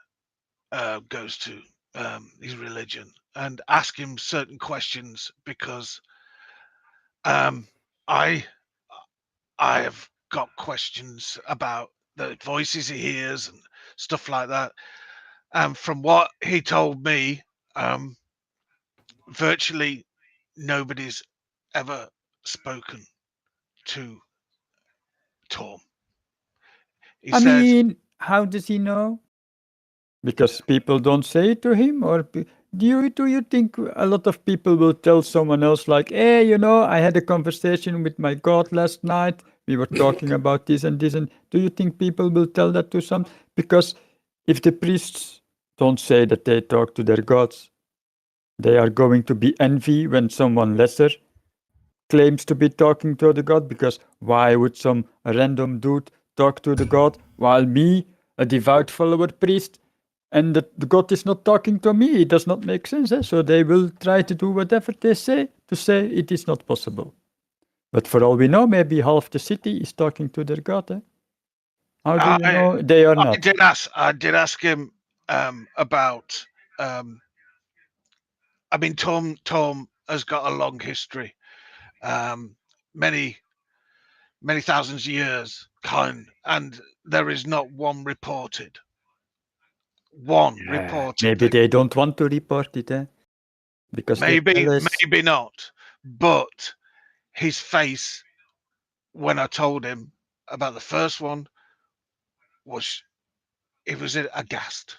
goes to, his religion, and ask him certain questions because I have got questions about the voices he hears and stuff like that. And from what he told me, virtually nobody's ever spoken to Tom. He I says, mean, how does he know? Because people don't say it to him, or do you think a lot of people will tell someone else like, "Hey, you know, I had a conversation with my god last night. We were talking about this and this." And do you think people will tell that to some? Because if the priests don't say that they talk to their gods, they are going to be envy when someone lesser claims to be talking to the god. Because why would some random dude talk to the god while me, a devout follower priest, and the god is not talking to me? It does not make sense. So they will try to do whatever they say to say it is not possible. But for all we know, maybe half the city is talking to their god. How do you know they are I not? did ask him about. I mean, Tom has got a long history, many thousands of years, and there is not one reported. Maybe they don't want to report it, because maybe not, but his face when I told him about the first one was aghast.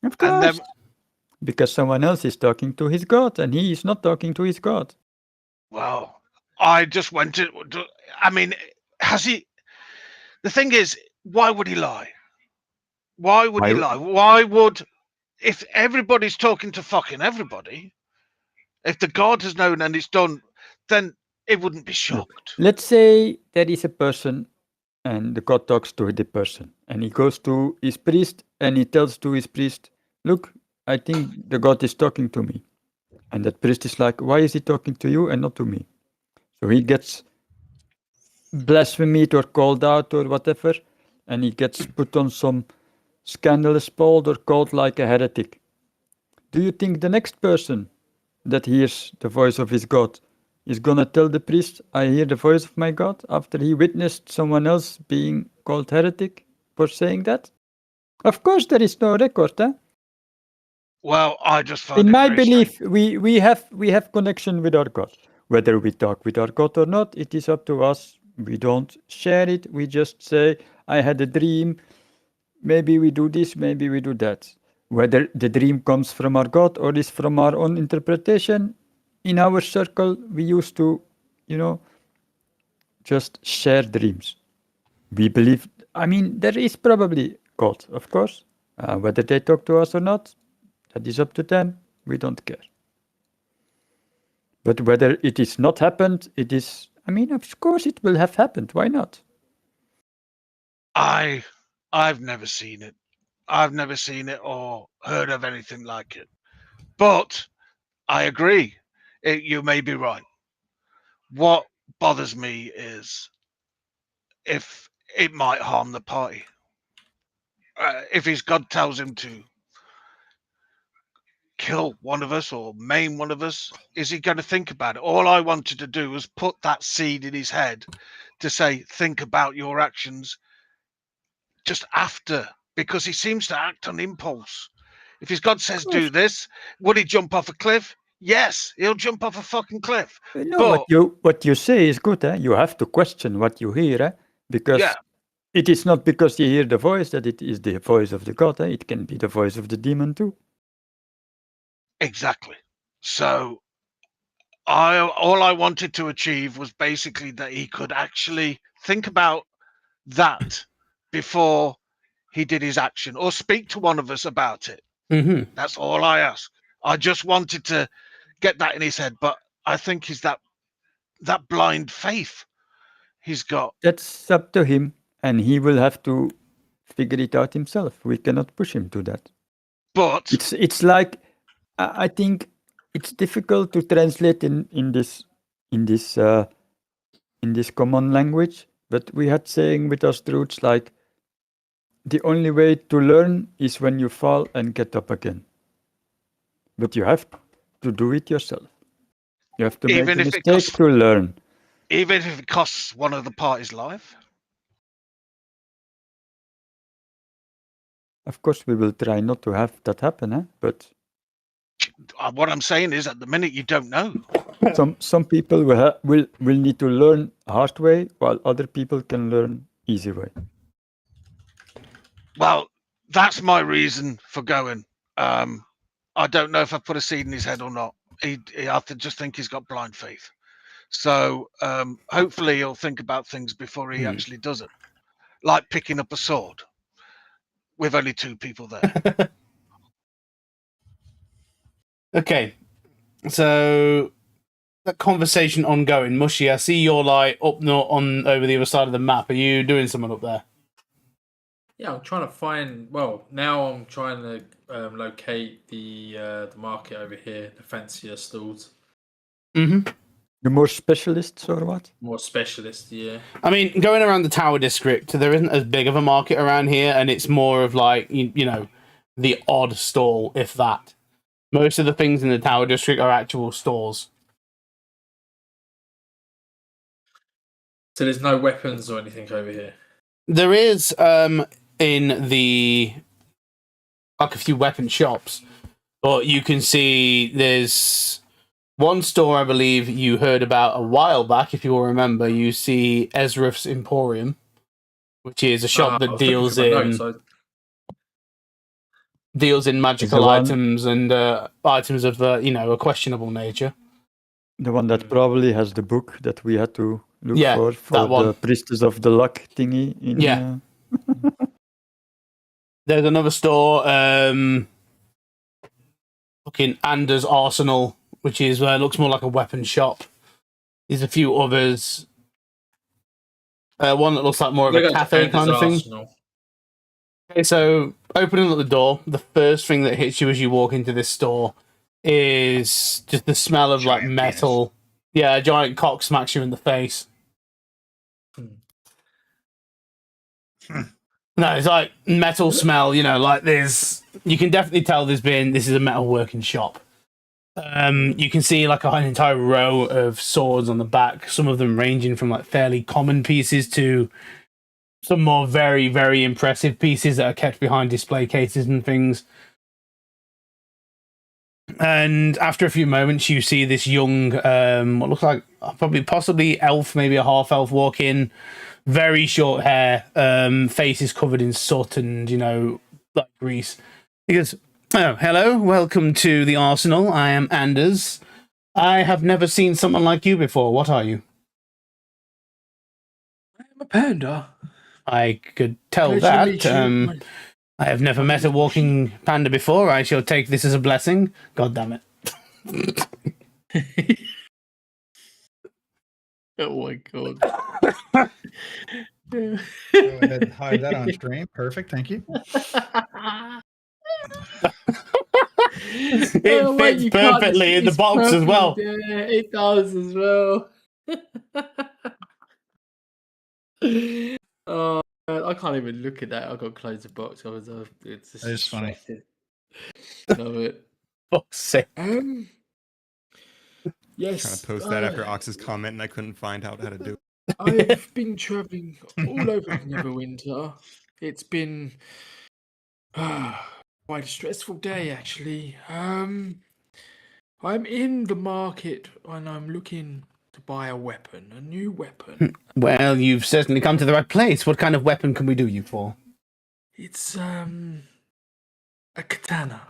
Of And course, then, because someone else is talking to his God, and he is not talking to his God. well, I just went to. I mean, has he? The thing is, why would he lie? Why would he lie? Why would, if everybody's talking to fucking everybody, if the God has known and it's done, then it wouldn't be shocked. Let's say there is a person and the God talks to the person and he goes to his priest and he tells to his priest, look, I think the God is talking to me. And that priest is like, why is he talking to you and not to me? So he gets blasphemed or called out or whatever, and he gets put on some scandalous pole or called like a heretic. Do you think the next person that hears the voice of his God is gonna tell the priest, I hear the voice of my God, after he witnessed someone else being called heretic for saying that? Of course, there is no record. Well, I just find in it my very belief, strange. we have connection with our God. Whether we talk with our God or not, it is up to us. We don't share it. We just say, I had a dream. Maybe we do this, maybe we do that. Whether the dream comes from our God or is from our own interpretation, in our circle, we used to, just share dreams. We believe, I mean, there is probably God, of course. Whether they talk to us or not, that is up to them. We don't care. But whether it is not happened, it is, I mean, of course it will have happened. Why not? I've never seen it. I've never seen it or heard of anything like it. But I agree. You may be right. What bothers me is if it might harm the party. If his God tells him to kill one of us or maim one of us, is he going to think about it? All I wanted to do was put that seed in his head to say, think about your actions just after, because he seems to act on impulse. If his God says do this, would he jump off a cliff? Yes, he'll jump off a fucking cliff. No, But what you say is good. You have to question what you hear, because yeah, it is not because you hear the voice that it is the voice of the God. It can be the voice of the demon too. exactly. So all I wanted to achieve was basically that he could actually think about that before he did his action, or speak to one of us about it. Mm-hmm. That's all I ask. I just wanted to get that in his head, but I think he's that blind faith he's got. That's up to him, and he will have to figure it out himself. We cannot push him to that. But it's like, I think it's difficult to translate in this common language. But we had saying with us roots like, the only way to learn is when you fall and get up again. But you have to do it yourself. You have to make even a if it mistake to learn. even if it costs one of the party's life. Of course, we will try not to have that happen, but What I'm saying is, at the minute, you don't know. some people will need to learn hard way, while other people can learn easy way. Well, that's my reason for going. I don't know if I put a seed in his head or not. I just think he's got blind faith. So hopefully he'll think about things before he actually does it. Like picking up a sword with only two people there. Okay, so that conversation ongoing. Mushy, I see you're like up north on over the other side of the map. Are you doing something up there? Yeah, I'm trying to find. Well, now I'm trying to locate the market over here, the fancier stalls. Mm-hmm. The more specialists or what? More specialist, yeah. I mean, going around the Tower District, there isn't as big of a market around here, and it's more of like, you know, the odd stall, if that. Most of the things in the Tower District are actual stores. So there's no weapons or anything over here. There is, in the, like, a few weapon shops, but you can see there's one store I believe you heard about a while back, if you will remember. You see Ezra's Emporium, which is a shop that deals in magical items and items of a questionable nature. The one that probably has the book that we had to look for that one. the Priestess of the Luck thingy. There's another store, fucking Anders Arsenal, which is looks more like a weapon shop. There's a few others. One that looks like more of a cafe kind of thing. Arsenal. Okay, so opening up the door, the first thing that hits you as you walk into this store is just the smell of like metal. Yeah, a giant cock smacks you in the face. No, it's like metal smell, like you can definitely tell this is a metalworking shop. You can see like an entire row of swords on the back, some of them ranging from like fairly common pieces to some more very, very impressive pieces that are kept behind display cases and things. And after a few moments, you see this young, what looks like possibly elf, maybe a half elf, walk in. Very short hair, face is covered in soot and, like grease. He goes, "Oh, hello, welcome to the Arsenal. I am Anders. I have never seen someone like you before. What are you?" I am a panda. I could tell Pleasure that. to meet you. I have never met a walking panda before. I shall take this as a blessing. God damn it. Oh my god. Go ahead and hide that on stream. Perfect, thank you. It fits perfectly in the box as well. Yeah, it does as well. Oh, man, I can't even look at that. I got to close the box. It's just It's funny. Love it. Fuck's sake. Yes. Trying to post that after Ox's comment, and I couldn't find out how to do it. I've been traveling all over Neverwinter. It's been quite a stressful day, actually. I'm in the market and I'm looking to buy a weapon, a new weapon. Well, you've certainly come to the right place. What kind of weapon can we do you for? It's a katana.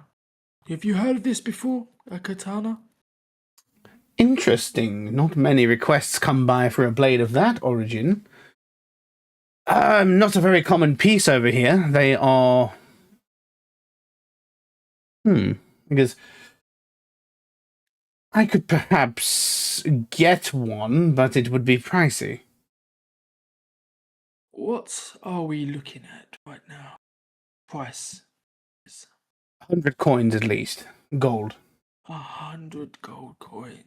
Have you heard of this before? A katana? Interesting. Not many requests come by for a blade of that origin. Not a very common piece over here. They are... Because I could perhaps get one, but it would be pricey. What are we looking at right now? Price? 100 coins at least. Gold. 100 gold coins.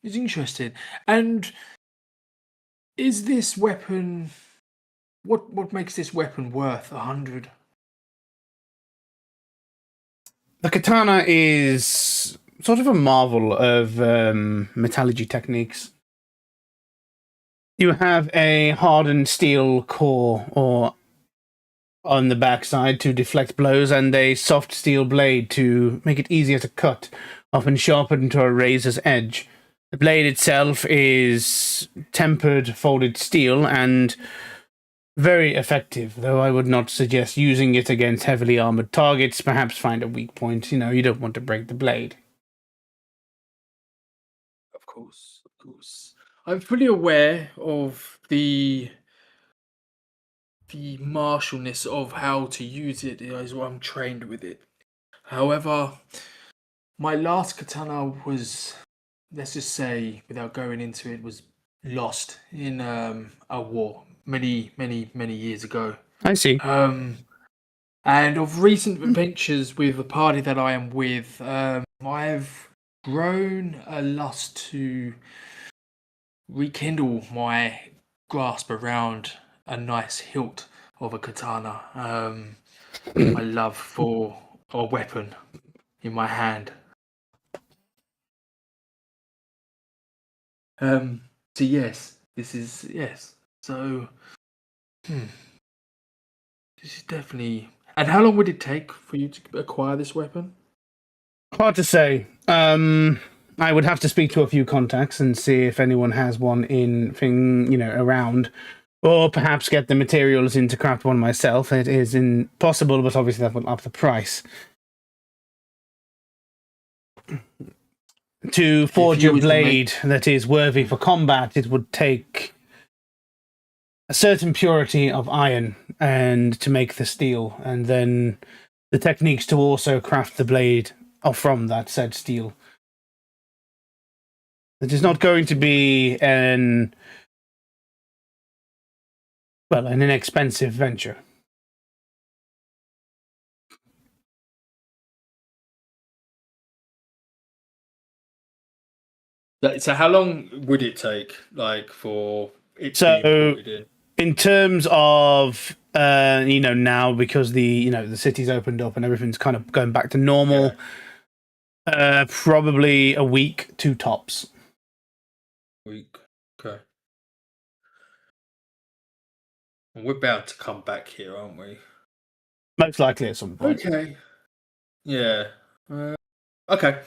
It's interesting. And is this weapon... What makes this weapon worth 100? The katana is sort of a marvel of metallurgy techniques. You have a hardened steel core or on the backside to deflect blows and a soft steel blade to make it easier to cut, often sharpened to a razor's edge. The blade itself is tempered folded steel and very effective, though I would not suggest using it against heavily armored targets. Perhaps find a weak point. You don't want to break the blade. Of course. I'm fully aware of the martialness of how to use it. Is what I'm trained with it. However, my last katana was, let's just say, without going into it, was lost in a war many years ago. I see. And of recent adventures with the party that I am with, I've grown a lust to rekindle my grasp around a nice hilt of a katana. My love for a weapon in my hand. So yes, this is yes. So, this is definitely. And how long would it take for you to acquire this weapon? Hard to say. I would have to speak to a few contacts and see if anyone has one around, or perhaps get the materials in to craft one myself. It is impossible, but obviously that will up the price. To forge a blade that is worthy for combat, it would take a certain purity of iron and to make the steel, and then the techniques to also craft the blade are from that said steel. It is not going to be an inexpensive venture. So how long would it take, for it to be imported in? In terms of now, because the city's opened up and everything's kind of going back to normal, probably a week, 2 tops. Week, okay. And we're bound to come back here, aren't we? Most likely at some point. Okay. Yeah. Okay.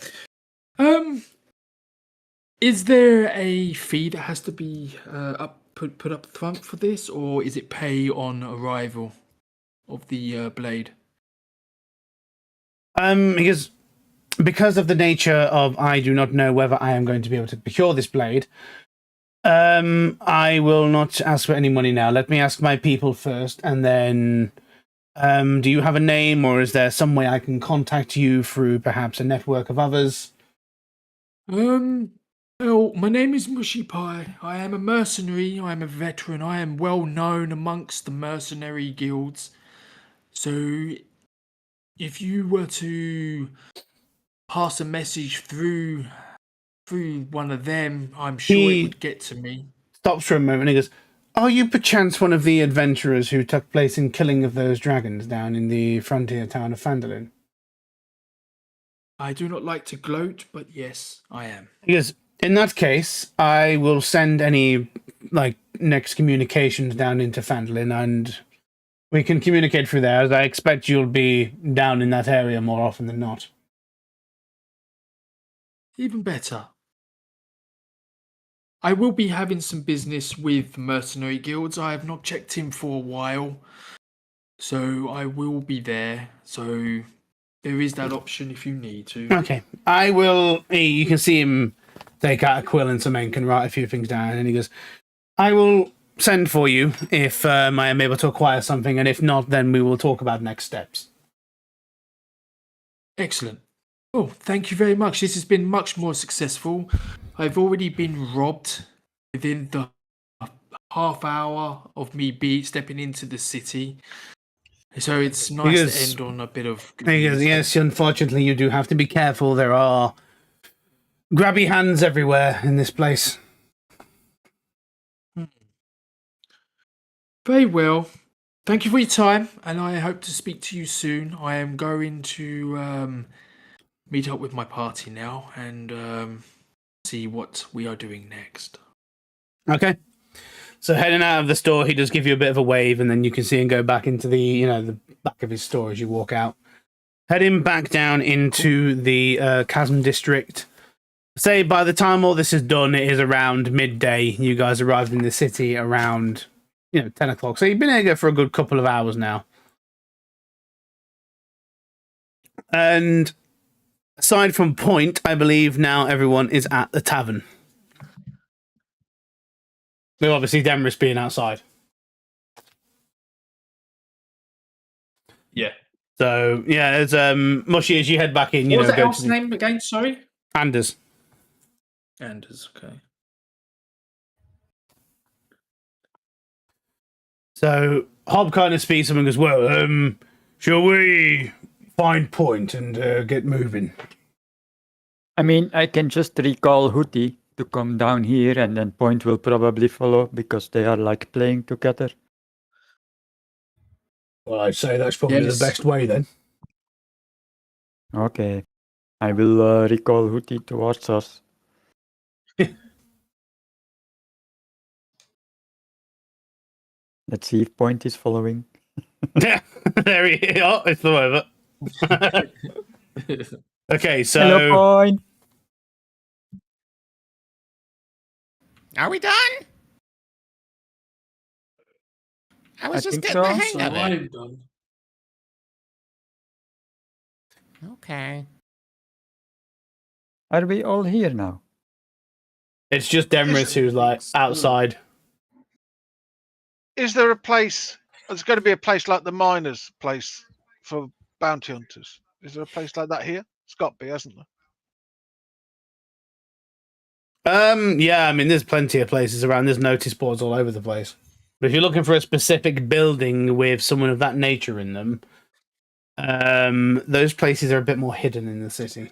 Is there a fee that has to be put up front for this, or is it pay on arrival of the blade? Because of the nature of I do not know whether I am going to be able to procure this blade, I will not ask for any money now. Let me ask my people first, and then do you have a name, or is there some way I can contact you through perhaps a network of others? Well, my name is Mushy Pie. I am a mercenary. I am a veteran. I am well known amongst the mercenary guilds. So, if you were to pass a message through one of them, I'm sure it would get to me. Stops for a moment and he goes, "Are you perchance one of the adventurers who took place in killing of those dragons down in the frontier town of Phandelver?" I do not like to gloat, but yes, I am. He goes, "In that case, I will send any next communications down into Phandelver, and we can communicate through there, as I expect you'll be down in that area more often than not." Even better. I will be having some business with mercenary guilds. I have not checked in for a while, so I will be there. So there is that option if you need to. Okay, I will. You can see him take out a quill and some ink and write a few things down, and he goes, "I will send for you if I am able to acquire something, and if not, then we will talk about next steps." Excellent. Oh, thank you very much. This has been much more successful. I've already been robbed within the half hour of me stepping into the city. So it's nice to end on a bit of... Yes, unfortunately, you do have to be careful. There are grabby hands everywhere in this place. Very well. Thank you for your time, and I hope to speak to you soon. I am going to meet up with my party now and see what we are doing next. Okay. So heading out of the store, he does give you a bit of a wave, and then you can see him go back into the the back of his store as you walk out. Heading back down into the Chasm District. Say by the time all this is done, it is around midday. You guys arrived in the city around 10 o'clock. So you've been here for a good couple of hours now. And aside from Point, I believe now everyone is at the tavern. With obviously Demris being outside. Yeah. So, yeah, as Mushy, as you head back in, What was the elf's name again? Sorry? Anders. Anders, okay. So, Hob kind of speaks to him and goes, "Well, shall we find Point and get moving?" I mean, I can just recall Hootie to come down here, and then Point will probably follow because they are like playing together. Well, I'd say that's probably Yes. the best way then. Okay. I will recall Hootie towards us. Let's see if Point is following. Yeah, there he is. Oh, it's the over. Okay, so Hello, Point. Are we done? I was I just think getting the so. hang So of it. I'm done. Okay. Are we all here now? it's just Demerys who's like outside. Is there a place? There's going to be a place like the miners' place for bounty hunters. Is there a place like that here? It's got to be, hasn't there? Yeah, I mean, there's plenty of places around. There's notice boards all over the place. But if you're looking for a specific building with someone of that nature in them, those places are a bit more hidden in the city.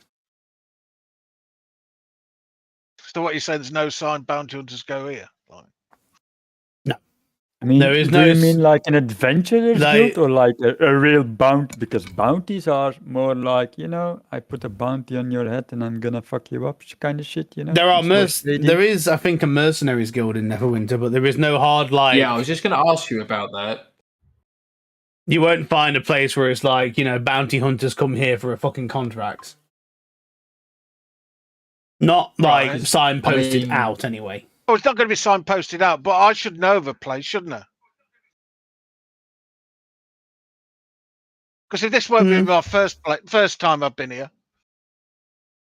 So what you say? There's no sign bounty hunters go here. Like, I mean, There is do no you s- mean like an adventurer's like- guild or like a real bounty? Because bounties are more like, I put a bounty on your head and I'm gonna fuck you up kind of shit, There are It's more shady. there is, I think, a mercenaries guild in Neverwinter, but there is no hard like. Yeah, I was just going to ask you about that. You won't find a place where it's like, bounty hunters come here for a fucking contract. Not like Right. signposted I mean- out anyway. oh, it's not going to be signposted out, but I should know of a place, shouldn't I? Because if this won't be my first time I've been here,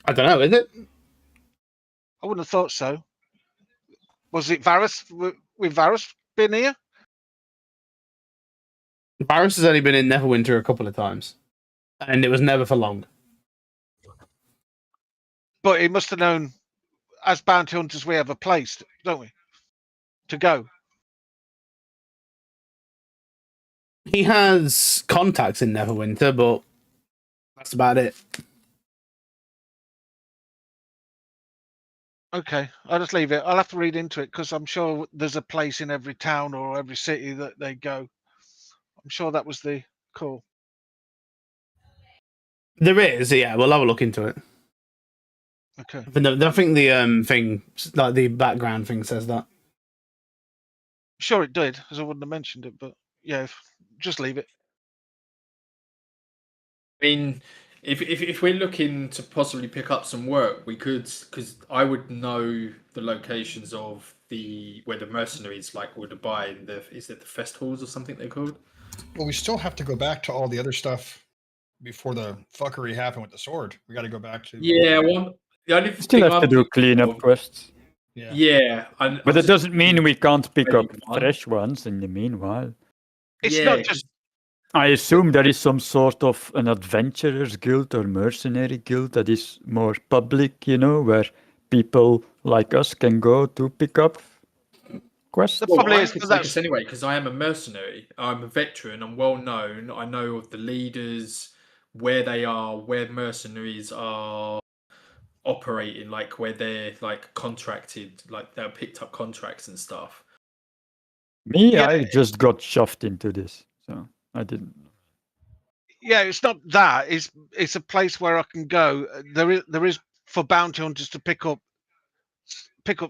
I don't know, is it? I wouldn't have thought so. Was it Varus? With Varus been here? Barris has only been in Neverwinter a couple of times, and it was never for long. But he must have known, as bounty hunters, we have a place, don't we? To go. He has contacts in Neverwinter, but that's about it. Okay, I'll just leave it. I'll have to read into it because I'm sure there's a place in every town or every city that they go. I'm sure that was the call. There is, yeah. We'll have a look into it. Okay. But no, I think the thing, like the background thing, says that. Sure it did, as I wouldn't have mentioned it, but yeah, just leave it. I mean, if we're looking to possibly pick up some work, we could, because I would know the locations of where the mercenaries would buy. Is it the fest halls or something they're called? Well, we still have to go back to all the other stuff before the fuckery happened with the sword. We got to go back to. Yeah, well, the only Still thing have to I'm do thinking cleanup of- quests. Yeah, But it doesn't mean we can't pick up Maybe one. fresh ones in the meanwhile. It's Yeah, not just I assume there is some sort of an adventurers guild or mercenary guild that is more public, where people like us can go to pick up quests. the Well, probably I is, could but take that's us anyway because I am a mercenary. I'm a veteran. I'm well known. I know of the leaders, where they are, where mercenaries are operating, where they're contracted, they're picked up contracts and stuff. Me, Yeah. I just got shoved into this, so I didn't. yeah. It's not that. It's a place where I can go. There is for bounty hunters to pick up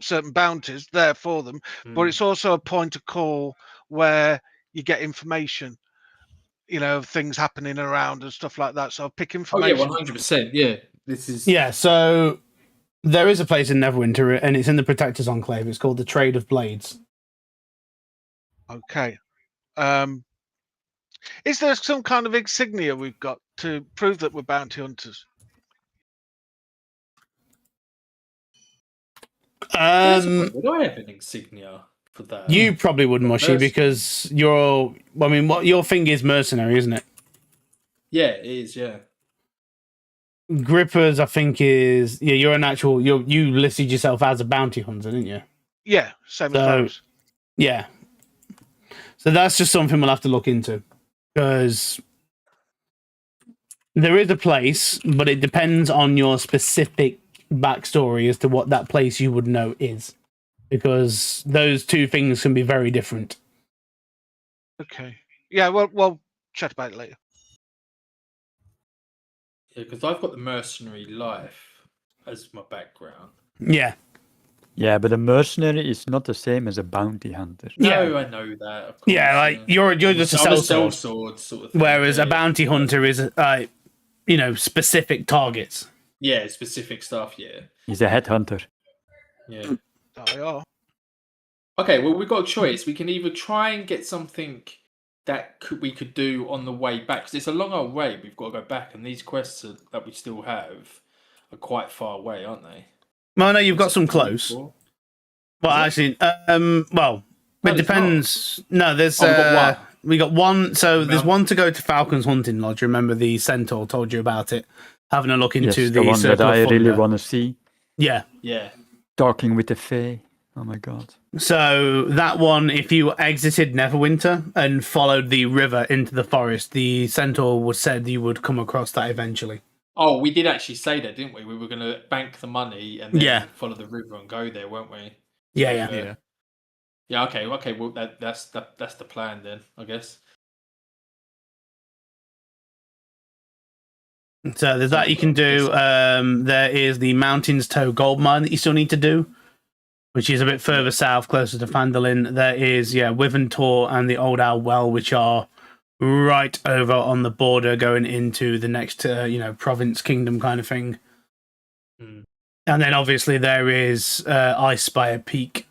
certain bounties there for them, but it's also a point of call where you get information. Of things happening around and stuff like that. So I'll pick Oh yeah, information. 100%. Yeah, this is Yeah, so there is a place in Neverwinter, and it's in the Protector's Enclave. It's called the Trade of Blades. Okay. Is there some kind of insignia we've got to prove that we're bounty hunters? Would I have an insignia for that? You probably would, Mushy, Merc- because what your thing is mercenary, isn't it? Yeah, it is. Yeah. Grippers, I think, is you're an actual you listed yourself as a bounty hunter, didn't you? Yeah, same as So- Varus. Yeah. So that's just something we'll have to look into, because there is a place, but it depends on your specific backstory as to what that place you would know is, because those two things can be very different. Okay. Yeah. We'll chat about it later. Yeah, because I've got the mercenary life as my background. Yeah. Yeah, but a mercenary is not the same as a bounty hunter. No, I know that. Of course, Yeah, like you're just a I'm sellsword, sellsword sort of thing. whereas a bounty hunter is, specific targets. Yeah, specific stuff. Yeah. He's a headhunter. Yeah. They are. Okay, well, we've got a choice. We can either try and get something that we could do on the way back, because it's a long old way. We've got to go back, and these quests that we still have are quite far away, aren't they? Well, no, you've got some close. Well, actually, it depends. No, there's we got one. So there's one to go to Falcon's Hunting Lodge. Remember the Centaur told you about it. Having a look into the one that I really want to see. Yeah. Talking with the Fae. Oh my god. So that one, if you exited Neverwinter and followed the river into the forest, the Centaur said you would come across that eventually. Oh, we did actually say that, didn't we? We were going to bank the money and then follow the river and go there, weren't we? Yeah. Yeah. Okay. Well, that's the plan then, I guess. So there's that you can do. There is the Mountains Toe gold mine that you still need to do, which is a bit further south, closer to Phandelver. There is Wiventor and the Old Owl Well, which are right over on the border going into the next province, kingdom kind of thing. And then obviously there is Icespire Peak,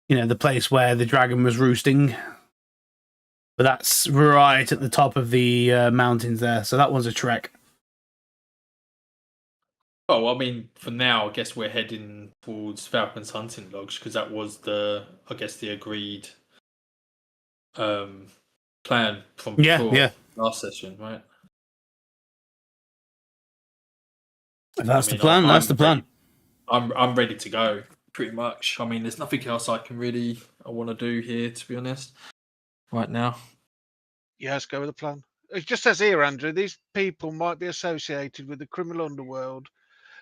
the place where the dragon was roosting, but that's right at the top of the mountains there, so that one's a trek. Oh, I mean, for now, I guess we're heading towards Falcon's Hunting Lodge, because that was the agreed plan from before last session, right? That's the plan. That's the plan. I'm ready to go, pretty much. I mean, there's nothing else I want to do here, to be honest, right now. Yeah, let's go with the plan. It just says here, Andrew, these people might be associated with the criminal underworld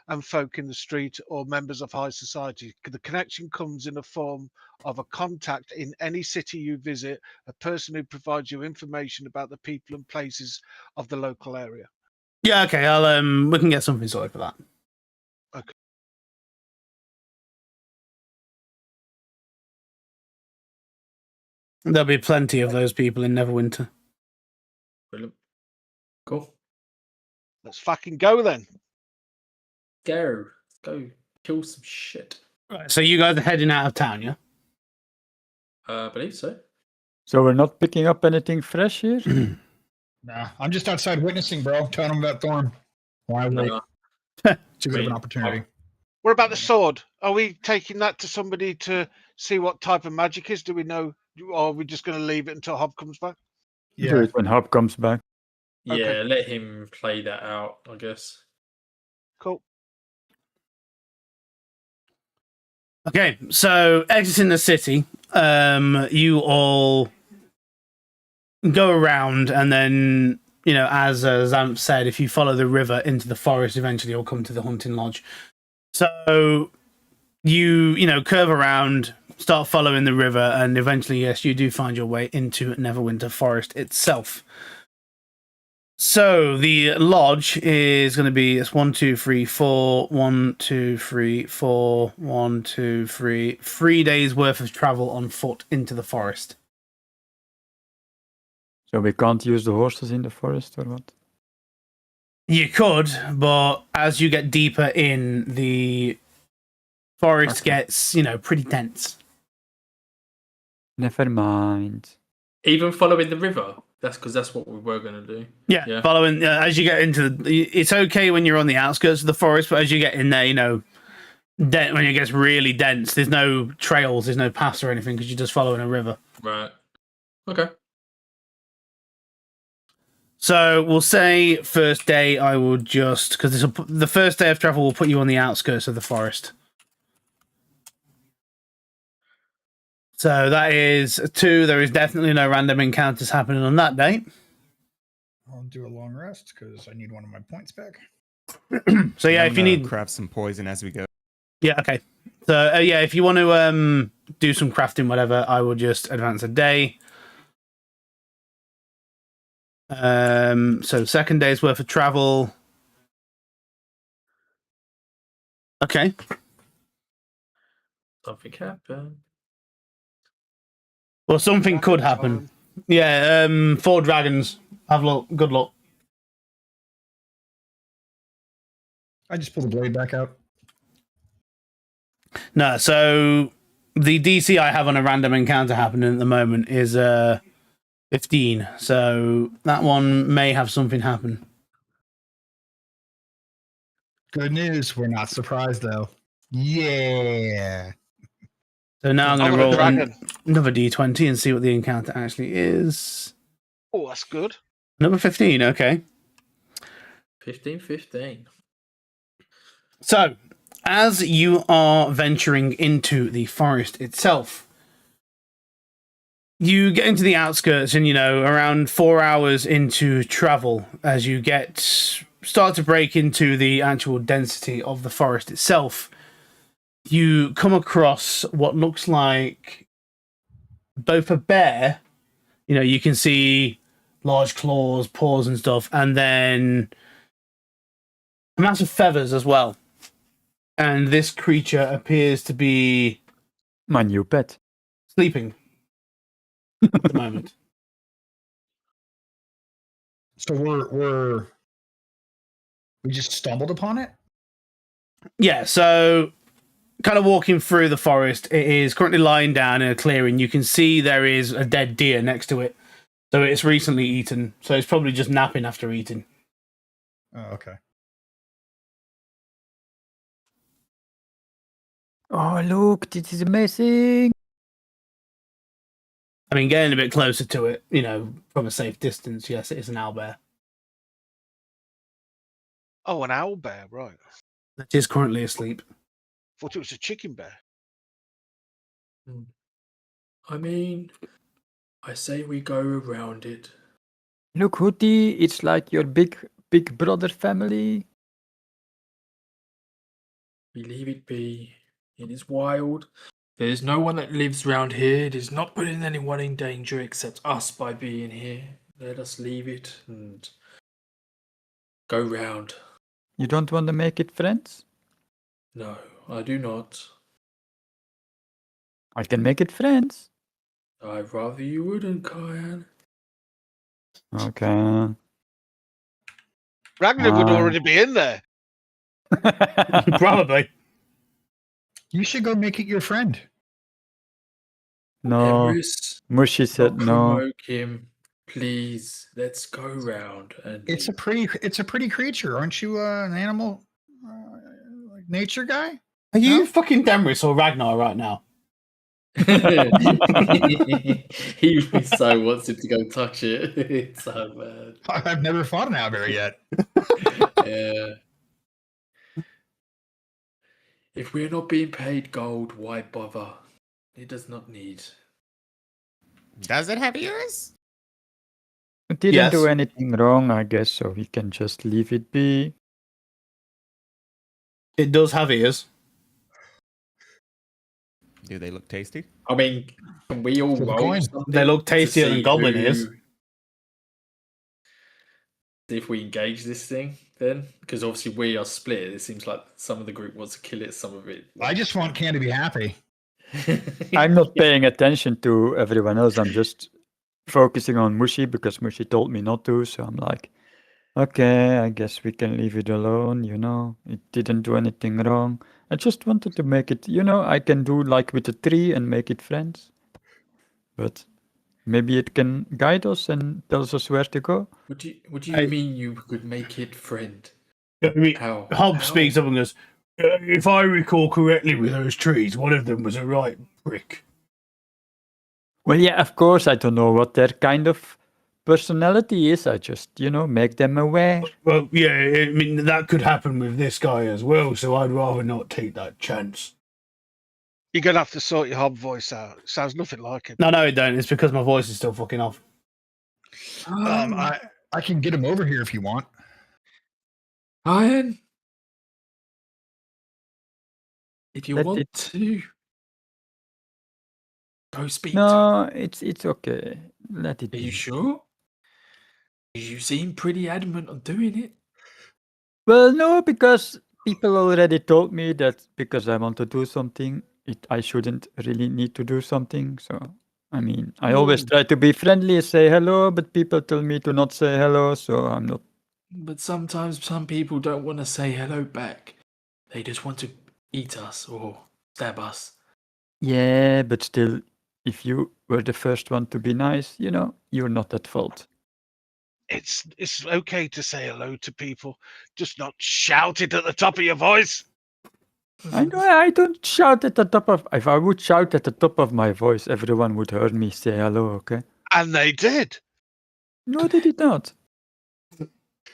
and folk in the street or members of high society. The connection comes in the form of a contact in any city you visit, a person who provides you information about the people and places of the local area. Yeah, okay. We can get something sorted for that. Okay. There'll be plenty of those people in Neverwinter. Brilliant. Cool. Let's fucking go then. Go kill some shit. Right, so you guys are heading out of town, yeah? I believe so. So we're not picking up anything fresh here? Nah, I'm just outside witnessing, bro. Telling them about Thorn. Why wait? Too good of an opportunity. What about the sword? Are we taking that to somebody to see what type of magic is? Do we know, or are we just going to leave it until Hob comes back? Yeah. Do it when Hob comes back. Yeah, Okay. Let him play that out, I guess. Cool. Okay, so exiting the city, you all go around, and then, as Zamp said, if you follow the river into the forest, eventually you'll come to the hunting lodge. So you curve around, start following the river, and eventually, yes, you do find your way into Neverwinter Forest itself. So the lodge is going to be 1, 2, 3, 4, 1, 2, 3, 4, 1, 2, 3, 3 days worth of travel on foot into the forest. So we can't use the horses in the forest or what? You could, but as you get deeper in, the forest gets, pretty dense. Never mind. Even following the river. That's because that's what we were going to do. Yeah. Following as you get into it's okay when you're on the outskirts of the forest, but as you get in there, when it gets really dense, there's no trails, there's no paths or anything, because you're just following a river. Right. Okay. So we'll say first day. I will just because the first day of travel will put you on the outskirts of the forest. So that is 2. There is definitely no random encounters happening on that day. I'll do a long rest because I need one of my points back. So yeah, I'm if you gonna need, craft some poison as we go. yeah, okay. So yeah, if you want to do some crafting, whatever, I will just advance a day. So second day's worth of travel. Okay. Something happened. Well, something could happen. Yeah. 4 dragons. Have luck. Good luck. I just pulled the blade back out. No. So the DC I have on a random encounter happening at the moment is 15. So that one may have something happen. Good news. We're not surprised though. Yeah. So now I'm going to Another roll dragon. another D20 and see what the encounter actually is. Oh, that's good. Number 15. Okay. 15. So, as you are venturing into the forest itself, you get into the outskirts and, around 4 hours into travel, as you start to break into the actual density of the forest itself, you come across what looks like both a bear, you can see large claws, paws and stuff, and then a mass of feathers as well. And this creature appears to be My new pet. sleeping at the moment. So we just stumbled upon it. Yeah, so kind of walking through the forest, it is currently lying down in a clearing. You can see there is a dead deer next to it. So it's recently eaten. So it's probably just napping after eating. Oh, okay. Oh, look, this is amazing. I mean, getting a bit closer to it, from a safe distance, yes, it is an owlbear. Oh, an owl bear, right. That is currently asleep. Thought it was a chicken bear. I mean, I say we go around it. Look, Hootie, it's like your big brother family. We leave it be. It is wild. There is no one that lives round here. It is not putting anyone in danger except us by being here. Let us leave it and go round. You don't want to make it friends? No, I do not. I can make it friends. I'd rather you wouldn't, Kyan. Okay. Ragnar would already be in there. Probably. You should go make it your friend. No. Emrys, Mushy said don't no. provoke him. Please, let's go round. And It's a pretty creature, aren't you? An animal, like nature guy. Are you fucking Demris or Ragnar right now? he so wants him to go touch it. It's so bad. I've never fought an owlbear yet. Yeah. If we're not being paid gold, why bother? It does not need. Does it have ears? It didn't Yes. do anything wrong, I guess, so we can just leave it be. It does have ears. Do they look tasty? I mean, can we all Flip a roll coin. something They look to tastier than see goblin who- ears. See if we engage this thing then, because obviously we are split. It seems like some of the group wants to kill it, some of it. I just want Can to be happy. I'm not paying attention to everyone else. I'm just focusing on Mushy because Mushy told me not to. So I'm like, okay, I guess we can leave it alone. It didn't do anything wrong. I just wanted to make it, I can do like with a tree and make it friends. But maybe it can guide us and tells us where to go. What do you mean you could make it friend? I mean, How? Hob How? speaks up and goes, if I recall correctly with those trees, one of them was a right prick. Well, yeah, of course, I don't know what their kind of personality is. I just, make them aware. Well, yeah, I mean, that could happen with this guy as well, so I'd rather not take that chance. You're going to have to sort your hob voice out. It sounds nothing like it. No, it don't. It's because my voice is still fucking off. I can get him over here if you want. Iron, If you Let want it- to, go speak to No, it's okay. Let it him. Are be. you sure? You seem pretty adamant on doing it. Well, no, because people already told me that because I want to do something, I shouldn't really need to do something. So, I mean, I always try to be friendly, say hello, but people tell me to not say hello, so I'm not. But sometimes some people don't want to say hello back. They just want to eat us or stab us. Yeah, but still, if you were the first one to be nice, you're not at fault. It's okay to say hello to people, just not shout it at the top of your voice. I know I don't shout at the top of. If I would shout at the top of my voice, everyone would hear me say hello. Okay? And they did. No, they did not.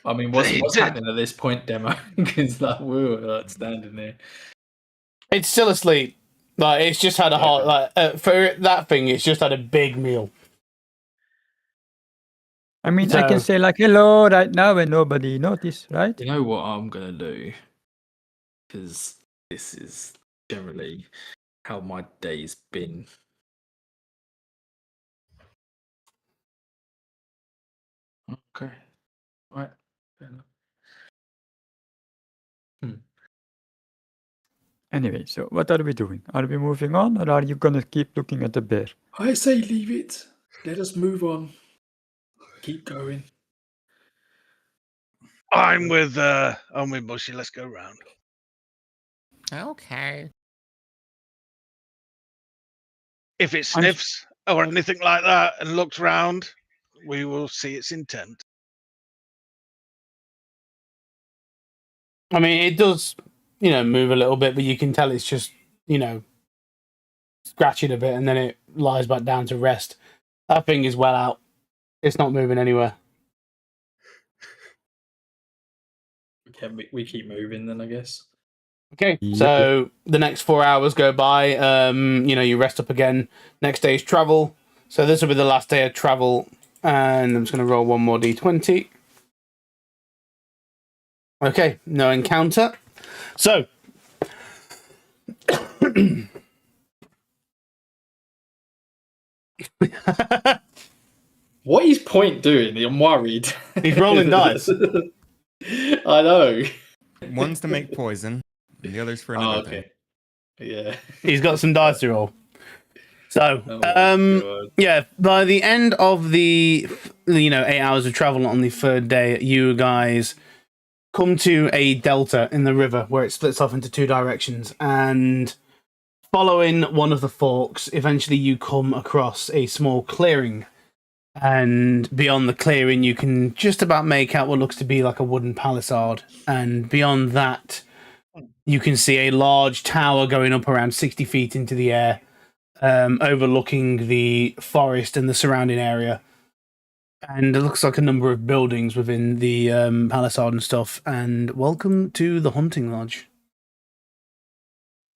I mean, They what's did. happening at this point, Demo? Because like we're like standing there. It's still asleep. Like it's just had a hot. Like for that thing, it's just had a big meal. I mean, I can So- say like hello right now and nobody notice, right? You know what I'm gonna do? Because this is generally how my day's been. Okay. Right. Fair enough. Anyway, so what are we doing? Are we moving on, or are you gonna keep looking at the bear? I say leave it. Let us move on. Keep going. I'm with Mushy. Let's go round. Okay. If it sniffs or anything like that and looks round, we will see its intent. I mean, it does, move a little bit, but you can tell it's just, scratching a bit, and then it lies back down to rest. That thing is well out. It's not moving anywhere. Okay, we keep moving then, I guess. Okay, Yep. so the next 4 hours go by. You rest up again. Next day's travel. So this will be the last day of travel, and I'm just going to roll one more d20. Okay, no encounter. So, What is Point doing? I'm worried. He's rolling dice. I know. One's to make poison, and the other's for another Oh, thing. okay. Yeah. He's got some dice to roll. So, Oh my God. yeah, by the end of the 8 hours of travel on the third day, you guys come to a delta in the river where it splits off into two directions, and following one of the forks, eventually you come across a small clearing, and beyond the clearing you can just about make out what looks to be like a wooden palisade, and beyond that you can see a large tower going up around 60 feet into the air, overlooking the forest and the surrounding area. And it looks like a number of buildings within the palisade and stuff. And welcome to the hunting lodge.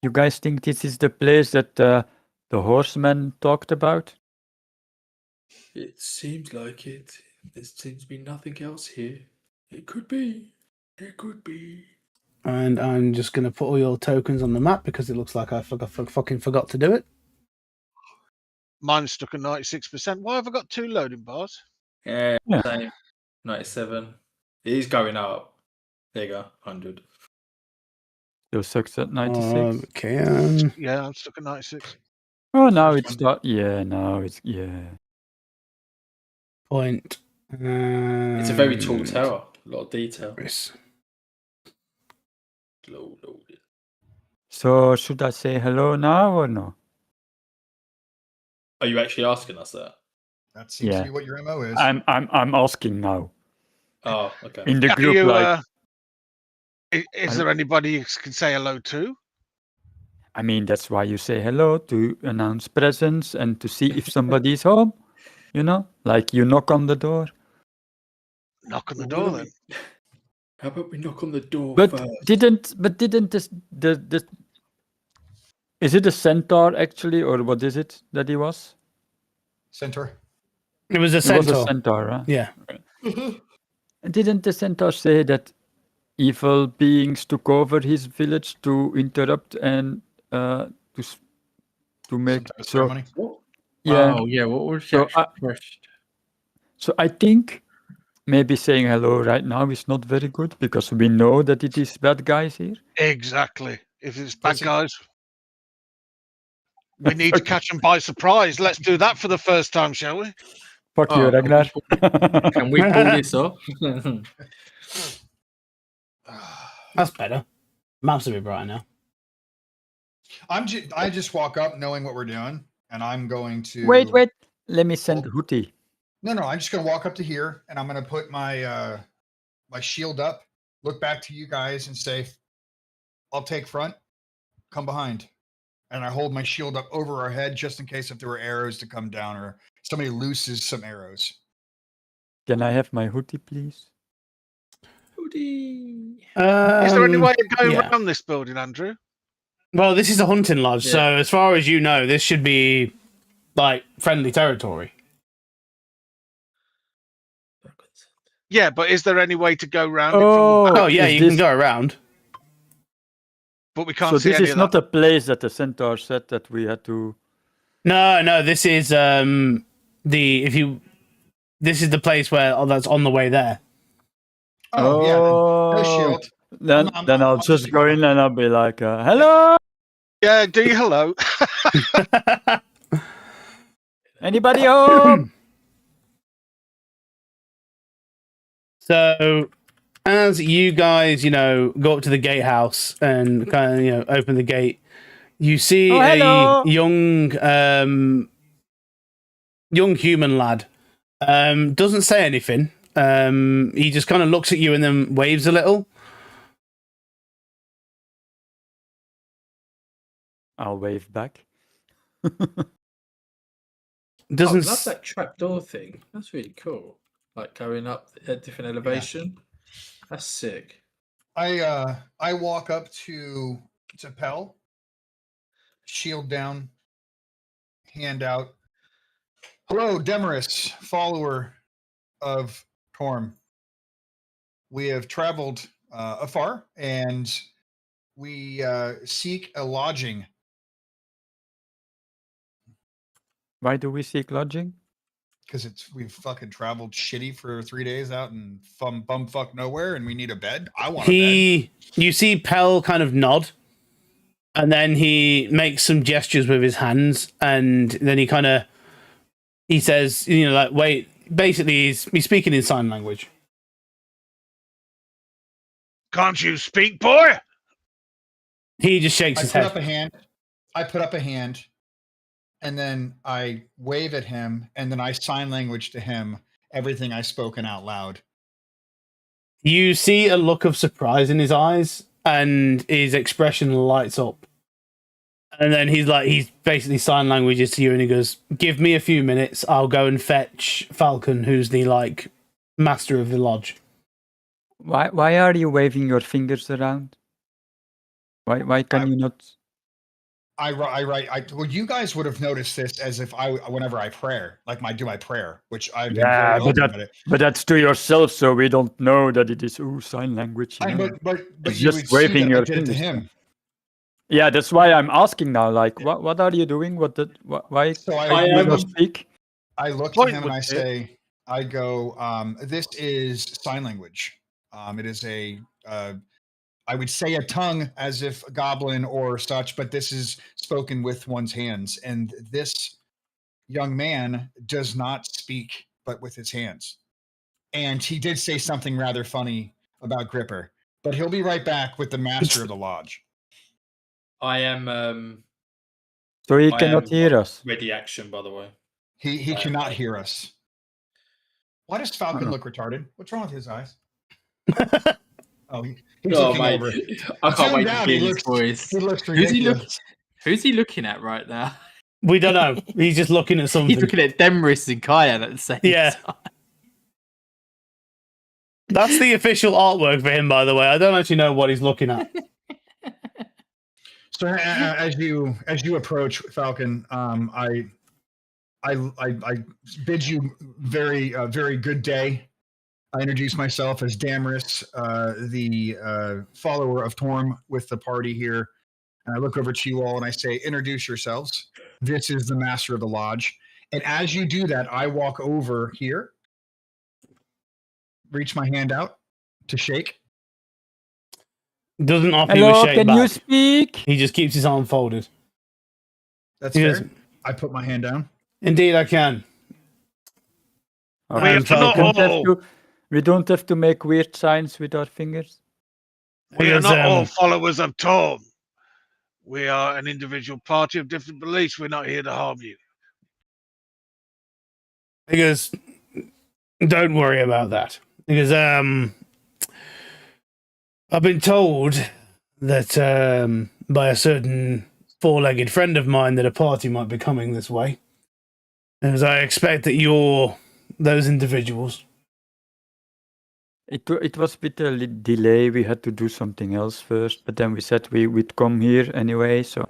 You guys think this is the place that the horseman talked about? It seems like it. There seems to be nothing else here. It could be. It could be. And I'm just going to put all your tokens on the map because it looks like I fucking forgot to do it. Mine's stuck at 96%. Why have I got 2 loading bars? Yeah, Yeah. same. 97. It is going up. There you go. 100. So sucks at 96. Okay. Yeah, I'm stuck at 96. Oh, now it's not. Yeah, now it's Point. It's a very tall tower. A lot of detail. Yes. Loaded. So should I say hello now or no? Are you actually asking us that? That seems Yeah. to be what your MO is. I'm asking now Oh, okay. in the Are group. you, Like, is there anybody you can say hello to? I mean, that's why you say hello, to announce presence and to see if somebody's home. Like you knock on the door. Knock on the Well, door why then. don't How about we knock on the door But first? didn't the is it a centaur actually, or what is it that he was? Centaur. It was a He was a centaur. centaur, huh? Yeah. Didn't the centaur say that evil beings took over his village to interrupt and to make Some type of so. ceremony? Yeah. Oh yeah. What was So the actual question? So I think maybe saying hello right now is not very good because we know that it is bad guys here. Exactly. If it's bad Pussy. guys, we need to catch them by surprise. Let's do that for the first time, shall we? Fuck you, Oh, Ragnar. Can we pull this off? That's better. Map's a bit brighter now. I just walk up knowing what we're doing, and I'm going to Wait. Let me send Hootie. No, I'm just gonna walk up to here, and I'm gonna put my my shield up, look back to you guys, and say, "I'll take front, come behind," and I hold my shield up over our head just in case if there were arrows to come down or somebody looses some arrows. Can I have my Hootie, please? Hootie. Is there any way of going yeah. around this building, Andrew? Well, this is a hunting lodge, Yeah. so as far as you know, this should be like friendly territory. Yeah, but is there any way to go round it Oh, from the back? Oh yeah, is you this- can go around. But we can't So see this any is of not that. a place that the centaur said that we had to. No, this is this is the place where that's on the way there. Oh, yeah, no shield. Then I'm I'll just just go gonna- in and I'll be like, hello, Yeah, do you hello? anybody home? So, as you guys, go up to the gatehouse and kind of, open the gate, you see Oh, a hello. young human lad. Doesn't say anything. He just kind of looks at you and then waves a little. I'll wave back. Doesn't I love s- that trapdoor thing. That's really cool. Like going up at different elevation. That's sick. I walk up to Pell, shield down, hand out. Hello, Demaris, follower of Torm. We have traveled afar, and we seek a lodging. Why do we seek lodging? Because we've fucking traveled shitty for 3 days out in bumfuck nowhere, and we need a bed. I want a bed. You see Pell kind of nod, and then he makes some gestures with his hands, and then he says, like, wait. Basically, he's speaking in sign language. Can't you speak, boy? He just shakes I his put head. up a hand. And then I wave at him, and then I sign language to him everything I've spoken out loud. You see a look of surprise in his eyes, and his expression lights up. And then he's basically sign languages to you, and he goes, "Give me a few minutes. I'll go and fetch Falcon, who's the master of the lodge." Why are you waving your fingers around? Why can you not? Well, you guys would have noticed this as if whenever I pray, do my prayer, which I've been Yeah, very but open that- about it. But that's to yourself, so we don't know that it is sign language. you know? But It's you just would see waving that I your did it to fingers. him. Yeah, that's why I'm asking now. Like, what are you doing? Why So do I you not look, speak? I look to Point him and would I be- say, I go, this is sign language. It is I would say a tongue as if a goblin or such, but this is spoken with one's hands. And this young man does not speak, but with his hands. And he did say something rather funny about Gripper, but he'll be right back with the master of the lodge. I am So he I cannot am hear us. ready action, by the way. He I cannot am- hear us. Why does Falcon Uh-uh. look retarded? What's wrong with his eyes? Oh, he's Oh, looking mate. over. I can't wait Zoomed to out, hear he his voice. He looks Who's he ridiculous. Who's he looking at right now? We don't know. He's just looking at something. He's looking at Demris and Kyan at the same Yeah. time. That's the official artwork for him, by the way. I don't actually know what he's looking at. So as you approach Falcon, I bid you very good day. I introduce myself as Damaris, the follower of Torm with the party here. And I look over to you all and I say, introduce yourselves. This is the master of the lodge. And as you do that, I walk over here, reach my hand out to shake. Doesn't offer you a Hello, shake can back. you speak? He just keeps his arm folded. That's He fair. goes, I put my hand down. Indeed, I can. Okay, are not all. We don't have to make weird signs with our fingers. We are Because, not all followers of Torm. We are an individual party of different beliefs. We're not here to harm you. He goes, don't worry about that. Because I've been told that by a certain four-legged friend of mine that a party might be coming this way. As I expect that you're those individuals. It was with a delay. We had to do something else first, but then we said we'd come here anyway. So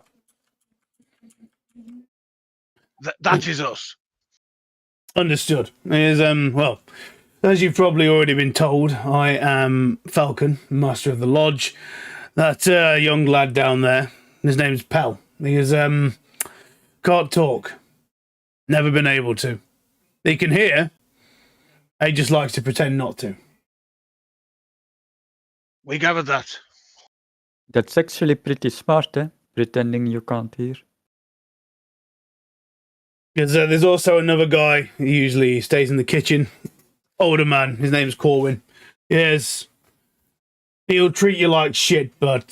That is us. Understood. Is well, as you've probably already been told, I am Falcon, master of the lodge. That young lad down there, his name's Pell. He is can't talk. Never been able to. He can hear. He just likes to pretend not to. We gathered that. that's actually pretty smart, eh? Pretending you can't hear. Because there's also another guy who usually stays in the kitchen. Older man. His name's Corwin. Yes. He'll treat you like shit, but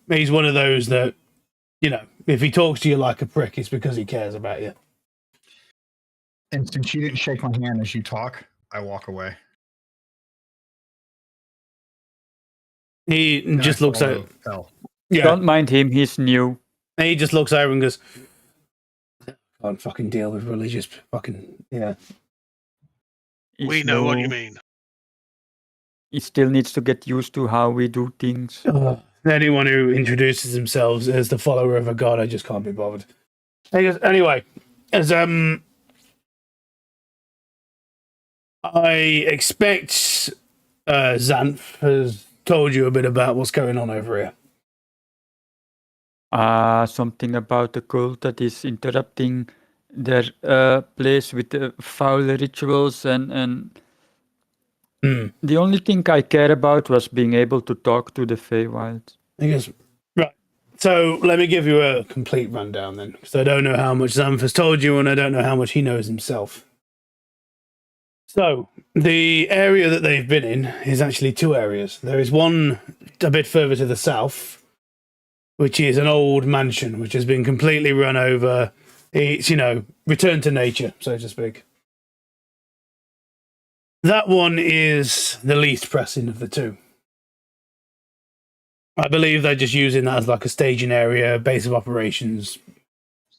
he's one of those that, you know, if he talks to you like a prick, it's because he cares about you. And since you didn't shake my hand as you talk, I walk away. He And just I looks follow at... Pell. Yeah. Don't mind him, he's new. He just looks over and goes, can't fucking deal with religious fucking... Yeah. We He's know what new. you mean. He still needs to get used to how we do things. Anyone who introduces themselves as the follower of a god, I just can't be bothered. He goes, anyway, as I expect Xanth has told you a bit about what's going on over here. Something about the cult that is interrupting their place with the foul rituals and the only thing I care about was being able to talk to the Feywild. He goes, right. So let me give you a complete rundown then, because I don't know how much Xanth has told you, and I don't know how much he knows himself. So the area that they've been in is actually two areas. There is one a bit further to the south, which is an old mansion, which has been completely run over. It's, you know, returned to nature, so to speak. That one is the least pressing of the two. I believe they're just using that as like a staging area, base of operations.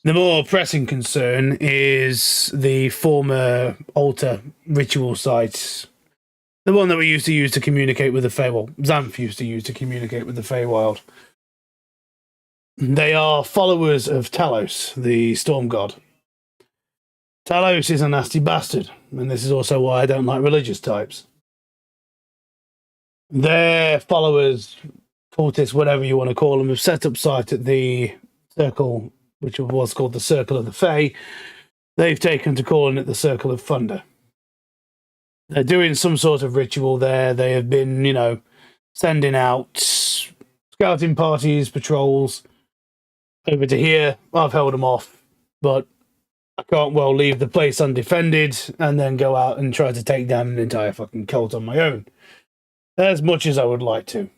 The more pressing concern is the former altar ritual sites. The one that we used to use to communicate with the Feywild. Xanth used to use to communicate with the Feywild. They are followers of Talos, the storm god. Talos is a nasty bastard, and this is also why I don't like religious types. Their followers, cultists, whatever you want to call them, have set up site at the circle, which was called the Circle of the Fae. They've taken to calling it the Circle of Thunder. They're doing some sort of ritual there. They have been, you know, sending out scouting parties, patrols over to here. I've held them off, but I can't well leave the place undefended and then go out and try to take down an entire fucking cult on my own. As much as I would like to.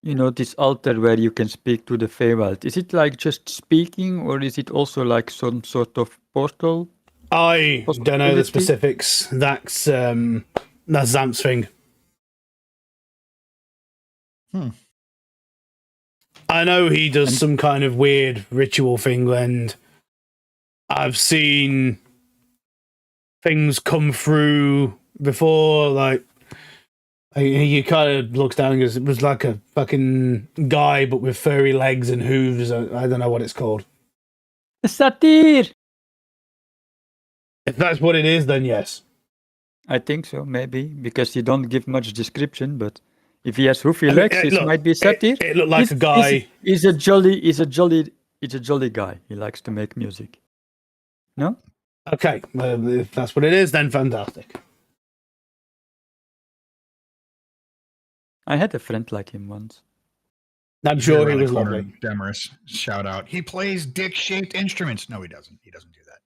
You know, this altar where you can speak to the Feywild, is it like just speaking or is it also like some sort of portal? I don't know the Possibility? specifics. That's Xanth's thing. I know he does some kind of weird ritual thing, and I've seen things come through before, like he kind of looks down and goes, it was like a fucking guy but with furry legs and hooves. I don't know what it's called. A satyr! If that's what it is, then yes. I think so, maybe, because you don't give much description, but If he has hoofy I mean, legs, it look, might be satyr. It looked like a guy. He's a jolly guy. He likes to make music. No? Okay, well, if that's what it is, then fantastic. I had a friend like him once. I'm sure he Around the was corner, lovely. Demarest, shout out. He plays dick-shaped instruments. No, he doesn't. He doesn't do that.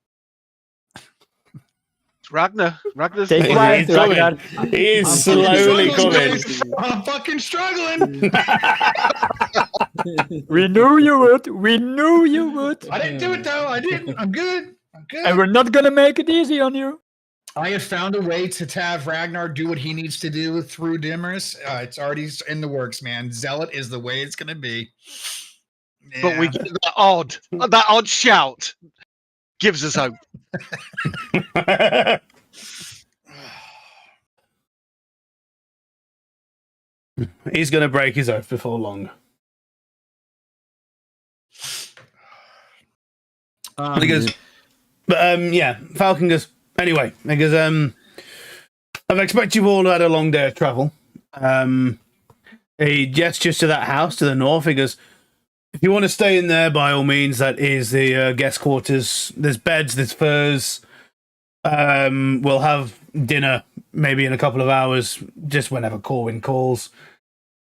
It's Ragnar. Ragnar's Take He's one, coming. Ragnar. He is I'm slowly fucking coming. struggling, guys. I'm fucking struggling. We knew you would. We knew you would. I didn't do it though. I didn't. I'm good. I'm good. And we're not gonna make it easy on you. I have found a way to have Ragnar do what he needs to do through Dimmers. It's already in the works, man. Zealot is the way it's going to be. But we get that odd shout gives us hope. He's going to break his oath before long. Because, yeah, Falcon goes. Anyway, because I expect you've all had a long day of travel. He gestures to that house to the north. He goes, if you want to stay in there, by all means, that is the guest quarters. There's beds, there's furs. We'll have dinner maybe in a couple of hours, just whenever Corwin calls.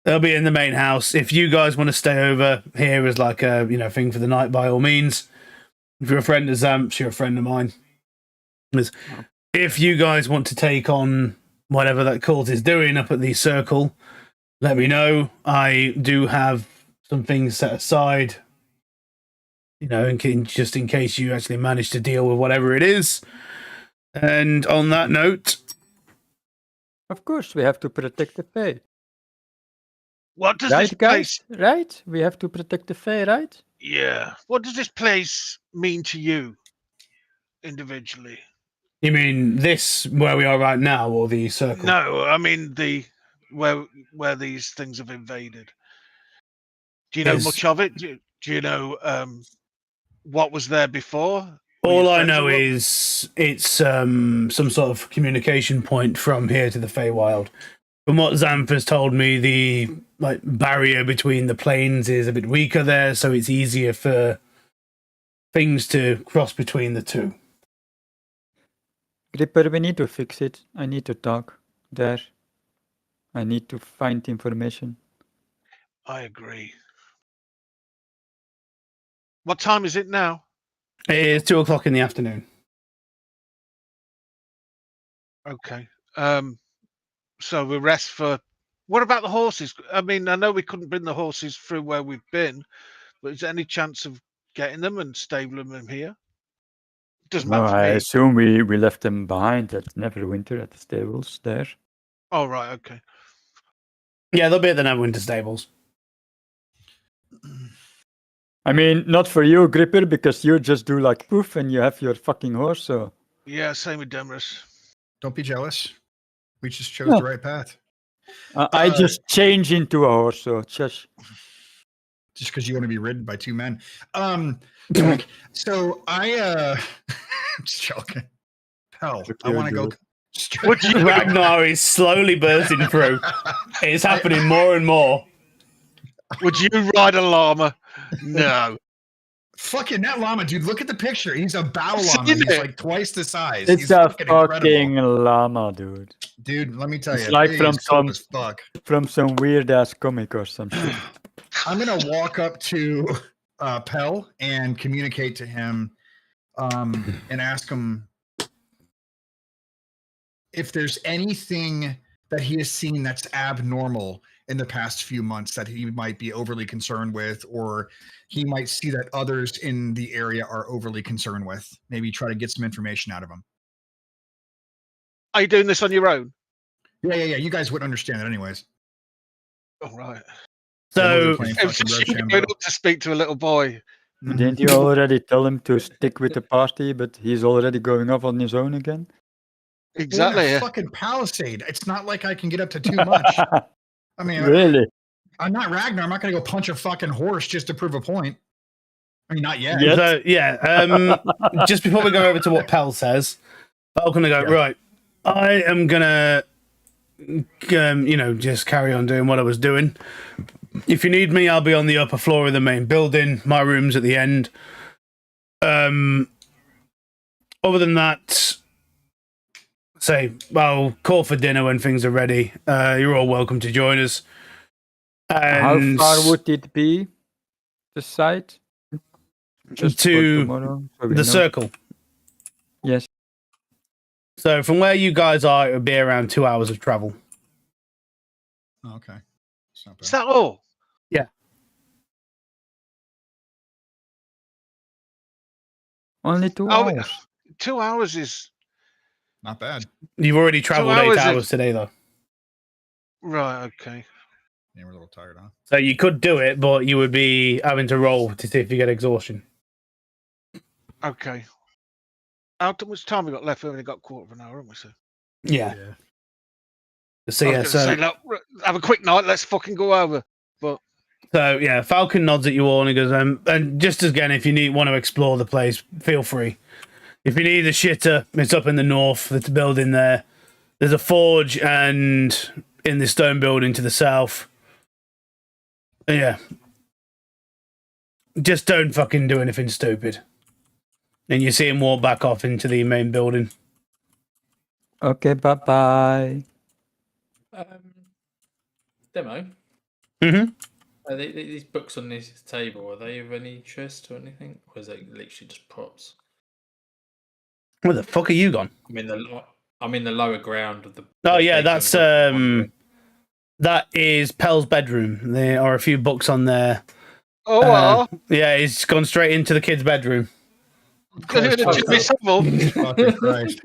They'll be in the main house. If you guys want to stay over here as like a thing for the night, by all means. If you're a friend of Zamps, you're a friend of mine. If you guys want to take on whatever that cult is doing up at the circle, let me know. I do have some things set aside, just in case you actually manage to deal with whatever it is. And on that note, Of course, we have to protect the Fae. What does Right, this place? guys? Right? We have to protect the Fae, right? Yeah. What does this place mean to you individually? you mean this where we are right now, or the circle? No, I mean where these things have invaded. Do you know much of it? Do you know what was there before? All I know is it's some sort of communication point from here to the Feywild. From what Xanth has told me, the barrier between the planes is a bit weaker there, so it's easier for things to cross between the two. Gripper, we need to fix it. I need to talk there. I need to find information. I agree. What time is it now? It is 2:00 in the afternoon. Okay. So we rest for. What about the horses? I mean, I know we couldn't bring the horses through where we've been, but is there any chance of getting them and stabling them here? Doesn't No, matter for I me. assume we left them behind at Neverwinter at the stables there. Oh, right. Okay. Yeah, they'll be at the Neverwinter stables. I mean, not for you, Gripper, because you just do like poof and you have your fucking horse, so. Yeah, same with Demarest. Don't be jealous. We just chose No. the right path. I just change into a horse, so just Just because you want to be ridden by two men. So I'm just joking. Hell, I want to go. Ragnar is slowly bursting through. It's happening more and more. Would you ride a llama? No. Fucking that llama, dude. Look at the picture. He's a battle Seen llama. He's it. like twice the size. it's He's a fucking fucking incredible. llama, dude. Dude, let me tell It's you. like he from is cool some- as fuck. From some weird ass comic or some shit. I'm gonna walk up to Pell and communicate to him and ask him if there's anything that he has seen that's abnormal in the past few months that he might be overly concerned with, or he might see that others in the area are overly concerned with. Maybe try to get some information out of him. Are you doing this on your own? Yeah. You guys wouldn't understand it anyways. Oh, right. So, Playing It was fucking just Road you Champ, going bro. up to speak to a little boy. Didn't you already tell him to stick with the party, but he's already going off on his own again? We're in Exactly. a Yeah. fucking palisade. It's not like I can get up to too much. I mean, Really? I'm not Ragnar. I'm not going to go punch a fucking horse just to prove a point. I mean, not yet. Yeah. so just before we go over to what Pell says, I'm gonna go Yeah. right. I am gonna just carry on doing what I was doing. If you need me, I'll be on the upper floor of the main building. My room's at the end. Other than that, I'll call for dinner when things are ready. You're all welcome to join us. And how far would it be? The site? Just for to tomorrow, so we the know. circle. Yes. So from where you guys are, it would be around 2 hours of travel. Oh, okay. It's not bad. Is that all? Only 2 Oh, hours. 2 hours is Not bad. You've already traveled 8 hours hours is- today, though. right. Okay. Yeah, we're a little tired, huh? So you could do it, but you would be having to roll to see if you get exhaustion. Okay. How much time we got left? We've only got a quarter of an hour, haven't we? So, Yeah. So I yeah, was gonna say, look, have a quick night. Let's fucking go over. So yeah, Falcon nods at you all and he goes, and just again, if you want to explore the place, feel free. If you need a shitter, it's up in the north. There's a building there. There's a forge and in the stone building to the south. Yeah. Just don't fucking do anything stupid. And you see him walk back off into the main building. Okay, bye-bye. Demo. Mm-hmm. Are these books on this table, are they of any interest or anything? Or is it literally just props? Where the fuck are you gone? I'm in the lower ground of the. Oh yeah, that's that is Pell's bedroom. There are a few books on there. Oh, well. Yeah, he's gone straight into the kid's bedroom. Gonna hit a Jimmy Savile. Fucking Christ.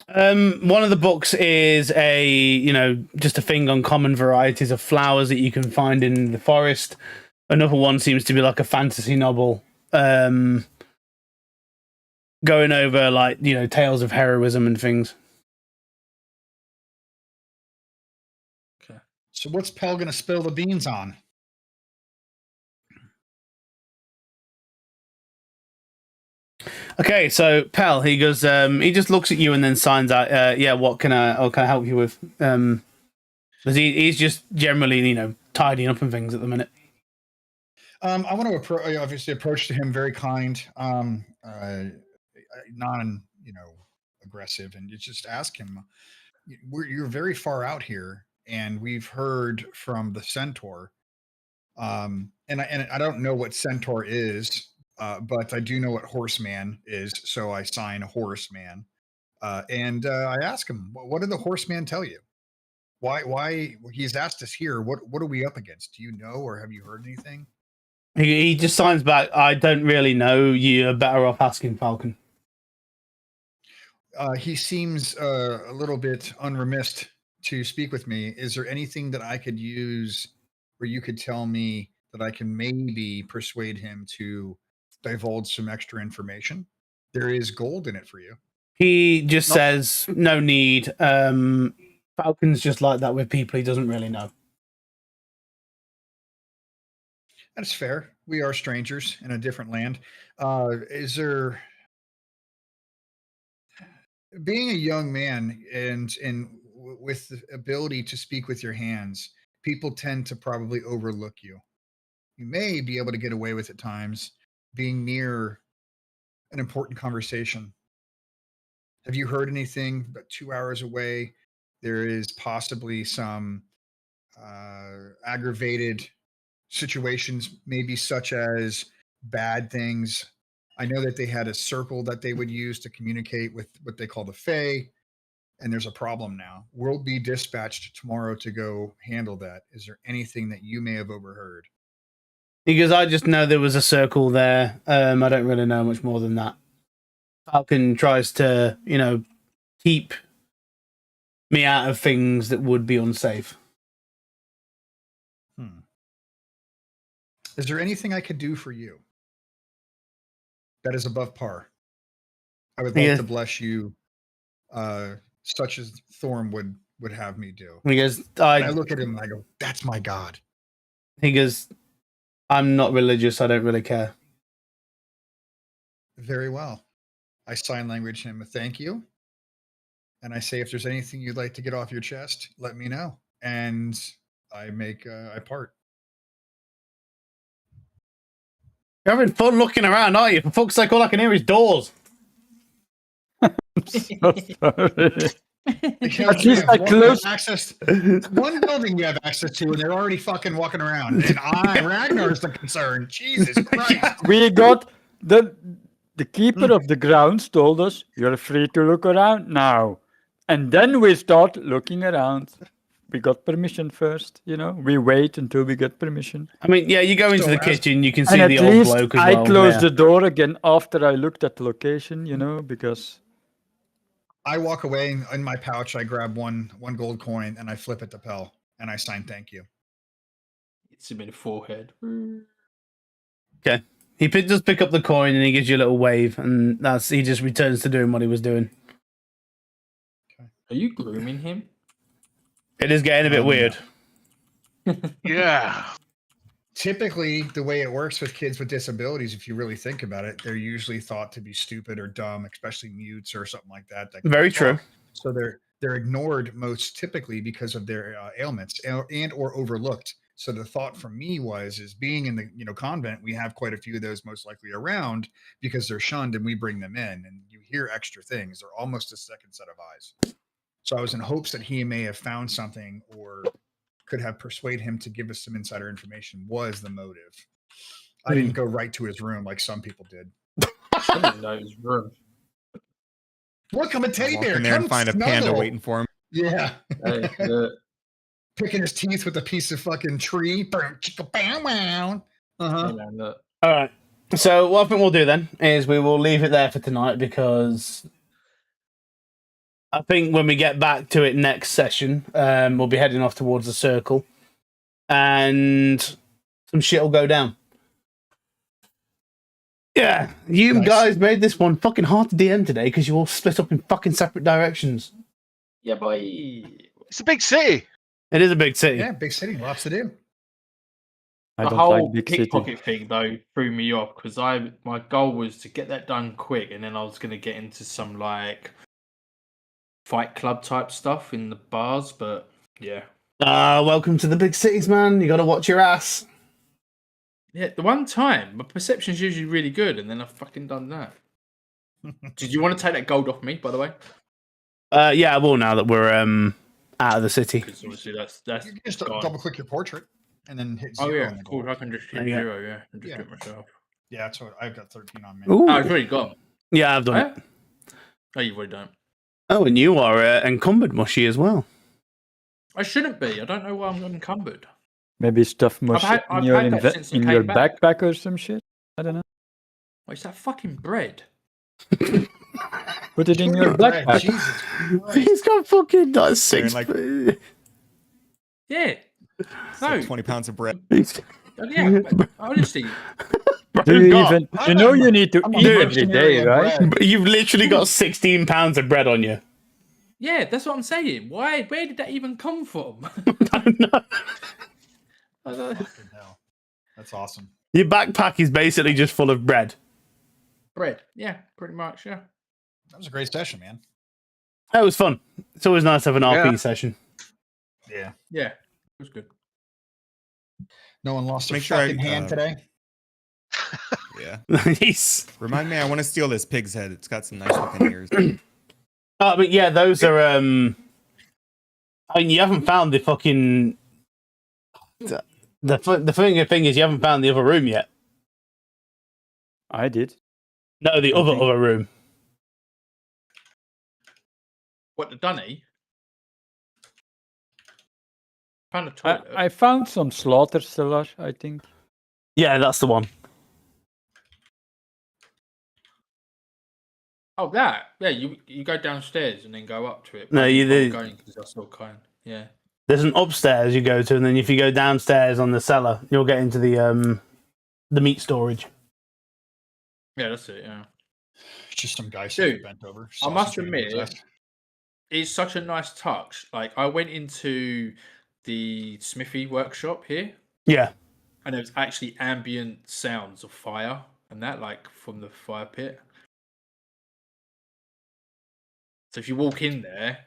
One of the books is just a thing on common varieties of flowers that you can find in the forest. Another one seems to be like a fantasy novel, going over tales of heroism and things. Okay. So what's Pell gonna spill the beans on? Okay, so Pell, he goes, he just looks at you and then signs out, what can I help you with? Because he's just generally, tidying up and things at the minute. I want to obviously approach to him very kind, non, aggressive, and you just ask him. You're very far out here, and we've heard from the centaur. And I don't know what centaur is, but I do know what horseman is, so I sign horseman. And I ask him, what did the horseman tell you? Why he's asked us here? What are we up against? Do you know, or have you heard anything? He just signs back, I don't really know. You're better off asking Falcon. He seems a little bit unremissed to speak with me. Is there anything that I could use where you could tell me that I can maybe persuade him to divulge some extra information? There is gold in it for you. He just says, no need. Falcon's just like that with people he doesn't really know. That's fair. We are strangers in a different land. Is there, being a young man and with the ability to speak with your hands, people tend to probably overlook you. You may be able to get away with at times being near an important conversation. Have you heard anything about 2 hours away? There is possibly some aggravated situations, maybe such as bad things. I know that they had a circle that they would use to communicate with what they call the Fae, and there's a problem now. We'll be dispatched tomorrow to go handle that. Is there anything that you may have overheard? He goes, I just know there was a circle there. I don't really know much more than that. Falcon tries to, keep me out of things that would be unsafe. Is there anything I could do for you that is above par? I would love to bless you, such as Thorm would have me do. He goes, I look at him and I go, that's my God. He goes, I'm not religious. I don't really care. Very well. I sign language him a thank you. And I say, if there's anything you'd like to get off your chest, let me know. And I I part. You're having fun looking around, aren't you? For fuck's sake, all I can hear is doors. So sorry. Because At least I closed. one building you have access to, and they're already fucking walking around. And Ragnar is the concern. Jesus Christ. We got the keeper of the grounds told us you're free to look around now, and then we start looking around. We got permission first, you know. We wait until we get permission. I mean, yeah, you go into So the as- kitchen, you can see And the at old least bloke as I well. closed yeah. the door again after I looked at the location, you know, because I walk away in my pouch. I grab one gold coin and I flip it to Pell and I sign thank you. It's him in the forehead. He does pick up the coin and he gives you a little wave, and he just returns to doing what he was doing. Are you grooming him? It is getting a bit weird. Yeah. Typically, the way it works with kids with disabilities, if you really think about it, they're usually thought to be stupid or dumb, especially mutes or something like that. Very true. So they're ignored most typically because of their ailments and or overlooked. So the thought from me is being in the convent, we have quite a few of those most likely around because they're shunned, and we bring them in, and you hear extra things. They're almost a second set of eyes. So I was in hopes that he may have found something or could have persuaded him to give us some insider information was the motive. I didn't go right to his room like some people did. I didn't know his room. Look, I'm a teddy Walk bear. in there and Come find a panda snuggle. waiting for him. Yeah. Hey, look. Picking his teeth with a piece of fucking tree. Uh-huh. Hey, man, look. All right. So what I think we'll do then is we will leave it there for tonight, because I think when we get back to it next session, we'll be heading off towards the circle, and some shit will go down. Yeah, you Nice. guys made this one fucking hard to DM today because you all split up in fucking separate directions. Yeah, boy. It's a big city. It is a big city. Yeah, big city, lots to do. I The don't whole like big city. pickpocket thing though threw me off, because my goal was to get that done quick, and then I was going to get into some like Fight Club type stuff in the bars. But yeah, Welcome to the big cities, man. You got to watch your ass. yeah. The one time my perception's usually really good, and then I've fucking done that. Did you want to take that gold off me, by the way? Yeah, I will now that we're out of the city. Because obviously that's You can just gone. double click your portrait and then hit Oh zero. yeah, on the of course. gold. I can just hit There you go. 0, yeah, and just Yeah. do it myself. Yeah, that's what I've got 13 on me. Ooh. Oh, it's already gone. Yeah, I've done it. Oh, you've already done it. Oh, and you are encumbered, Mushy, as well. I shouldn't be. I don't know why I'm encumbered. Maybe stuff more I've in had your, that since I in your came back. backpack or some shit. I don't know. What's that fucking bread? Put it in your Bread, backpack. Jesus Christ. He's got fucking like six. like- Yeah. It's No. like 20 pounds of bread. Yeah. Honestly, Do you God. even? You know you need to I'm a eat every mercenary day, of right? bread. You've literally got 16 pounds of bread on you. yeah, that's what I'm saying. Why? Where did that even come from? I don't know. I don't- Fucking hell. That's awesome. Your backpack is basically just full of bread. bread. Yeah, pretty much. Yeah. That was a great session, man. That was fun. It's always nice to have an RP Yeah. session. Yeah. Yeah. It was good. No one lost their Make sure I, fucking hand today. Yeah. Nice. Remind me, I want to steal this pig's head. It's got some nice looking ears. But yeah, those are. I mean, you haven't found the fucking. The thing is, you haven't found the other room yet. I did. No, the Okay. other room. What, the dunny? Found a toilet. I found some slaughter cellar, I think. Yeah, that's the one. Oh, that. Yeah, you go downstairs and then go up to it. No, I you think I'm do- going because I still can. Yeah. There's an upstairs you go to, and then if you go downstairs on the cellar, you'll get into the meat storage. Yeah, that's it. Yeah. It's just some guy Dude, sitting bent over. I must sausage eating his admit, ass. it's such a nice touch. Like, I went into the smithy workshop here, Yeah. and there was actually ambient sounds of fire and that, like from the fire pit. So if you walk in there,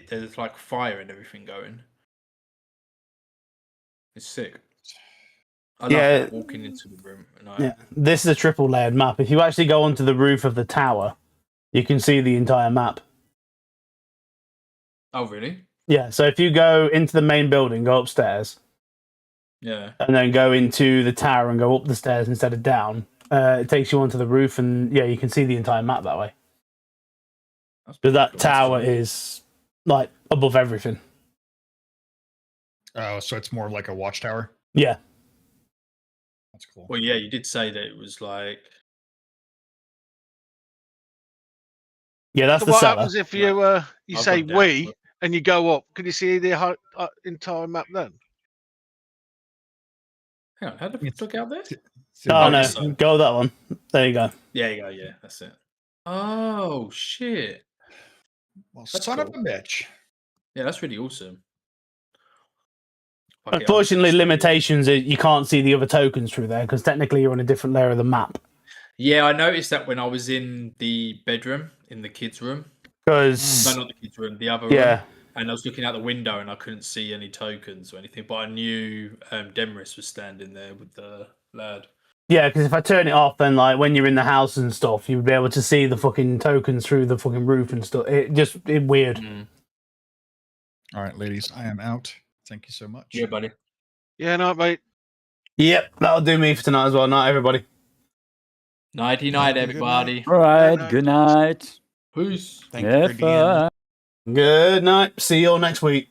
there's like fire and everything going. It's sick. I love walking into the room at night. Yeah, this is a triple layered map. If you actually go onto the roof of the tower, you can see the entire map. Oh, really? Yeah, so if you go into the main building, go upstairs, Yeah. and then go into the tower and go up the stairs instead of down, it takes you onto the roof, and yeah, you can see the entire map that way. Because that tower is like above everything. Oh, so it's more like a watchtower. Yeah. That's cool. Well, yeah, you did say that it was like. Yeah, that's So the what cellar. happens if you you I've say gone down, we but- and you go up? Can you see the entire map then? Hang on, how the fuck out there? Oh, Oh, no, this side. go that one. There you go. Yeah, you go. Yeah, that's it. Oh shit! Well, That's son of cool. a bitch. Yeah, that's really awesome. Fuck it, Unfortunately, I'll- limitations is you can't see the other tokens through there because technically you're on a different layer of the map. Yeah, I noticed that when I was in the bedroom, in the kids' room. Because No, not the kids' room, the other yeah, room. And I was looking out the window and I couldn't see any tokens or anything, but I knew Demris was standing there with the lad. yeah, because if I turn it off, then like when you're in the house and stuff, you'd be able to see the fucking tokens through the fucking roof and stuff. It weird. All right, ladies, I am out. Thank you so much. Yeah, buddy. Yeah, no, mate. Yep, that'll do me for tonight as well. Night, everybody. Nighty Yeah, night, good everybody. All right. night. Good night. Peace. Thank you for Have DMing. fun. Good night. See you all next week.